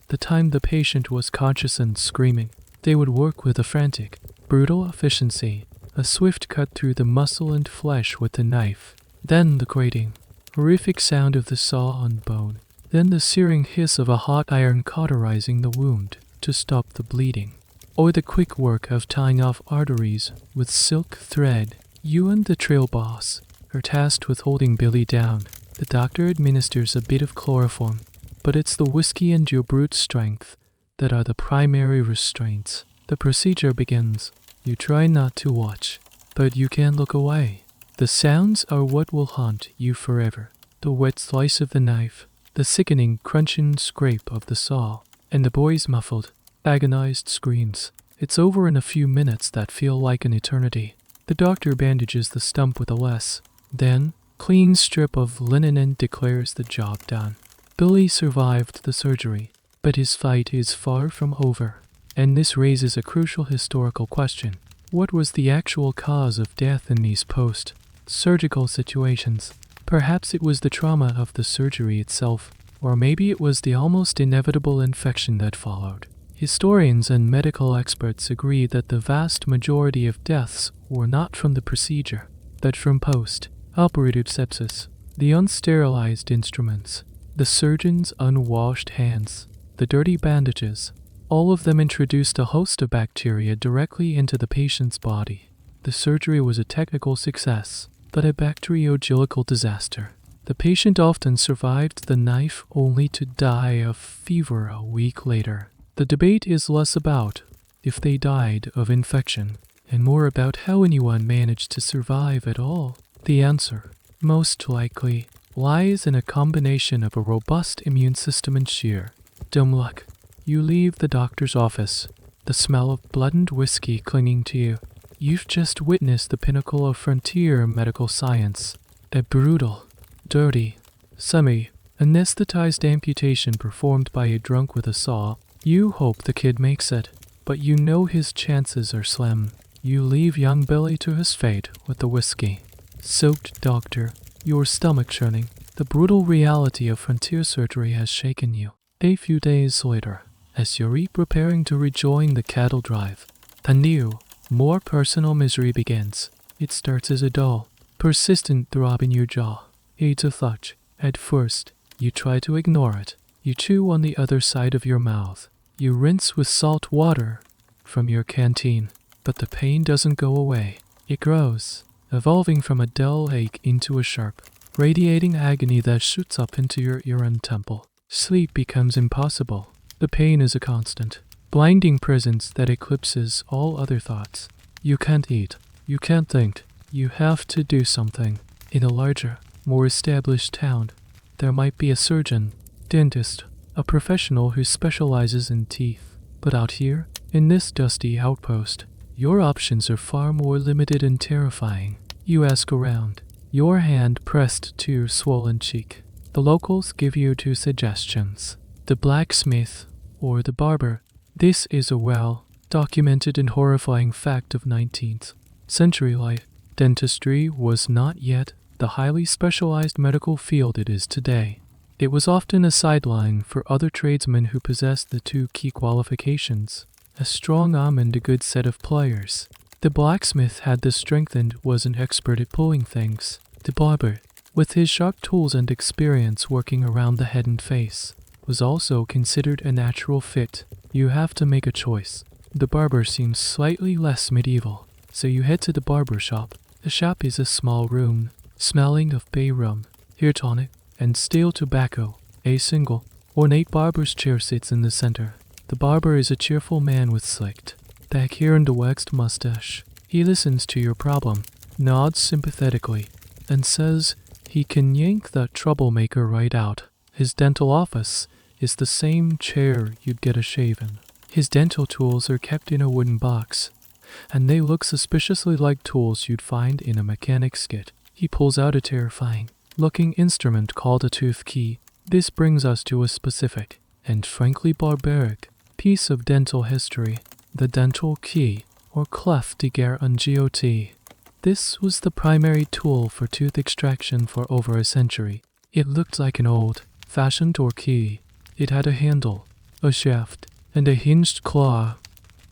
the time the patient was conscious and screaming. They would work with a frantic, brutal efficiency, a swift cut through the muscle and flesh with the knife, then the grating, horrific sound of the saw on bone, then the searing hiss of a hot iron cauterizing the wound to stop the bleeding, or the quick work of tying off arteries with silk thread. You and the trail boss are tasked with holding Billy down. The doctor administers a bit of chloroform, but it's the whiskey and your brute strength that are the primary restraints. The procedure begins. You try not to watch, but you can't look away. The sounds are what will haunt you forever. The wet slice of the knife, the sickening crunch and scrape of the saw, and the boy's muffled, agonized screams. It's over in a few minutes that feel like an eternity. The doctor bandages the stump with a lace, then clean strip of linen and declares the job done. Billy survived the surgery, but his fight is far from over. And this raises a crucial historical question. What was the actual cause of death in these post-surgical situations? Perhaps it was the trauma of the surgery itself, or maybe it was the almost inevitable infection that followed. Historians and medical experts agree that the vast majority of deaths were not from the procedure, but from post-operative sepsis. The unsterilized instruments, the surgeon's unwashed hands, the dirty bandages, all of them introduced a host of bacteria directly into the patient's body. The surgery was a technical success, but a bacteriological disaster. The patient often survived the knife only to die of fever a week later. The debate is less about if they died of infection and more about how anyone managed to survive at all. The answer, most likely, lies in a combination of a robust immune system and sheer dumb luck. You leave the doctor's office, the smell of blood and whiskey clinging to you. You've just witnessed the pinnacle of frontier medical science, a brutal, dirty, semi-anesthetized amputation performed by a drunk with a saw. You hope the kid makes it, but you know his chances are slim. You leave young Billy to his fate with the whiskey-soaked doctor, your stomach churning. The brutal reality of frontier surgery has shaken you. A few days later, as you're preparing to rejoin the cattle drive, the new, more personal misery begins. It starts as a dull, persistent throb in your jaw. It's a thud. At first, you try to ignore it. You chew on the other side of your mouth. You rinse with salt water from your canteen. But the pain doesn't go away. It grows, evolving from a dull ache into a sharp, radiating agony that shoots up into your ear and temple. Sleep becomes impossible. The pain is a constant, blinding presence that eclipses all other thoughts. You can't eat. You can't think. You have to do something. In a larger, more established town, there might be a surgeon, dentist, a professional who specializes in teeth. But out here, in this dusty outpost, your options are far more limited and terrifying. You ask around, your hand pressed to your swollen cheek. The locals give you two suggestions: the blacksmith or the barber. This is a well-documented and horrifying fact of 19th century life. Dentistry was not yet the highly specialized medical field it is today. It was often a sideline for other tradesmen who possessed the two key qualifications: a strong arm and a good set of pliers. The blacksmith had the strength and was an expert at pulling things. The barber, with his sharp tools and experience working around the head and face, was also considered a natural fit. You have to make a choice. The barber seems slightly less medieval, so you head to the barber shop. The shop is a small room, smelling of bay rum, hair tonic, and stale tobacco. A single, ornate barber's chair sits in the center. The barber is a cheerful man with slicked back hair and a waxed mustache. He listens to your problem, nods sympathetically, and says he can yank that troublemaker right out. His dental office is the same chair you'd get a shave in. His dental tools are kept in a wooden box, and they look suspiciously like tools you'd find in a mechanic's kit. He pulls out a terrifying-looking instrument called a tooth key. This brings us to a specific, and frankly barbaric, piece of dental history: the dental key, or clef de garde. This was the primary tool for tooth extraction for over a century. It looked like an old-fashioned door key. It had a handle, a shaft, and a hinged claw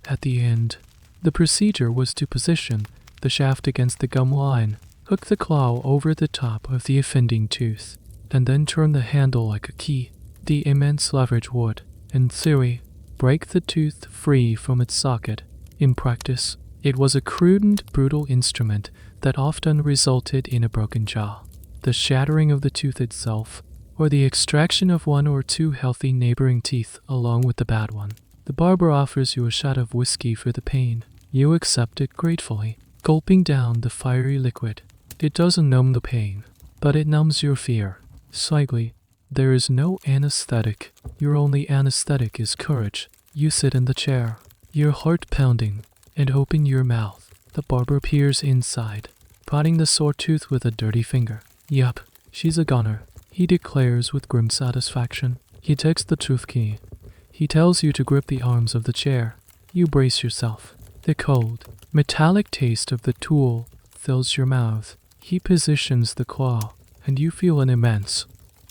at the end. The procedure was to position the shaft against the gum line, hook the claw over the top of the offending tooth, and then turn the handle like a key. The immense leverage would, in theory, break the tooth free from its socket. In practice, it was a crude and brutal instrument that often resulted in a broken jaw, the shattering of the tooth itself, or the extraction of one or two healthy neighboring teeth along with the bad one. The barber offers you a shot of whiskey for the pain. You accept it gratefully, gulping down the fiery liquid. It doesn't numb the pain, but it numbs your fear. Slightly. There is no anesthetic. Your only anesthetic is courage. You sit in the chair, your heart pounding, and open your mouth. The barber peers inside, prodding the sore tooth with a dirty finger. Yup, she's a goner, he declares with grim satisfaction. He takes the tooth key. He tells you to grip the arms of the chair. You brace yourself. The cold, metallic taste of the tool fills your mouth. He positions the claw, and you feel an immense,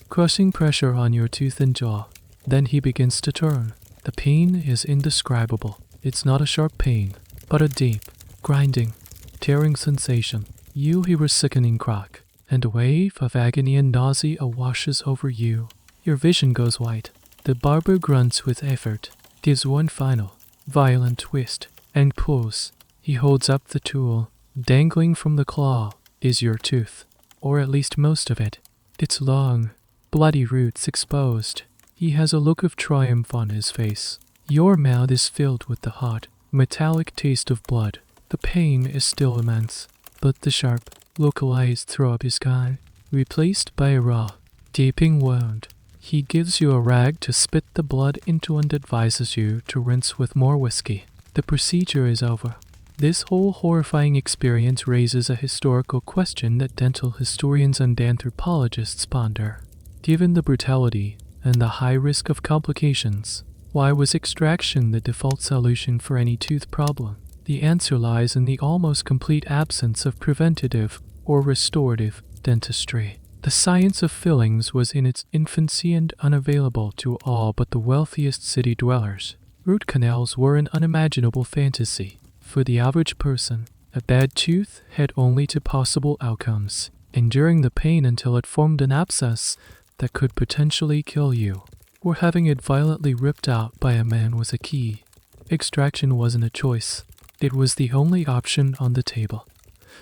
crushing pressure on your tooth and jaw. Then he begins to turn. The pain is indescribable. It's not a sharp pain, but a deep, grinding, tearing sensation. You hear a sickening crack, and a wave of agony and nausea washes over you. Your vision goes white. The barber grunts with effort, gives one final, violent twist, and pulls. He holds up the tool. Dangling from the claw is your tooth, or at least most of it. Its long, bloody roots exposed. He has a look of triumph on his face. Your mouth is filled with the hot, metallic taste of blood. The pain is still immense, but the sharp, localized throb is gone, replaced by a raw, gaping wound. He gives you a rag to spit the blood into and advises you to rinse with more whiskey. The procedure is over. This whole horrifying experience raises a historical question that dental historians and anthropologists ponder. Given the brutality and the high risk of complications, why was extraction the default solution for any tooth problem? The answer lies in the almost complete absence of preventative or restorative dentistry. The science of fillings was in its infancy and unavailable to all but the wealthiest city dwellers. Root canals were an unimaginable fantasy. For the average person, a bad tooth had only two possible outcomes: enduring the pain until it formed an abscess that could potentially kill you, or having it violently ripped out by a man with a key. Extraction wasn't a choice. It was the only option on the table.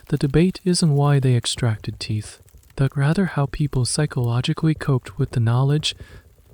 The debate isn't why they extracted teeth, but rather how people psychologically coped with the knowledge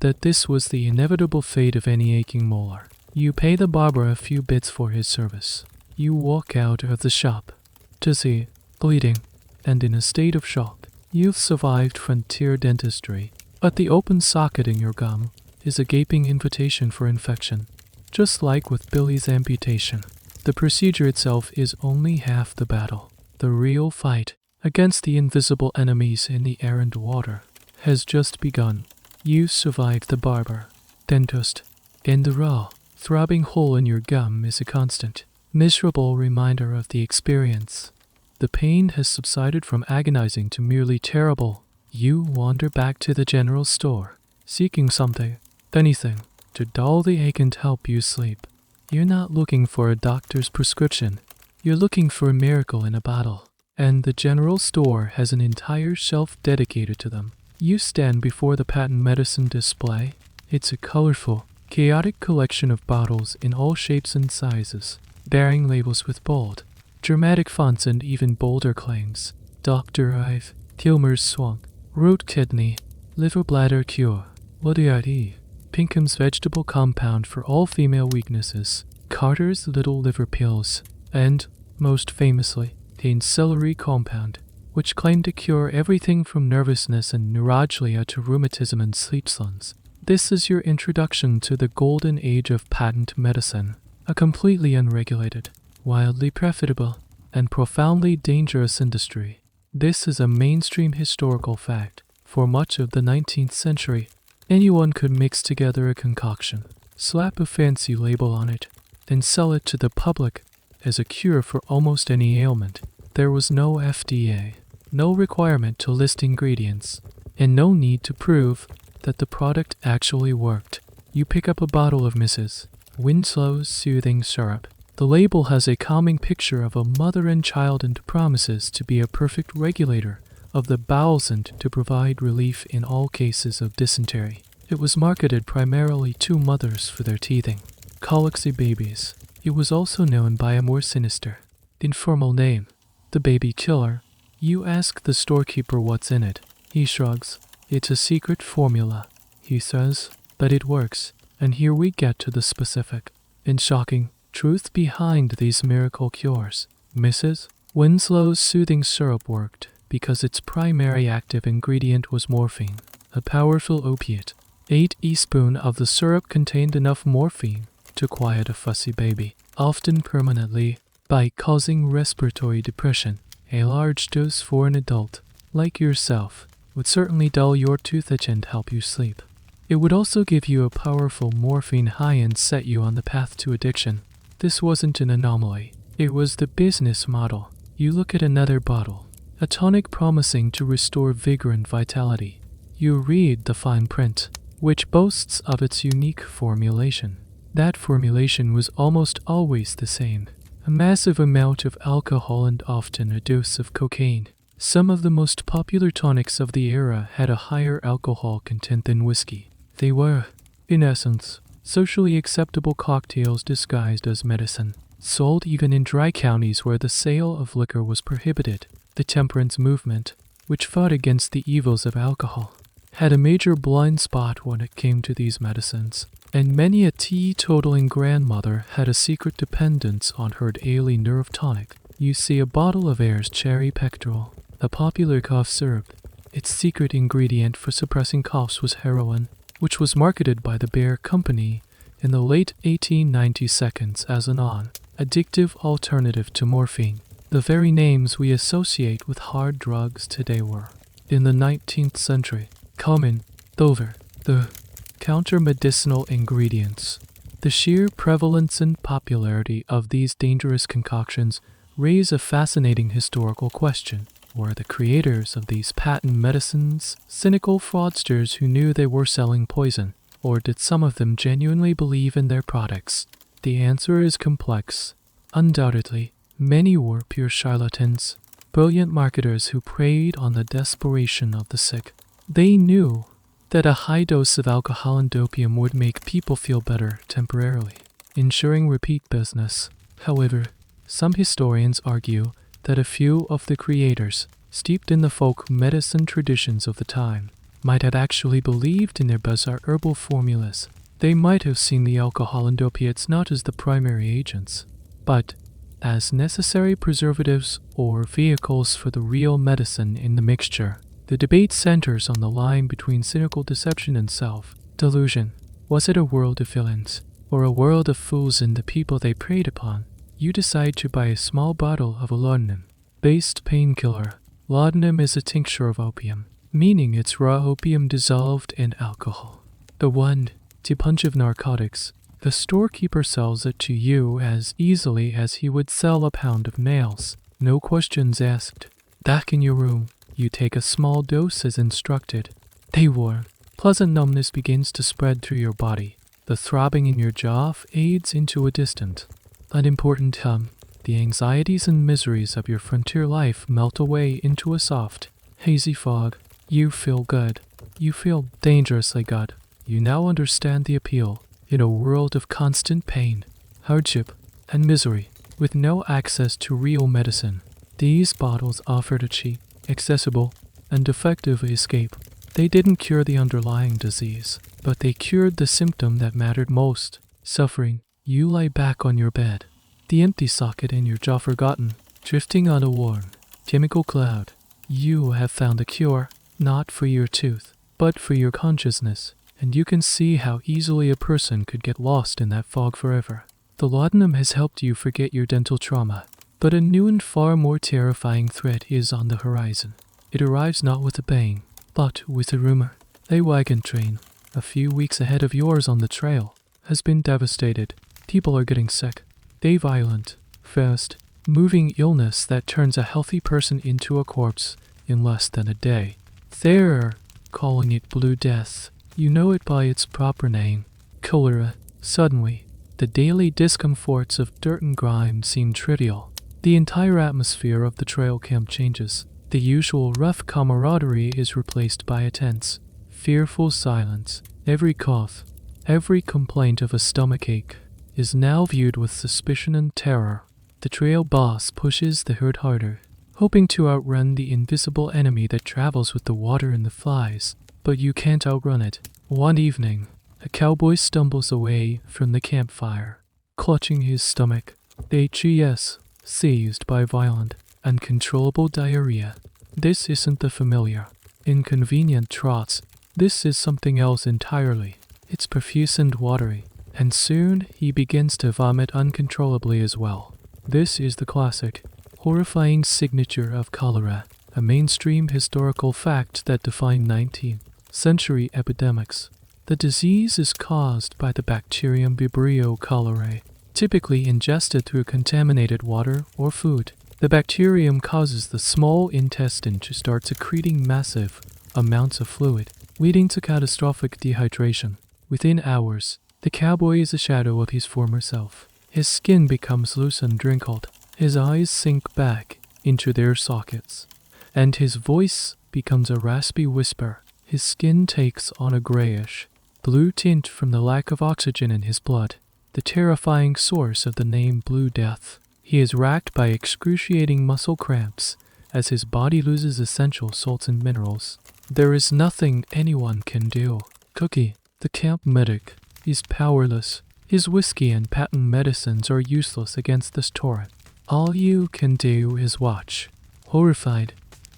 that this was the inevitable fate of any aching molar. You pay the barber a few bits for his service. You walk out of the shop, dizzy, bleeding, and in a state of shock. You've survived frontier dentistry, but the open socket in your gum is a gaping invitation for infection. Just like with Billy's amputation, the procedure itself is only half the battle. The real fight against the invisible enemies in the air and water has just begun. You survived the barber, dentist, and the raw, throbbing hole in your gum is a constant, miserable reminder of the experience. The pain has subsided from agonizing to merely terrible. You wander back to the general store, seeking something, anything, to dull the ache and help you sleep. You're not looking for a doctor's prescription. You're looking for a miracle in a bottle. And the general store has an entire shelf dedicated to them. You stand before the patent medicine display. It's a colorful, chaotic collection of bottles in all shapes and sizes, bearing labels with bold, dramatic fonts and even bolder claims. Dr. Ive, Kilmer's Swamp, Root Kidney, Liver Bladder Cure, Wadiati, Pinkham's Vegetable Compound for all female weaknesses, Carter's Little Liver Pills, and, most famously, Payne's Celery Compound, which claimed to cure everything from nervousness and neuralgia to rheumatism and sleep slumps. This is your introduction to the golden age of patent medicine, a completely unregulated, wildly profitable, and profoundly dangerous industry. This is a mainstream historical fact. For much of the 19th century, anyone could mix together a concoction, slap a fancy label on it, and sell it to the public as a cure for almost any ailment. There was no FDA, no requirement to list ingredients, and no need to prove that the product actually worked. You pick up a bottle of Mrs. Winslow's soothing syrup. The label has a calming picture of a mother and child and promises to be a perfect regulator of the bowels and to provide relief in all cases of dysentery. It was marketed primarily to mothers for their teething, colicky babies. It was also known by a more sinister, informal name, the baby killer. You ask the storekeeper what's in it. He shrugs. It's a secret formula, he says, but it works. And here we get to the specific and shocking truth behind these miracle cures. Mrs. Winslow's soothing syrup worked because its primary active ingredient was morphine, a powerful opiate. 8 teaspoons of the syrup contained enough morphine to quiet a fussy baby, often permanently, by causing respiratory depression. A large dose for an adult, like yourself, would certainly dull your toothache and help you sleep. It would also give you a powerful morphine high and set you on the path to addiction. This wasn't an anomaly. It was the business model. You look at another bottle, a tonic promising to restore vigor and vitality. You read the fine print, which boasts of its unique formulation. That formulation was almost always the same. A massive amount of alcohol and often a dose of cocaine. Some of the most popular tonics of the era had a higher alcohol content than whiskey. They were, in essence, socially acceptable cocktails disguised as medicine. sold even in dry counties where the sale of liquor was prohibited. The temperance movement, which fought against the evils of alcohol, had a major blind spot when it came to these medicines, and many a teetotaling grandmother had a secret dependence on her daily nerve tonic. You see, a bottle of Ayer's cherry pectoral, a popular cough syrup. Its secret ingredient for suppressing coughs was heroin, which was marketed by the Bayer Company in the late 1890s as a non-addictive alternative to morphine. The very names we associate with hard drugs today were, in the 19th century, common, over the counter-medicinal ingredients. The sheer prevalence and popularity of these dangerous concoctions raise a fascinating historical question. Were the creators of these patent medicines cynical fraudsters who knew they were selling poison, or did some of them genuinely believe in their products? The answer is complex. Undoubtedly, many were pure charlatans, brilliant marketers who preyed on the desperation of the sick. They knew that a high dose of alcohol and opium would make people feel better temporarily, ensuring repeat business. However, some historians argue that a few of the creators, steeped in the folk medicine traditions of the time, might have actually believed in their bizarre herbal formulas. They might have seen the alcohol and opiates not as the primary agents, but as necessary preservatives or vehicles for the real medicine in the mixture. The debate centers on the line between cynical deception and self-delusion. Was it a world of villains, or a world of fools in the people they preyed upon? You decide to buy a small bottle of a laudanum-based painkiller. Laudanum is a tincture of opium, meaning it's raw opium dissolved in alcohol. The 1-2 punch of narcotics. The storekeeper sells it to you as easily as he would sell a pound of nails. No questions asked. Back in your room, you take a small dose as instructed. Day warm. Pleasant numbness begins to spread through your body. The throbbing in your jaw fades into a distant, unimportant hum. The anxieties and miseries of your frontier life melt away into a soft, hazy fog. You feel good. You feel dangerously good. You now understand the appeal. In a world of constant pain, hardship, and misery, with no access to real medicine, these bottles offered a cheap, accessible, and effective escape. They didn't cure the underlying disease, but they cured the symptom that mattered most, suffering. You lie back on your bed, the empty socket in your jaw forgotten, drifting on a warm, chemical cloud. You have found a cure, not for your tooth, but for your consciousness. And you can see how easily a person could get lost in that fog forever. The laudanum has helped you forget your dental trauma, but a new and far more terrifying threat is on the horizon. It arrives not with a bang, but with a rumor. A wagon train, a few weeks ahead of yours on the trail, has been devastated. People are getting sick. A violent, fast, moving illness that turns a healthy person into a corpse in less than a day. They're calling it Blue Death. You know it by its proper name, cholera. Suddenly, the daily discomforts of dirt and grime seem trivial. The entire atmosphere of the trail camp changes. The usual rough camaraderie is replaced by a tense, fearful silence. Every cough, every complaint of a stomachache is now viewed with suspicion and terror. The trail boss pushes the herd harder, hoping to outrun the invisible enemy that travels with the water and the flies. But you can't outrun it. One evening, a cowboy stumbles away from the campfire, clutching his stomach. H.E.S. seized by violent, uncontrollable diarrhea. This isn't the familiar, inconvenient trots. This is something else entirely. It's profuse and watery, and soon he begins to vomit uncontrollably as well. This is the classic, horrifying signature of cholera, a mainstream historical fact that defined 19th century epidemics. The disease is caused by the bacterium Vibrio cholerae, typically ingested through contaminated water or food. The bacterium causes the small intestine to start secreting massive amounts of fluid, leading to catastrophic dehydration. Within hours, the cowboy is a shadow of his former self. His skin becomes loose and wrinkled, his eyes sink back into their sockets, and his voice becomes a raspy whisper. His skin takes on a grayish, blue tint from the lack of oxygen in his blood. the terrifying source of the name Blue Death. He is racked by excruciating muscle cramps as his body loses essential salts and minerals. There is nothing anyone can do. Cookie, the camp medic, is powerless. His whiskey and patent medicines are useless against this torrent. All you can do is watch, horrified,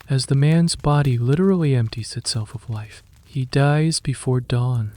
as the man's body literally empties itself of life. He dies before dawn.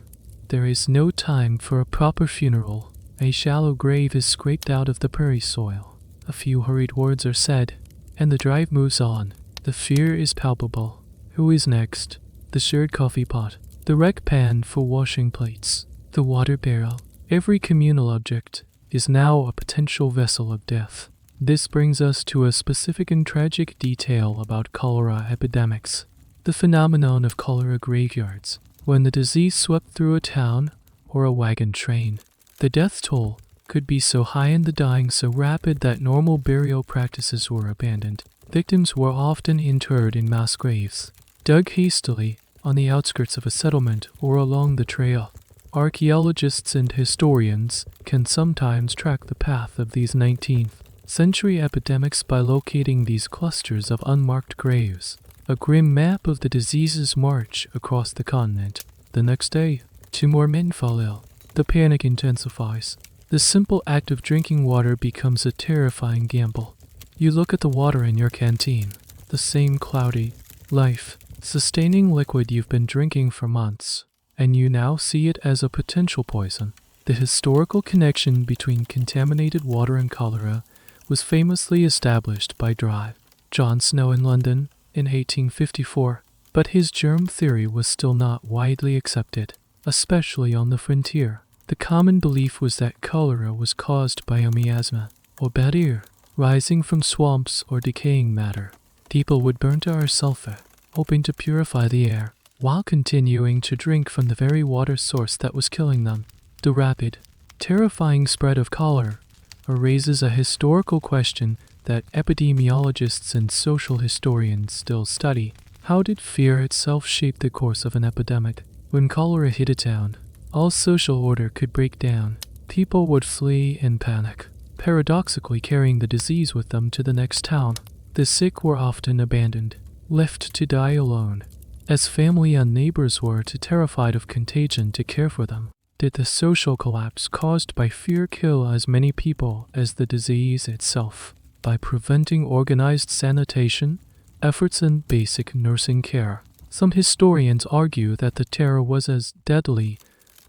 There is no time for a proper funeral. A shallow grave is scraped out of the prairie soil. A few hurried words are said, and the drive moves on. The fear is palpable. Who is next? The shared coffee pot, the wreck pan for washing plates, the water barrel. Every communal object is now a potential vessel of death. This brings us to a specific and tragic detail about cholera epidemics. The phenomenon of cholera graveyards, when the disease swept through a town or a wagon train. The death toll could be so high and the dying so rapid that normal burial practices were abandoned. Victims were often interred in mass graves, dug hastily on the outskirts of a settlement or along the trail. Archaeologists and historians can sometimes track the path of these 19th century epidemics by locating these clusters of unmarked graves. A grim map of the disease's march across the continent. The next day, 2 more men fall ill. The panic intensifies. The simple act of drinking water becomes a terrifying gamble. You look at the water in your canteen, the same cloudy, life-sustaining liquid you've been drinking for months, and you now see it as a potential poison. The historical connection between contaminated water and cholera was famously established by John Snow in London in 1854, but his germ theory was still not widely accepted, especially on the frontier. The common belief was that cholera was caused by a miasma, or bad air, rising from swamps or decaying matter. People would burn to our sulfur, hoping to purify the air, while continuing to drink from the very water source that was killing them. The rapid, terrifying spread of cholera raises a historical question that epidemiologists and social historians still study. How did fear itself shape the course of an epidemic? When cholera hit a town, all social order could break down. People would flee in panic, paradoxically carrying the disease with them to the next town. The sick were often abandoned, left to die alone, as family and neighbors were too terrified of contagion to care for them. Did the social collapse caused by fear kill as many people as the disease itself? By preventing organized sanitation, efforts in basic nursing care. Some historians argue that the terror was as deadly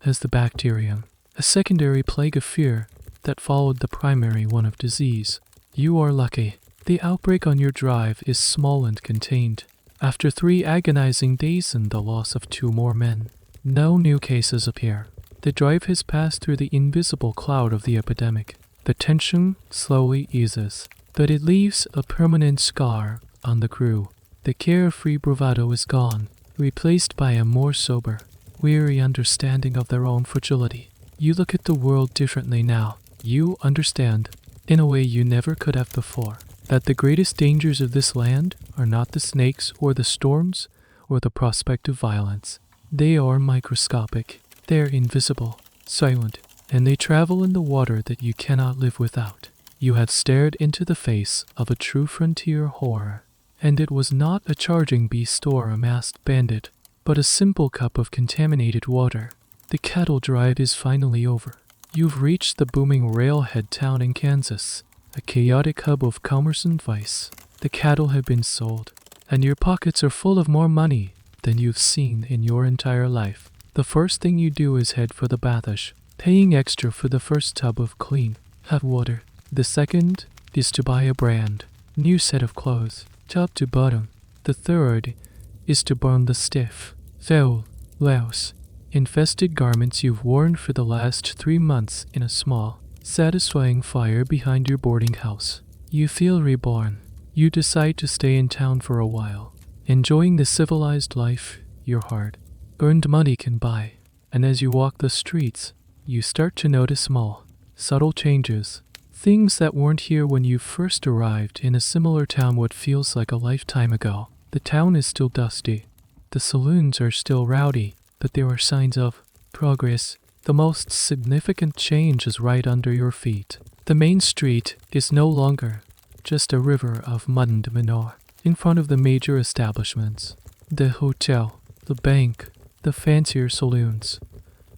as the bacterium, a secondary plague of fear that followed the primary one of disease. You are lucky. The outbreak on your drive is small and contained. After 3 agonizing days and the loss of 2 more men, no new cases appear. The drive has passed through the invisible cloud of the epidemic. The tension slowly eases, but it leaves a permanent scar on the crew. The carefree bravado is gone, replaced by a more sober, weary understanding of their own fragility. You look at the world differently now. You understand, in a way you never could have before, that the greatest dangers of this land are not the snakes or the storms or the prospect of violence. They are microscopic. They're invisible, silent, and they travel in the water that you cannot live without. You have stared into the face of a true frontier horror, and it was not a charging beast or a masked bandit, but a simple cup of contaminated water. The cattle drive is finally over. You've reached the booming railhead town in Kansas, a chaotic hub of commerce and vice. The cattle have been sold, and your pockets are full of more money than you've seen in your entire life. The first thing you do is head for the bathhouse, paying extra for the first tub of clean, hot water. The second is to buy a brand new set of clothes, top to bottom. The third is to burn the stiff, foul, louse, infested garments you've worn for the last 3 months in a small, satisfying fire behind your boarding house. You feel reborn. You decide to stay in town for a while, enjoying the civilized life your hard-earned money can buy. And as you walk the streets, you start to notice small, subtle changes. Things that weren't here when you first arrived in a similar town what feels like a lifetime ago. The town is still dusty. The saloons are still rowdy, but there are signs of progress. The most significant change is right under your feet. The main street is no longer just a river of mud and manure. In front of the major establishments, the hotel, the bank, the fancier saloons,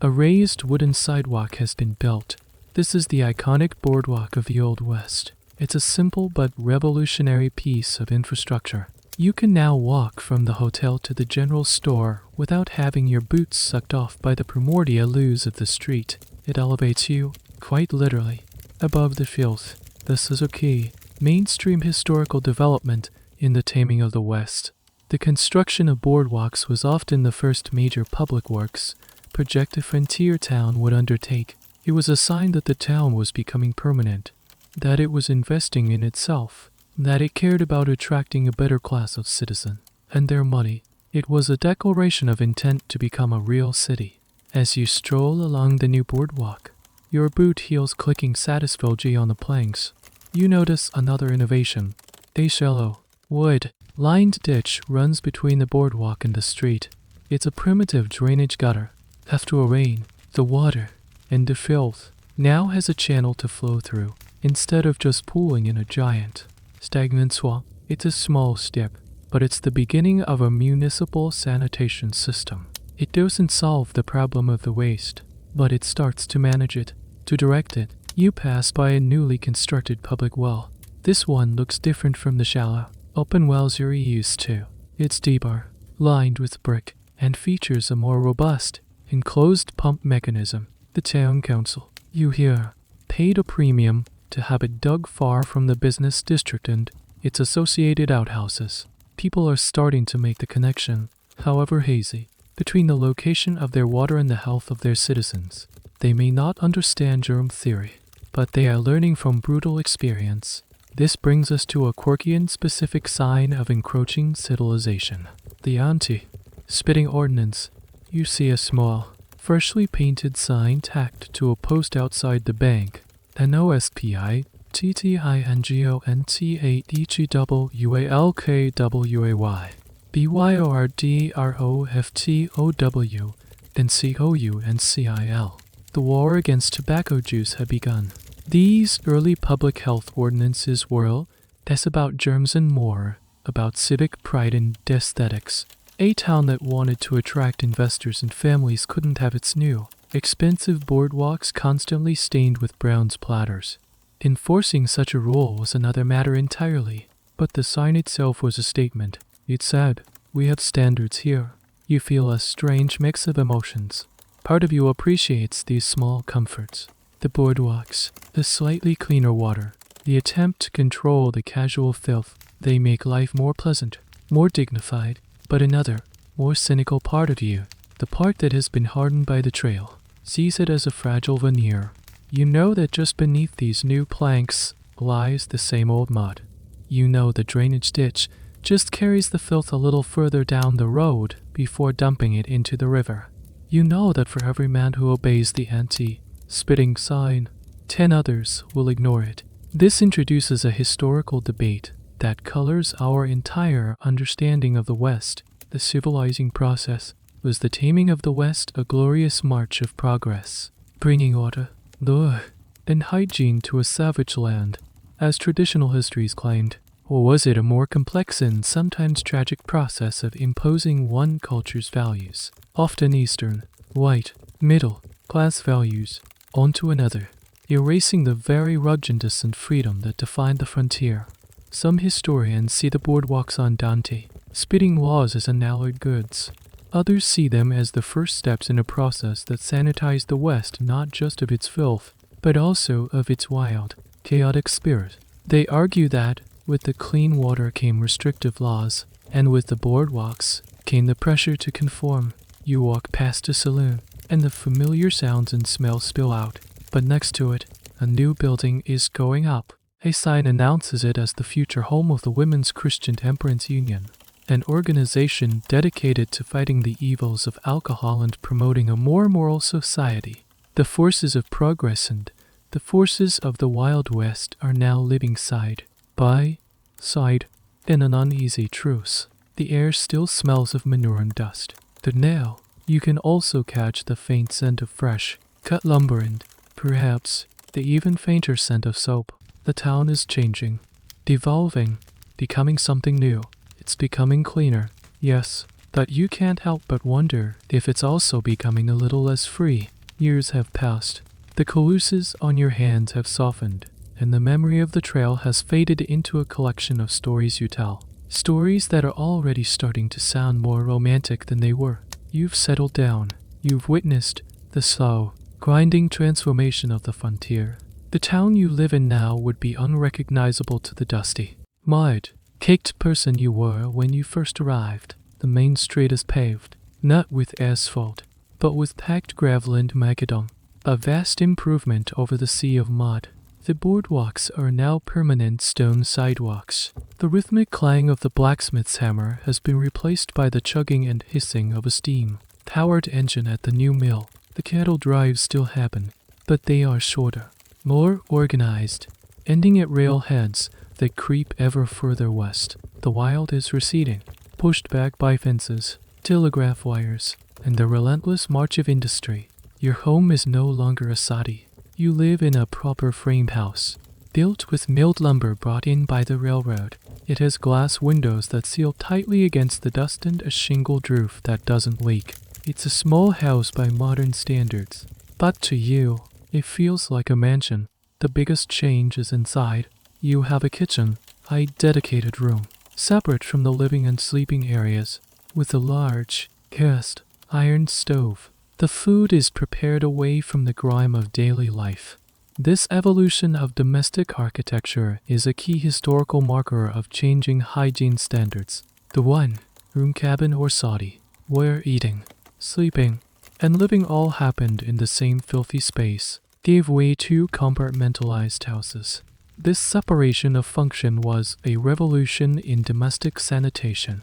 a raised wooden sidewalk has been built. This is the iconic boardwalk of the Old West. It's a simple but revolutionary piece of infrastructure. You can now walk from the hotel to the general store without having your boots sucked off by the primordial ooze of the street. It elevates you, quite literally, above the filth. This is a key, mainstream historical development in the taming of the West. The construction of boardwalks was often the first major public works project a frontier town would undertake. It was a sign that the town was becoming permanent, that it was investing in itself, that it cared about attracting a better class of citizen and their money. It was a declaration of intent to become a real city. As you stroll along the new boardwalk, your boot heels clicking satisfully on the planks, you notice another innovation. A shallow, wood-lined ditch runs between the boardwalk and the street. It's a primitive drainage gutter. After a rain, the water and the filth now has a channel to flow through, instead of just pooling in a giant, stagnant swamp. It's a small step, but it's the beginning of a municipal sanitation system. It doesn't solve the problem of the waste, but it starts to manage it, to direct it. You pass by a newly constructed public well. This one looks different from the shallow, open wells you're used to. It's deeper, lined with brick, and features a more robust, enclosed pump mechanism. The town council, you hear, paid a premium to have it dug far from the business district and its associated outhouses. People are starting to make the connection, however hazy, between the location of their water and the health of their citizens. They may not understand germ theory, but they are learning from brutal experience. This brings us to a quirky and specific sign of encroaching civilization. The anti-spitting ordinance. You see a small, freshly painted sign tacked to a post outside the bank. An OSPI, TTINGONTADGWALKWAY, BYORDROFTOW, and COUNCIL. The war against tobacco juice had begun. These early public health ordinances were less about germs and more about civic pride and aesthetics. A town that wanted to attract investors and families couldn't have its new, expensive boardwalks constantly stained with brown splatters. Enforcing such a rule was another matter entirely, but the sign itself was a statement. It said, "We have standards here." You feel a strange mix of emotions. Part of you appreciates these small comforts. The boardwalks, the slightly cleaner water, the attempt to control the casual filth. They make life more pleasant, more dignified. But another, more cynical part of you, the part that has been hardened by the trail, sees it as a fragile veneer. You know that just beneath these new planks lies the same old mud. You know the drainage ditch just carries the filth a little further down the road before dumping it into the river. You know that for every man who obeys the anti-spitting sign, 10 others will ignore it. This introduces a historical debate that colors our entire understanding of the West. The civilizing process. Was the taming of the West a glorious march of progress, bringing order, law, and hygiene to a savage land, as traditional histories claimed? Or was it a more complex and sometimes tragic process of imposing one culture's values, often Eastern, white, middle class values, onto another, erasing the very ruggedness and freedom that defined the frontier? Some historians see the boardwalks on Dante, spitting laws as unalloyed goods. Others see them as the first steps in a process that sanitized the West not just of its filth, but also of its wild, chaotic spirit. They argue that, with the clean water came restrictive laws, and with the boardwalks came the pressure to conform. You walk past a saloon, and the familiar sounds and smells spill out, but next to it, a new building is going up. A sign announces it as the future home of the Women's Christian Temperance Union, an organization dedicated to fighting the evils of alcohol and promoting a more moral society. The forces of progress and the forces of the Wild West are now living side by side in an uneasy truce. The air still smells of manure and dust. But now, you can also catch the faint scent of fresh, cut lumber and, perhaps, the even fainter scent of soap. The town is changing, devolving, becoming something new. It's becoming cleaner, yes, but you can't help but wonder if it's also becoming a little less free. Years have passed. The calluses on your hands have softened, and the memory of the trail has faded into a collection of stories you tell. Stories that are already starting to sound more romantic than they were. You've settled down. You've witnessed the slow, grinding transformation of the frontier. The town you live in now would be unrecognizable to the dusty, mud-caked person you were when you first arrived. The main street is paved, not with asphalt, but with packed gravel and macadam, a vast improvement over the sea of mud. The boardwalks are now permanent stone sidewalks. The rhythmic clang of the blacksmith's hammer has been replaced by the chugging and hissing of a steam-powered engine at the new mill. The cattle drives still happen, but they are shorter, more organized, ending at railheads that creep ever further west. The wild is receding, pushed back by fences, telegraph wires, and the relentless march of industry. Your home is no longer a soddy. You live in a proper frame house, built with milled lumber brought in by the railroad. It has glass windows that seal tightly against the dust and a shingled roof that doesn't leak. It's a small house by modern standards, but to you, it feels like a mansion. The biggest change is inside. You have a kitchen, a dedicated room, separate from the living and sleeping areas, with a large, cast iron stove. The food is prepared away from the grime of daily life. This evolution of domestic architecture is a key historical marker of changing hygiene standards. The one-room cabin or soddy, where eating, sleeping, and living all happened in the same filthy space, gave way to compartmentalized houses. This separation of function was a revolution in domestic sanitation.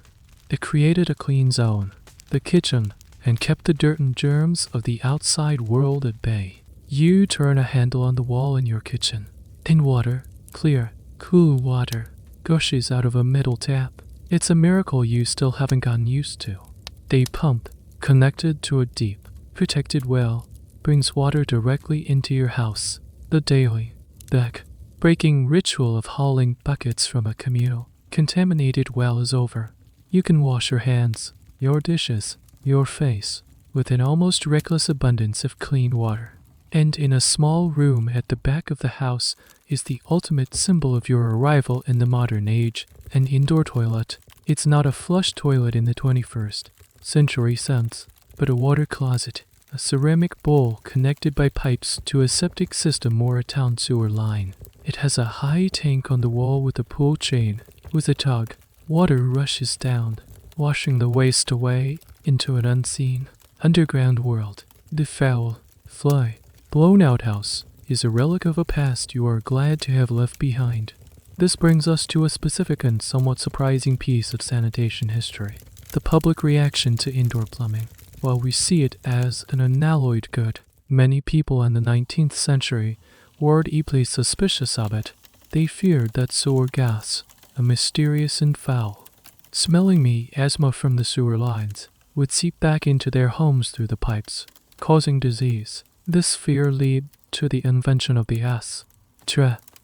It created a clean zone, the kitchen, and kept the dirt and germs of the outside world at bay. You turn a handle on the wall in your kitchen. Thin water, clear, cool water, gushes out of a metal tap. It's a miracle you still haven't gotten used to. They pump, connected to a deep, protected well, brings water directly into your house. The daily, back-breaking ritual of hauling buckets from a communal, contaminated well is over. You can wash your hands, your dishes, your face, with an almost reckless abundance of clean water. And in a small room at the back of the house is the ultimate symbol of your arrival in the modern age, an indoor toilet. It's not a flush toilet in the 21st century sense, but a water closet, a ceramic bowl connected by pipes to a septic system or a town sewer line. It has a high tank on the wall with a pull chain. With a tug, water rushes down, washing the waste away into an unseen, underground world. The foul, fly, blown-out house is a relic of a past you are glad to have left behind. This brings us to a specific and somewhat surprising piece of sanitation history: the public reaction to indoor plumbing. While we see it as an unalloyed good, many people in the 19th century were deeply suspicious of it. They feared that sewer gas, a mysterious and foul, smelling miasma from the sewer lines, would seep back into their homes through the pipes, causing disease. This fear led to the invention of the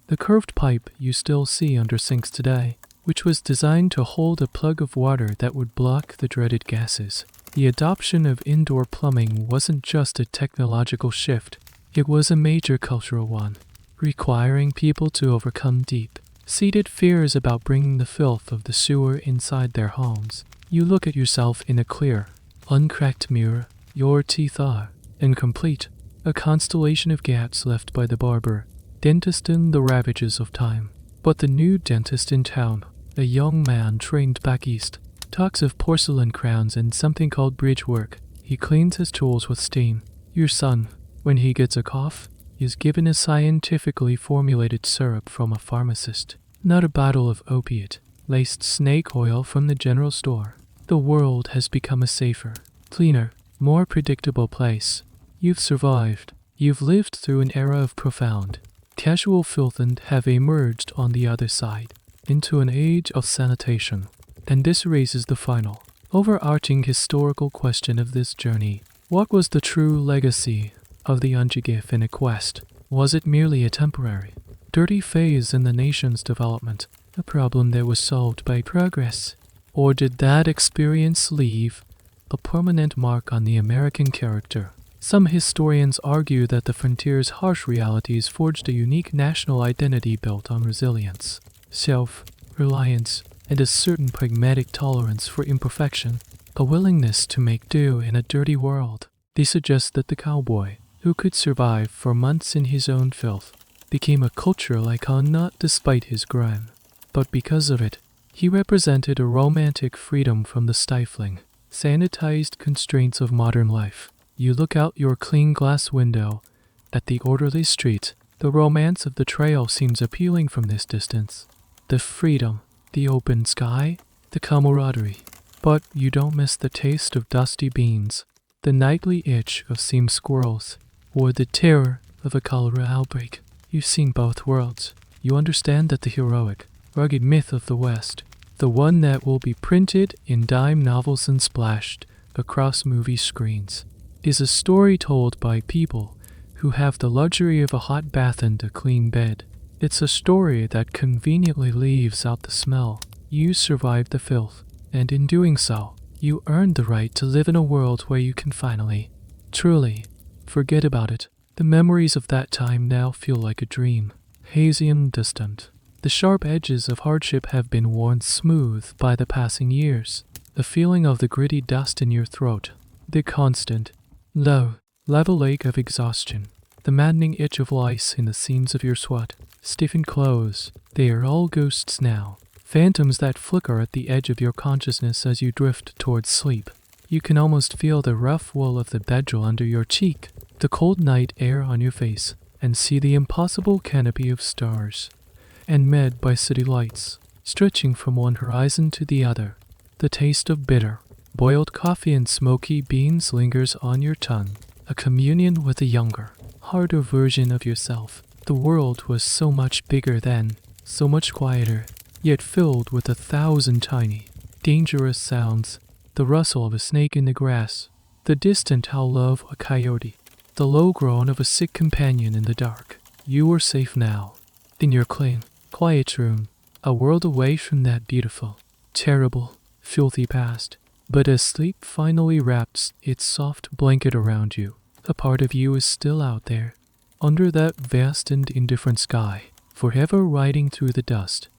the curved pipe you still see under sinks today, which was designed to hold a plug of water that would block the dreaded gases. The adoption of indoor plumbing wasn't just a technological shift, it was a major cultural one, requiring people to overcome deep-seated fears about bringing the filth of the sewer inside their homes. You look at yourself in a clear, uncracked mirror. Your teeth are incomplete, a constellation of gaps left by the barber, dentist in the ravages of time. But the new dentist in town, a young man trained back east, talks of porcelain crowns and something called bridge work. He cleans his tools with steam. Your son, when he gets a cough, is given a scientifically formulated syrup from a pharmacist, not a bottle of opiate-laced snake oil from the general store. The world has become a safer, cleaner, more predictable place. You've survived. You've lived through an era of profound, casual filth and have emerged on the other side, into an age of sanitation. And this raises the final, overarching historical question of this journey. What was the true legacy of the untold in a quest? Was it merely a temporary, dirty phase in the nation's development, a problem that was solved by progress? Or did that experience leave a permanent mark on the American character? Some historians argue that the frontier's harsh realities forged a unique national identity built on resilience, self-reliance, and a certain pragmatic tolerance for imperfection, a willingness to make do in a dirty world. They suggest that the cowboy, who could survive for months in his own filth, became a cultural icon not despite his grime, but because of it. He represented a romantic freedom from the stifling, sanitized constraints of modern life. You look out your clean glass window at the orderly street. The romance of the trail seems appealing from this distance. The freedom, the open sky, the camaraderie. But you don't miss the taste of dusty beans, the nightly itch of seam squirrels, or the terror of a cholera outbreak. You've seen both worlds. You understand that the heroic, rugged myth of the West, the one that will be printed in dime novels and splashed across movie screens, is a story told by people who have the luxury of a hot bath and a clean bed. It's a story that conveniently leaves out the smell. You survived the filth, and in doing so, you earned the right to live in a world where you can finally, truly, forget about it. The memories of that time now feel like a dream, hazy and distant. The sharp edges of hardship have been worn smooth by the passing years. The feeling of the gritty dust in your throat, the constant, low, level ache of exhaustion, the maddening itch of lice in the seams of your sweat, stiffened clothes, they are all ghosts now, phantoms that flicker at the edge of your consciousness as you drift towards sleep. You can almost feel the rough wool of the bedroll under your cheek, the cold night air on your face, and see the impossible canopy of stars, and met by city lights, stretching from one horizon to the other. The taste of bitter, boiled coffee and smoky beans lingers on your tongue, a communion with a younger, harder version of yourself. The world was so much bigger then, so much quieter, yet filled with 1,000 tiny, dangerous sounds. The rustle of a snake in the grass, the distant howl of a coyote, the low groan of a sick companion in the dark. You were safe now, in your clean, quiet room, a world away from that beautiful, terrible, filthy past. But as sleep finally wraps its soft blanket around you, a part of you is still out there, under that vast and indifferent sky, forever riding through the dust,